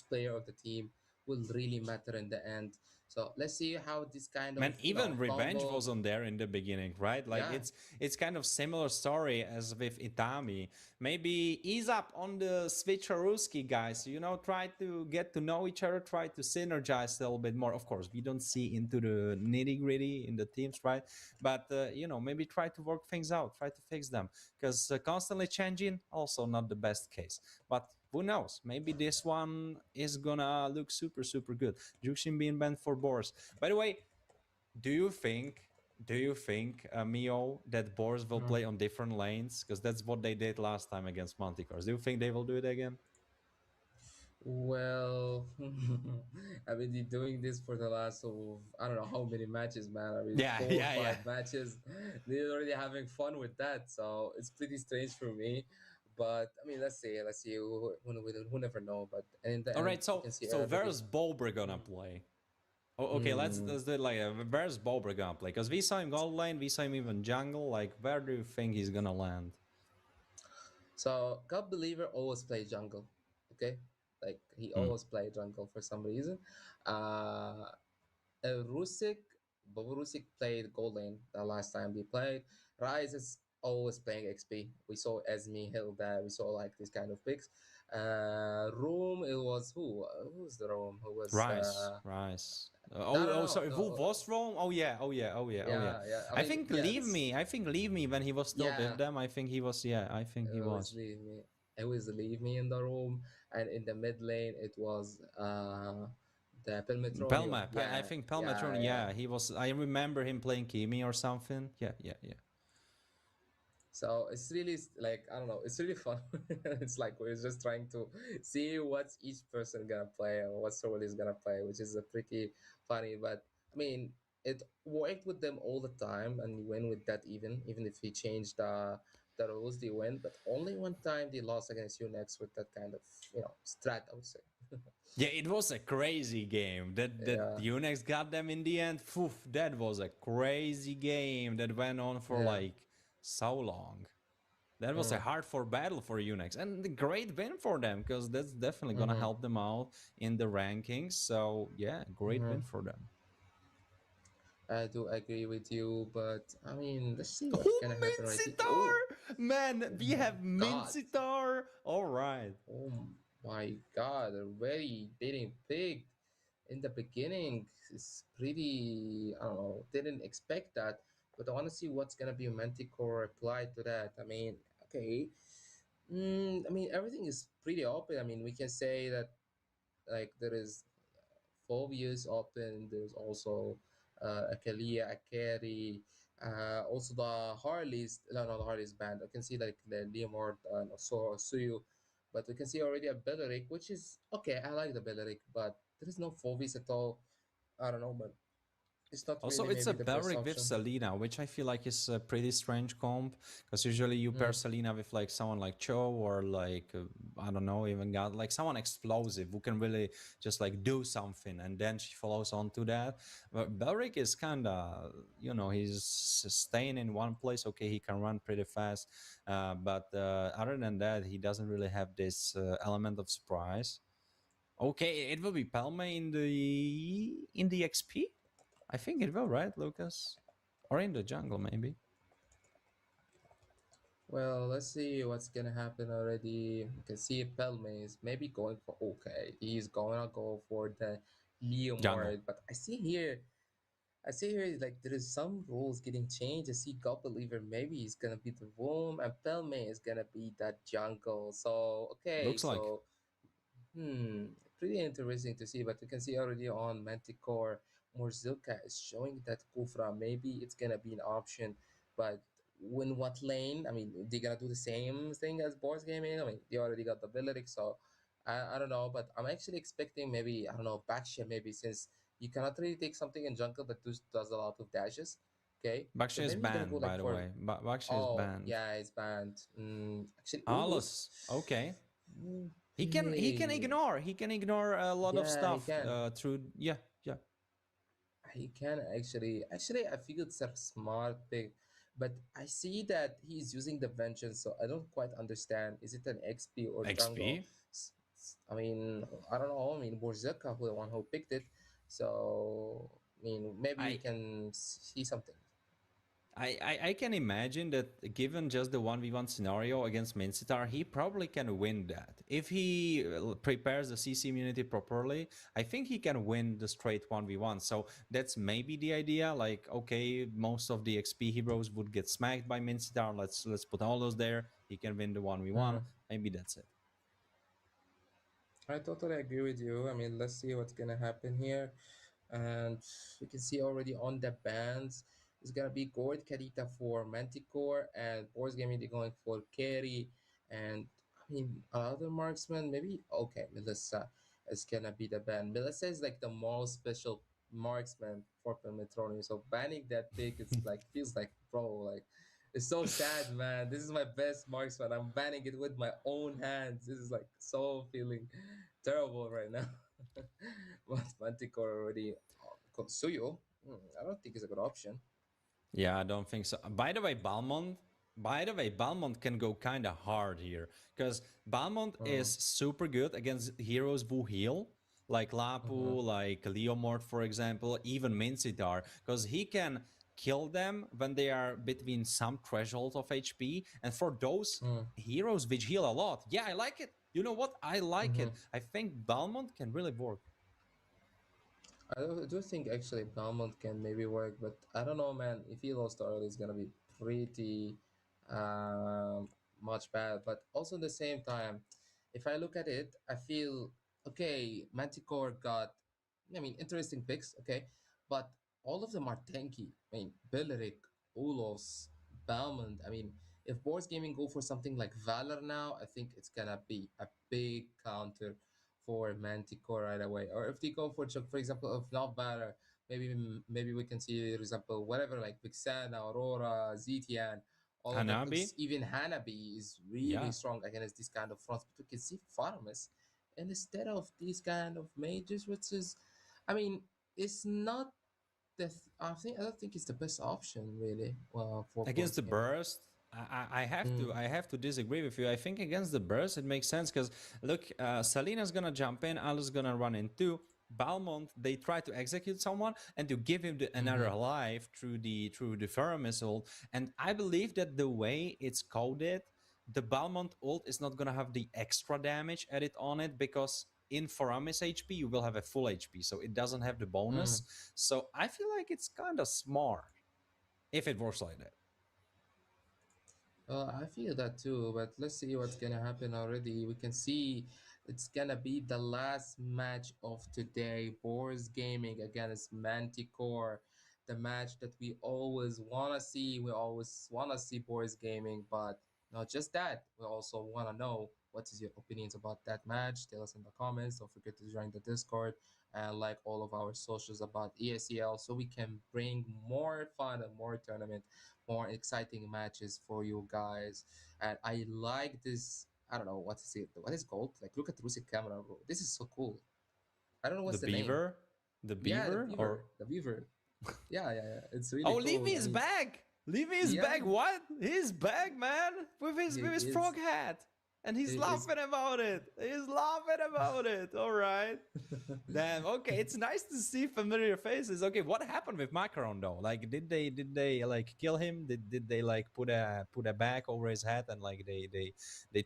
player of the team will really matter in the end. So let's see how this kind Man, of even Revenge combo. wasn't there in the beginning, right? Like Yeah. it's kind of similar story as with Itami. Maybe ease up on the Switcheruski guys. You know, try to get to know each other, try to synergize a little bit more. Of course, we don't see into the nitty gritty in the teams, right? But you know, maybe try to work things out, try to fix them, because constantly changing also not the best case. But who knows? Maybe this one is gonna look super super good. Juxin being banned for Boars. By the way, do you think Mio that Boars will Mhm. play on different lanes? Because that's what they did last time against Manticores. Do you think they will do it again? Well, I mean, they're doing this for the last of I don't know how many matches, man. I mean, Yeah, four, yeah, yeah. 5 matches. They're already having fun with that, so it's pretty strange for me. But I mean, let's see, who never know. But in the All end, right, we so can see so everybody. where's Bulber gonna Mm. play? Oh, okay, Mm. let's do it like where's Bulber gonna play? Because we saw him gold lane, we saw him even jungle. Like, where do you think he's gonna land? So God Believer always play jungle. Okay, like he Hmm. always play jungle for some reason. Uh, Rusik, Bobo Rusik played gold lane the last time they played. Rise is always playing XP. We saw Esme, Hilda, we saw like these kind of picks. Room, it was who? Who's the Room? Who was Rice. no no no Sorry. no Who was wrong? Oh yeah, oh yeah. yeah, yeah. I I mean think yeah, leave me. I think leave me when he was still yeah. with them. I think he was. Yeah, I think he It was was. leave me. It was leave me in the room, and in the mid lane it was the Pelmetronium. Pelma. I Yeah, think yeah, Pelmatron. yeah. Yeah, he was. I remember him playing Kimi or something. Yeah, yeah, yeah. So it's really like I don't know. It's really fun. It's like we're just trying to see what's each person gonna play or what role is gonna play, which is a pretty funny. But I mean, it worked with them all the time, and we win with that even if he changed the rules, they win. But only one time they lost against Unex with that kind of strat. I would say. Yeah, it was a crazy game. That Yeah, Unix got them in the end. Phew, that was a crazy game that went on for yeah. like so long. That was a Mm, hard for battle for Unix and a great win for them because that's definitely gonna mm-hmm, help them out in the rankings. So yeah, great mm-hmm. win for them. I do agree with you, but I mean, let's see what's Oh, gonna happen right here. Oh, Mincitar! Man, oh we my have God. Mincitar. All right. Oh my God, already getting picked in the beginning is pretty, I don't know, didn't expect that, but I want to see what's gonna be a Manticore reply to that. I mean, okay, I mean, everything is pretty open. I mean, we can say that like there is 4 years open, there's also a Kalia, a Carry, also the Harley's, no, no, the Harley's band. I can see like the Leomord and also Suyu, but we can see already a Belleric, which is okay. I like the Belleric, but there is no Fovis at all. I don't know, but It's not Also, really it's a maybe the best Belric with option. Selena, which I feel like is a pretty strange comp, because usually you pair Mm. Selena with like someone like Cho or like I don't know, even got like someone explosive who can really just like do something, and then she follows on to that. But Belric is kind of, you know, he's staying in one place. Okay, he can run pretty fast, but other than that, he doesn't really have this element of surprise. Okay, it will be Palme in the XP. I think it will, right, Lucas? Or in the jungle, maybe. Well, let's see what's gonna happen already. You can see Pelme is maybe going for okay. He's gonna go for the Jungle. Leomord, but I see here like there is some rules getting changed. I see God Believer maybe he's gonna be the room and Pelme is gonna be that jungle. So okay, Looks like. so pretty interesting to see. But you can see already on Manticore, Morzuka is showing that Kufra. Maybe it's gonna be an option, but when what lane? I mean, they're gonna do the same thing as board gaming. I mean, they already got the ability, so I don't know. But I'm actually expecting maybe I don't know backship maybe since you cannot really take something in jungle that does a lot of dashes. Okay, so Baksha is maybe you're gonna go banned, like by the for way. Baksha is oh banned. yeah, it's banned. Actually, Ulus. Alus. Okay. He can Okay. ignore. He can ignore a lot of Yeah, he stuff can. through. Yeah, yeah. He can actually I feel it's a smart pick, but I see that he's using the vengeance, so I don't quite understand. Is it an XP or jungle? XP. I mean, I don't know. I mean, Borzuka who the one who picked it, so I mean maybe we I can see something. I can imagine that given just the 1v1 scenario against Mincitar, he probably can win that. If he prepares the CC immunity properly, I think he can win the straight 1v1. So that's maybe the idea. Like, okay, most of the XP heroes would get smacked by Mincitar. Let's put all those there. He can win the 1v1. Hmm. Maybe that's it. I totally agree with you. I mean, let's see what's gonna happen here. And we can see already on the bands, it's gonna be Gord Karita for Manticore and Boris Gaming they're going for Carry and I mean other marksman maybe okay Melissa is gonna be the band. Melissa is like the most special marksman for Metronomy. So banning that pick it's like feels like bro like it's so sad man. This is my best marksman. I'm banning it with my own hands. This is like so feeling terrible right now. But Manticore already Konsuyo, I don't think it's a good option. Yeah, I don't think so. By the way, Balmont. By the way, Balmont can go kind of hard here because Balmont Mm, is super good against heroes who heal, like mm-hmm, Lapu, like Leomort, for example, even Mincitar, because he can kill them when they are between some threshold of HP. And for those mm, heroes which heal a lot, yeah, I like it. You know what? I like mm-hmm. it. I think Balmont can really work. I do think actually Belmont can maybe work, but I don't know, man. If he lost early, it's gonna be pretty um, much bad. But also at the same time, if I look at it, I feel okay. Manticore got, I mean, interesting picks, okay, but all of them are tanky. I mean, Billeric, Ulos, Belmont. I mean, if Boards Gaming go for something like Valor now, I think it's gonna be a big counter for Manticore right away. Or if they go for example, if not Valor, maybe we can see, for example, whatever like Vixana, Aurora, Zetian, all of them. Hanabi? Even Hanabi is really Yeah. strong against this kind of fronts. But we can see Farmus, and instead of these kind of mages, which is, I mean, it's not I don't think it's the best option really. For Against boards the gaming. burst, I have Mm, to disagree with you. I think against the burst it makes sense because look, Selena's gonna jump in, Alice gonna run in too. Balmont, they try to execute someone and to give him another mm-hmm, life through the Pharaoh missile. And I believe that the way it's coded, the Balmont ult is not gonna have the extra damage added on it because in Faramis HP you will have a full HP, so it doesn't have the mm. bonus. So I feel like it's kind of smart if it works like that. I feel that too, but let's see what's gonna happen already. We can see it's gonna be the last match of today. Boris Gaming against Manticore, the match that we always wanna see. We always wanna see Boris Gaming, but not just that. We also wanna know what is your opinions about that match. Tell us in the comments. Don't forget to join the Discord. and like all of our socials about ESEL, so we can bring more fun and more tournament, more exciting matches for you guys. And I like this. I don't know what is it. What is called? Like, look at the Rusic camera, bro. This is so cool. I don't know The what's the name. beaver? The Yeah, the beaver? Or beaver. The beaver. Yeah, yeah, yeah. It's really oh, cool. Levy And is back! Levy is yeah, back. What? He's back, man, he with his is. frog hat, and he's He is. laughing about it. He's laughing about it. All right. Damn. Okay, it's nice to see familiar faces. Okay, what happened with Macron though? Like, did they like kill him? Did they like put a bag over his head and like they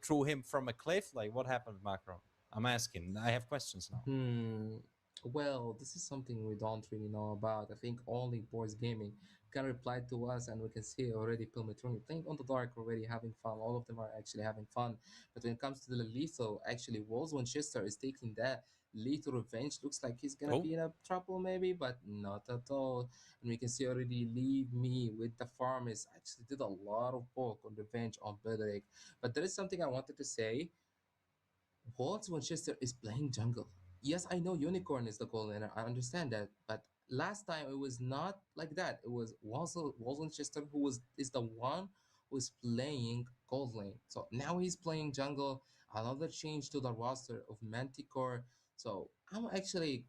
threw him from a cliff? Like, what happened with Macron? I'm asking. I have questions now. Hmm. Well, this is something we don't really know about. I think only Boys Gaming can reply to us, and we can see already Pilmetroni playing on the dark, already having fun. All of them are actually having fun. But when it comes to the lethal, actually, Wolves Winchester is taking that lethal revenge. Looks like he's gonna Oh, be in a trouble, maybe, but not at all. And we can see already Leave Me with the farmers actually did a lot of work on revenge on Belichick. But there is something I wanted to say. Wolves Winchester is playing jungle. Yes, I know Unicorn is the goal laner. I understand that, but last time it was not like that. It was Wolves Winchester who was is the one who is playing gold lane. So now he's playing jungle. Another change to the roster of Manticore. So I'm actually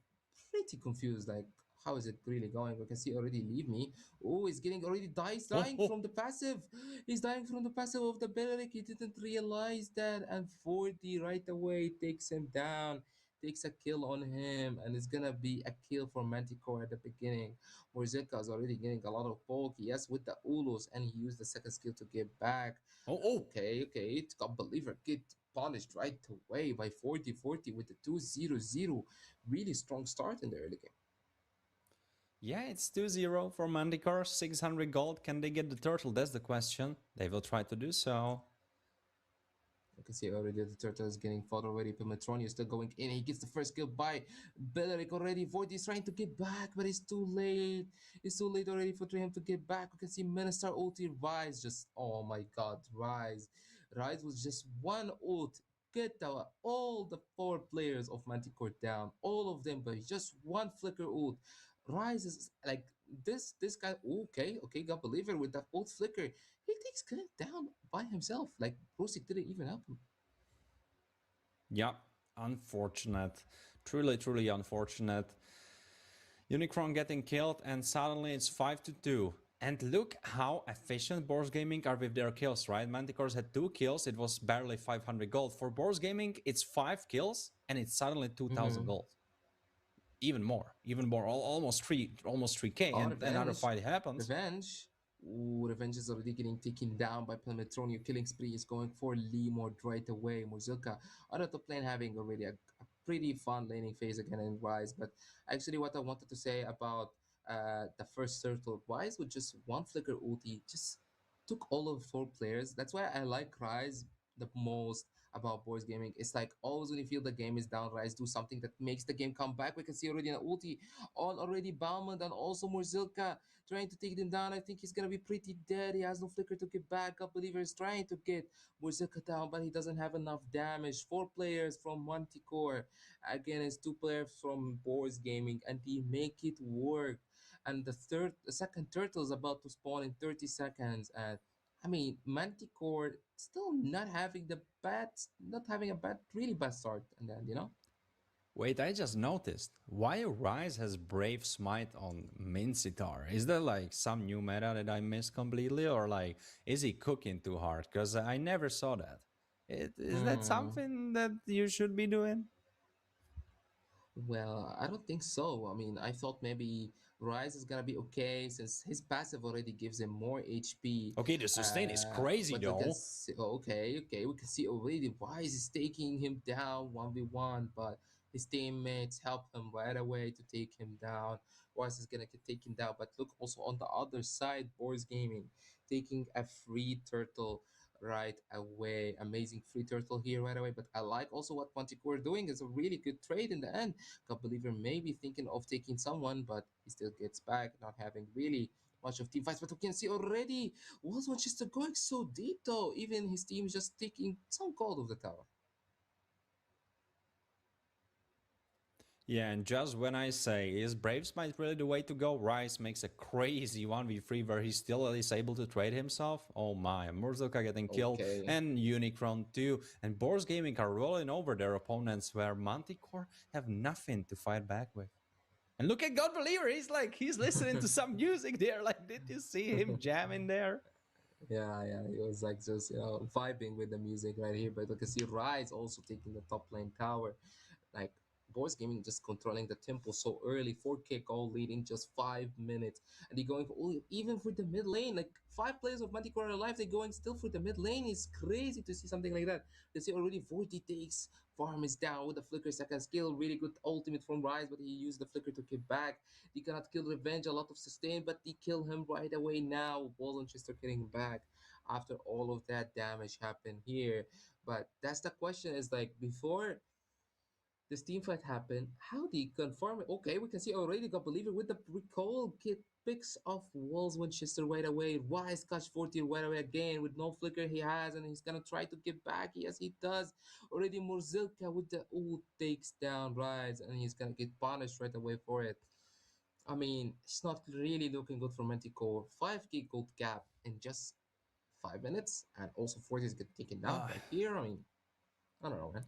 pretty confused. Like, how is it really going? We can see already Leave Me. Oh, he's getting already dies oh, dying oh. from the passive. He's dying from the passive of the Belichick. He didn't realize that. And 40 right away takes him down, takes a kill on him. And it's going to be a kill for Manticore at the beginning. Morzeka is already getting a lot of poke. Yes, with the Ulus. And he used the second skill to get back. Oh, oh. Okay, okay. It's got Believer get punished right away by 40-40 with the 2-0-0. Really strong start in the early game. Yeah, it's 2-0 for Manticore, 600 gold. Can they get the turtle? That's the question. They will try to do so. You can see already the turtle is getting fought already. Pimetroni is still going in. He gets the first kill by Beleric already. Void is trying to get back, but it's too late. It's too late already for him to get back. We can see Minister ulti Rise just, oh my god, Rise. Rise was just one ult. Get all the four players of Manticore down. All of them, but just one flicker ult. Rise is like this guy. Okay, okay, God believer with that ult flicker. He takes Clint down by himself. Like Brosik didn't even help him. Yeah, unfortunate. Truly, truly unfortunate. Unicron getting killed, and suddenly it's 5-2. And look how efficient Boars Gaming are with their kills, right? Manticores had 2 kills, it was barely 500 gold. For Boars Gaming, it's 5 kills, and it's suddenly 2,000 Mm-hmm. gold. Even more, almost 3k. Oh, And another revenge. fight happens. Revenge. Ooh, Revenge is already getting taken down by Pelmetronio. Killing spree is going for Limord right away. Mozilka out of the plane having already a pretty fun laning phase again in Rise. But actually, what I wanted to say about the first turtle, Rise with just one flicker ulti just took all of 4 players. That's why I like Rise the most about boys gaming. It's like always when you feel the game is down, Rise do something that makes the game come back. We can see already an ulti on already Bauman and also Morzilka trying to take him down. I think he's gonna be pretty dead. He has no flicker to get back up. Believer is trying to get Morzilka down, but he doesn't have enough damage. 4 players from Manticore. Again, it's 2 players from Boars Gaming, and they make it work. And the second turtle is about to spawn in 30 seconds. And I mean, Manticore still not having a really bad start. And then. Wait, I just noticed. Why Rise has Brave Smite on Mincitar? Is there like some new meta that I missed completely? Or like, is he cooking too hard? Because I never saw that. Is that Hmm. something that you should be doing? Well, I don't think so. I mean, I thought maybe Rise is gonna be okay since his passive already gives him more HP. Okay, the sustain is crazy But we can though. see, okay, okay, we can see already Rise is taking him down 1v1, but his teammates help him right away to take him down. Rise is gonna get taken down, but look also on the other side, Boris Gaming taking a free turtle right away. Amazing free turtle here right away. But I like also what Ponticore are doing. It's a really good trade in the end. God believer may be thinking of taking someone, but he still gets back, not having really much of team fights. But we can see already was Manchester going so deep though. Even his team is just taking some gold of the tower. Yeah, and just when I say is Braves might really the way to go, Rice makes a crazy 1v3 where he still is able to trade himself. Oh my, Murzoka getting killed Okay. and Unicron too. And Boars Gaming are rolling over their opponents where Manticore have nothing to fight back with. And look at God Believer, he's listening to some music there. Like, did you see him jamming there? Yeah, he was like just vibing with the music right here. But you can see Rise also taking the top lane tower. Like Boys Gaming just controlling the tempo so early, 4K goal lead in just 5 minutes, and they're going for even for the mid lane. Like 5 players of Manticore are alive, they're going still for the mid lane. It's crazy to see something like that. You see already 40 takes. Farm is down with the flicker second skill. Really good ultimate from Rise, but he used the flicker to get back. He cannot kill Revenge, a lot of sustain, but they kill him right away now. Wallenchester getting back after all of that damage happened here. But that's the question is like before this team fight happened, how do you confirm it? Okay, we can see already got Believer with the recall kit picks off Walls Winchester right away. Wise catch 40 right away again with no flicker he has, and he's gonna try to get back. Yes, he does. Already Murzilka with the ult takes down Rise, and he's gonna get punished right away for it. I mean, it's not really looking good for Manticore. 5k gold gap in just 5 minutes, and also 40 is getting taken down right here. I mean, I don't know, man.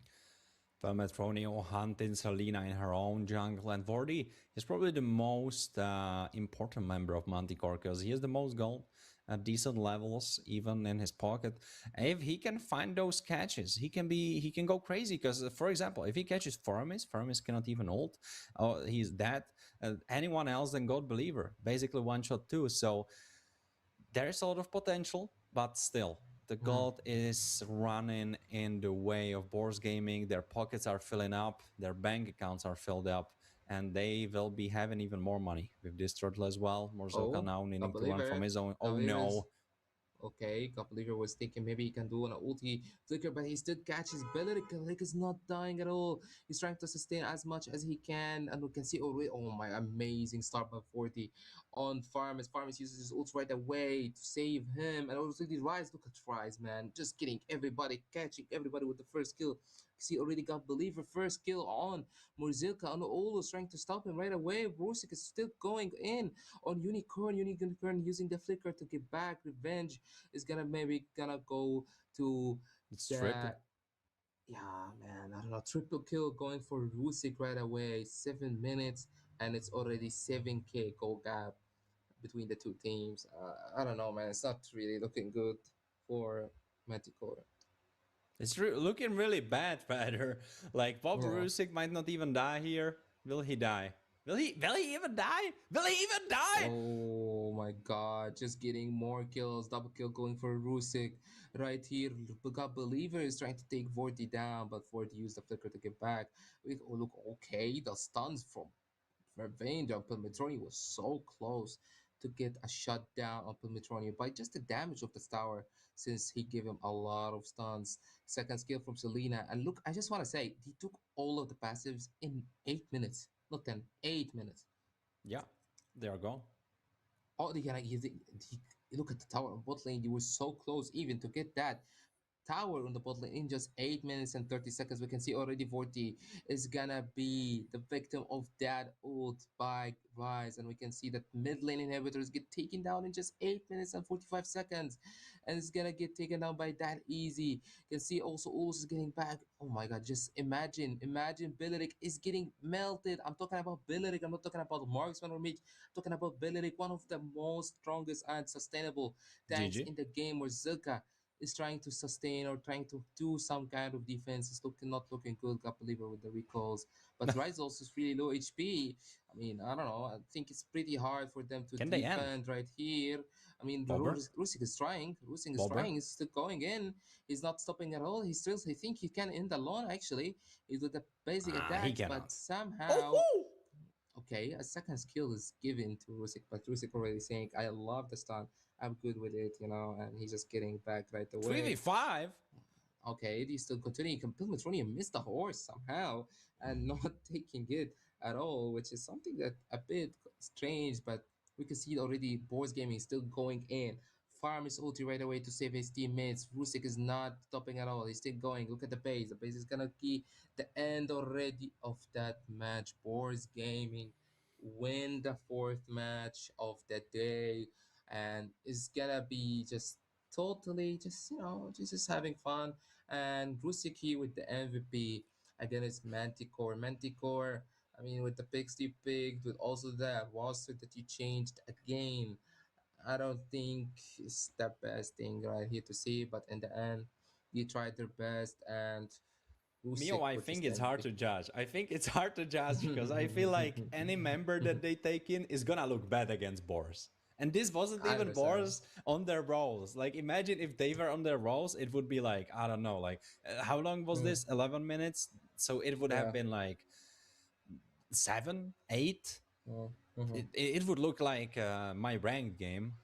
Metronio hunting Selena in her own jungle, and Vordi is probably the most important member of Manticore because he has the most gold at decent levels, even in his pocket. If he can find those catches, he can go crazy. Because, for example, if he catches Faramis cannot even ult. Oh, he's dead. Anyone else than God Believer, basically one shot too. So there's a lot of potential, but still, the Mm. god is running in the way of Boars Gaming. Their pockets are filling up, their bank accounts are filled up, and they will be having even more money with this turtle as well. Morzoka Oh, now I needing to believe run from it. his own. I Oh believe it's no. okay. Kapaliga was thinking maybe he can do an ulti flicker, but he still catches Belleric. Belleric is not dying at all. He's trying to sustain as much as he can, and we can see already. Oh my, amazing start by 40 on Farmers. Farmers uses his ult right away to save him, and also the Rise. Look at Rise, man, just getting everybody, catching everybody with the first kill. See, already got Believer first kill on Murzilka, and Olo's trying to stop him right away. Rosik is still going in on Unicorn. Unicorn using the flicker to get back. Revenge is gonna maybe gonna go to It's triple. that. Yeah, man, I don't know. Triple kill going for Rusik right away. 7 minutes, and it's already 7k goal gap between the two teams. I don't know, man. It's not really looking good for Manticore. It's looking really bad, Patter. Like, Bob Yeah. Rusik might not even die here. Will he die? Will he even die? Will he even die? Oh my god, just getting more kills. Double kill going for Rusik right here. God Believer is trying to take Vorti down, but Vorti used the flicker to get back. Oh, look, okay. The stuns from Revenge on Pilmetroni was so close to get a shutdown on Pilmetroni by just the damage of the tower since he gave him a lot of stuns. Second skill from Selena. And look, I just want to say, he took all of the passives in 8 minutes. Not 10, 8 minutes. Yeah, they are gone. Oh, look at the tower on bot lane. You were so close even to get that tower on the bot lane in just 8 minutes and 30 seconds. We can see already Vorti is gonna be the victim of that ult by Rise. And we can see that mid lane inhibitors get taken down in just 8 minutes and 45 seconds. And it's gonna get taken down by that easy. You can see also Ulus is getting back. Oh my god, just imagine Billeric is getting melted. I'm talking about Billeric, I'm not talking about Marksman or Mage. I'm talking about Billeric, one of the most strongest and sustainable tanks GG. in the game, where Zilka is trying to sustain or trying to do some kind of defense. It's not looking good. Got believer with the recalls, but Rise also is really low HP. I mean, I don't know. I think it's pretty hard for them to Can they end? defend right here. I mean, Bobber? Rusik is trying. Rusik is Bobber? trying. He's still going in. He's not stopping at all. He still. I think he can end alone. Actually, he's with the basic He attacks, but cannot. somehow. Oh! Okay, a second skill is given to Rusik, but Rusik already saying, "I love the stun. I'm good with it," and he's just getting back right away. 3v5? Okay, he's still continuing. Pilmetroni missed the horse somehow and not taking it at all, which is something that a bit strange, but we can see already Boards Gaming is still going in. farm his ulti right away to save his teammates. Rusik is not stopping at all. He's still going. Look at the pace. The pace is gonna be the end already of that match. Boris Gaming win the fourth match of the day, and it's gonna be just totally just just having fun. And Rusiki with the MVP against Manticore. Manticore, I mean, with the picks you picked, with also that roster that you changed again, I don't think it's the best thing right here to see. But in the end, they tried their best, and Mio, Usyk I with think just it's the hard MVP. to judge. I think it's hard to judge because I feel like any member that they take in is gonna look bad against Boris. And this wasn't I even understand. Boris on their roles. Like, imagine if they were on their roles, it would be like, I don't know, like, how long was Mm, this? 11 minutes? So it would have yeah. been like 7, 8. Mm-hmm. It would look like my ranked game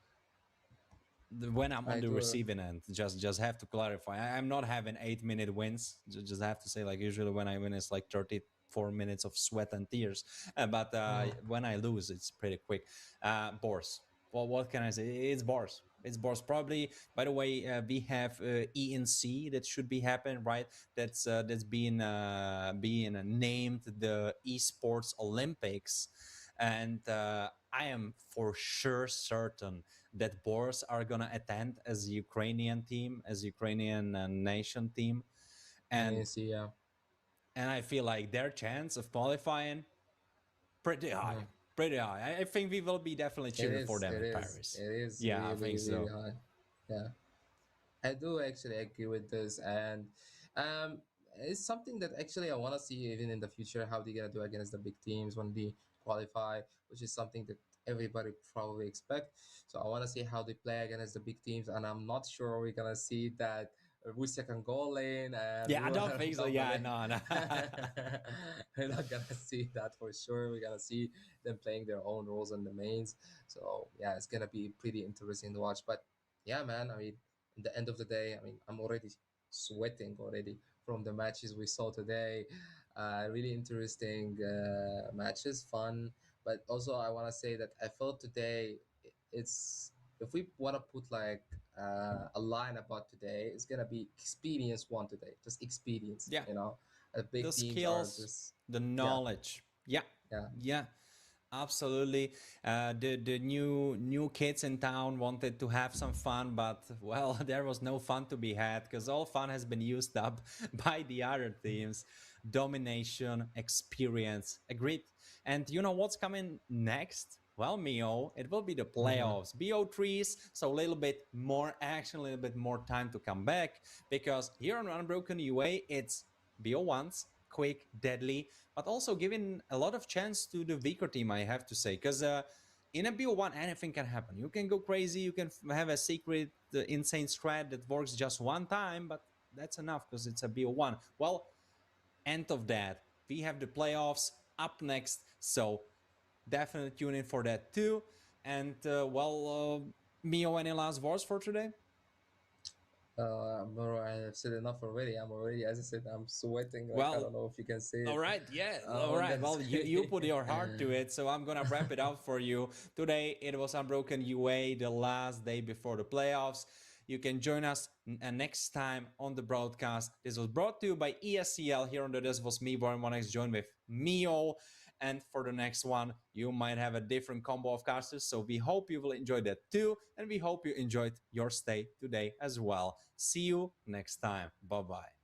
when I'm on I the do. receiving end. Just have to clarify. I'm not having 8 minute wins. Just have to say, like, usually when I win it's like 34 minutes of sweat and tears. But when I lose, it's pretty quick. Bors. Well, what can I say? It's Bors. It's Bors. Probably. By the way, we have ENC that should be happening, right? That's being named the Esports Olympics, and I am for sure certain that Boers are gonna attend as Ukrainian team, as Ukrainian nation team, I and see. Yeah. I feel like their chance of qualifying pretty high, Mhm. pretty high. I think we will be definitely It cheering for is. them It in is. Paris. It is Yeah, I think really, really so. high. Yeah. I do actually agree with this, and um, it's something that actually I want to see even in the future how they're gonna do against the big teams when they qualify, which is something that everybody probably expect. So I want to see how they play against the big teams, and I'm not sure we're gonna see that Russia can go lane and Yeah, I run don't on think so. top of Yeah, it. no, no. We're not gonna see that for sure. We're gonna see them playing their own roles in the mains. So yeah, it's gonna be pretty interesting to watch. But yeah, man, I mean, in the end of the day, I mean, I'm already sweating already from the matches we saw today. Really interesting matches, fun. But also, I want to say that I felt today it's if we want to put like a line about today, it's gonna be experience one today, just experience. Yeah, Big the teams are skills, just the yeah, knowledge. Yeah, yeah, yeah. Absolutely. The new kids in town wanted to have some fun, but well, there was no fun to be had because all fun has been used up by the other teams. Domination, experience, agreed. And you know what's coming next? Well, Mio, it will be the mm-hmm. playoffs, BO3s, so a little bit more action, a little bit more time to come back because here on Unbroken UA, it's BO1s, quick, deadly, but also giving a lot of chance to the weaker team, I have to say, because in a BO1, anything can happen. You can go crazy, you can have a secret, insane strat that works just one time, but that's enough because it's a BO1. Well, end of that. We have the playoffs up next, so definitely tune in for that too. And Mio, any last words for today? Bro, I have said enough already. I'm already, as I said, I'm sweating. Like I Well, don't know if you can see all it right, yeah, all on right. the Well, you screen. put your heart to it, so I'm gonna wrap it up for you. Today it was Unbroken UA, the last day before the playoffs. You can join us next time on the broadcast. This was brought to you by ESEL. Here on the This was me, Warren Monex, joined with Mio. And for the next one, you might have a different combo of casters. So we hope you will enjoy that too. And we hope you enjoyed your stay today as well. See you next time. Bye bye.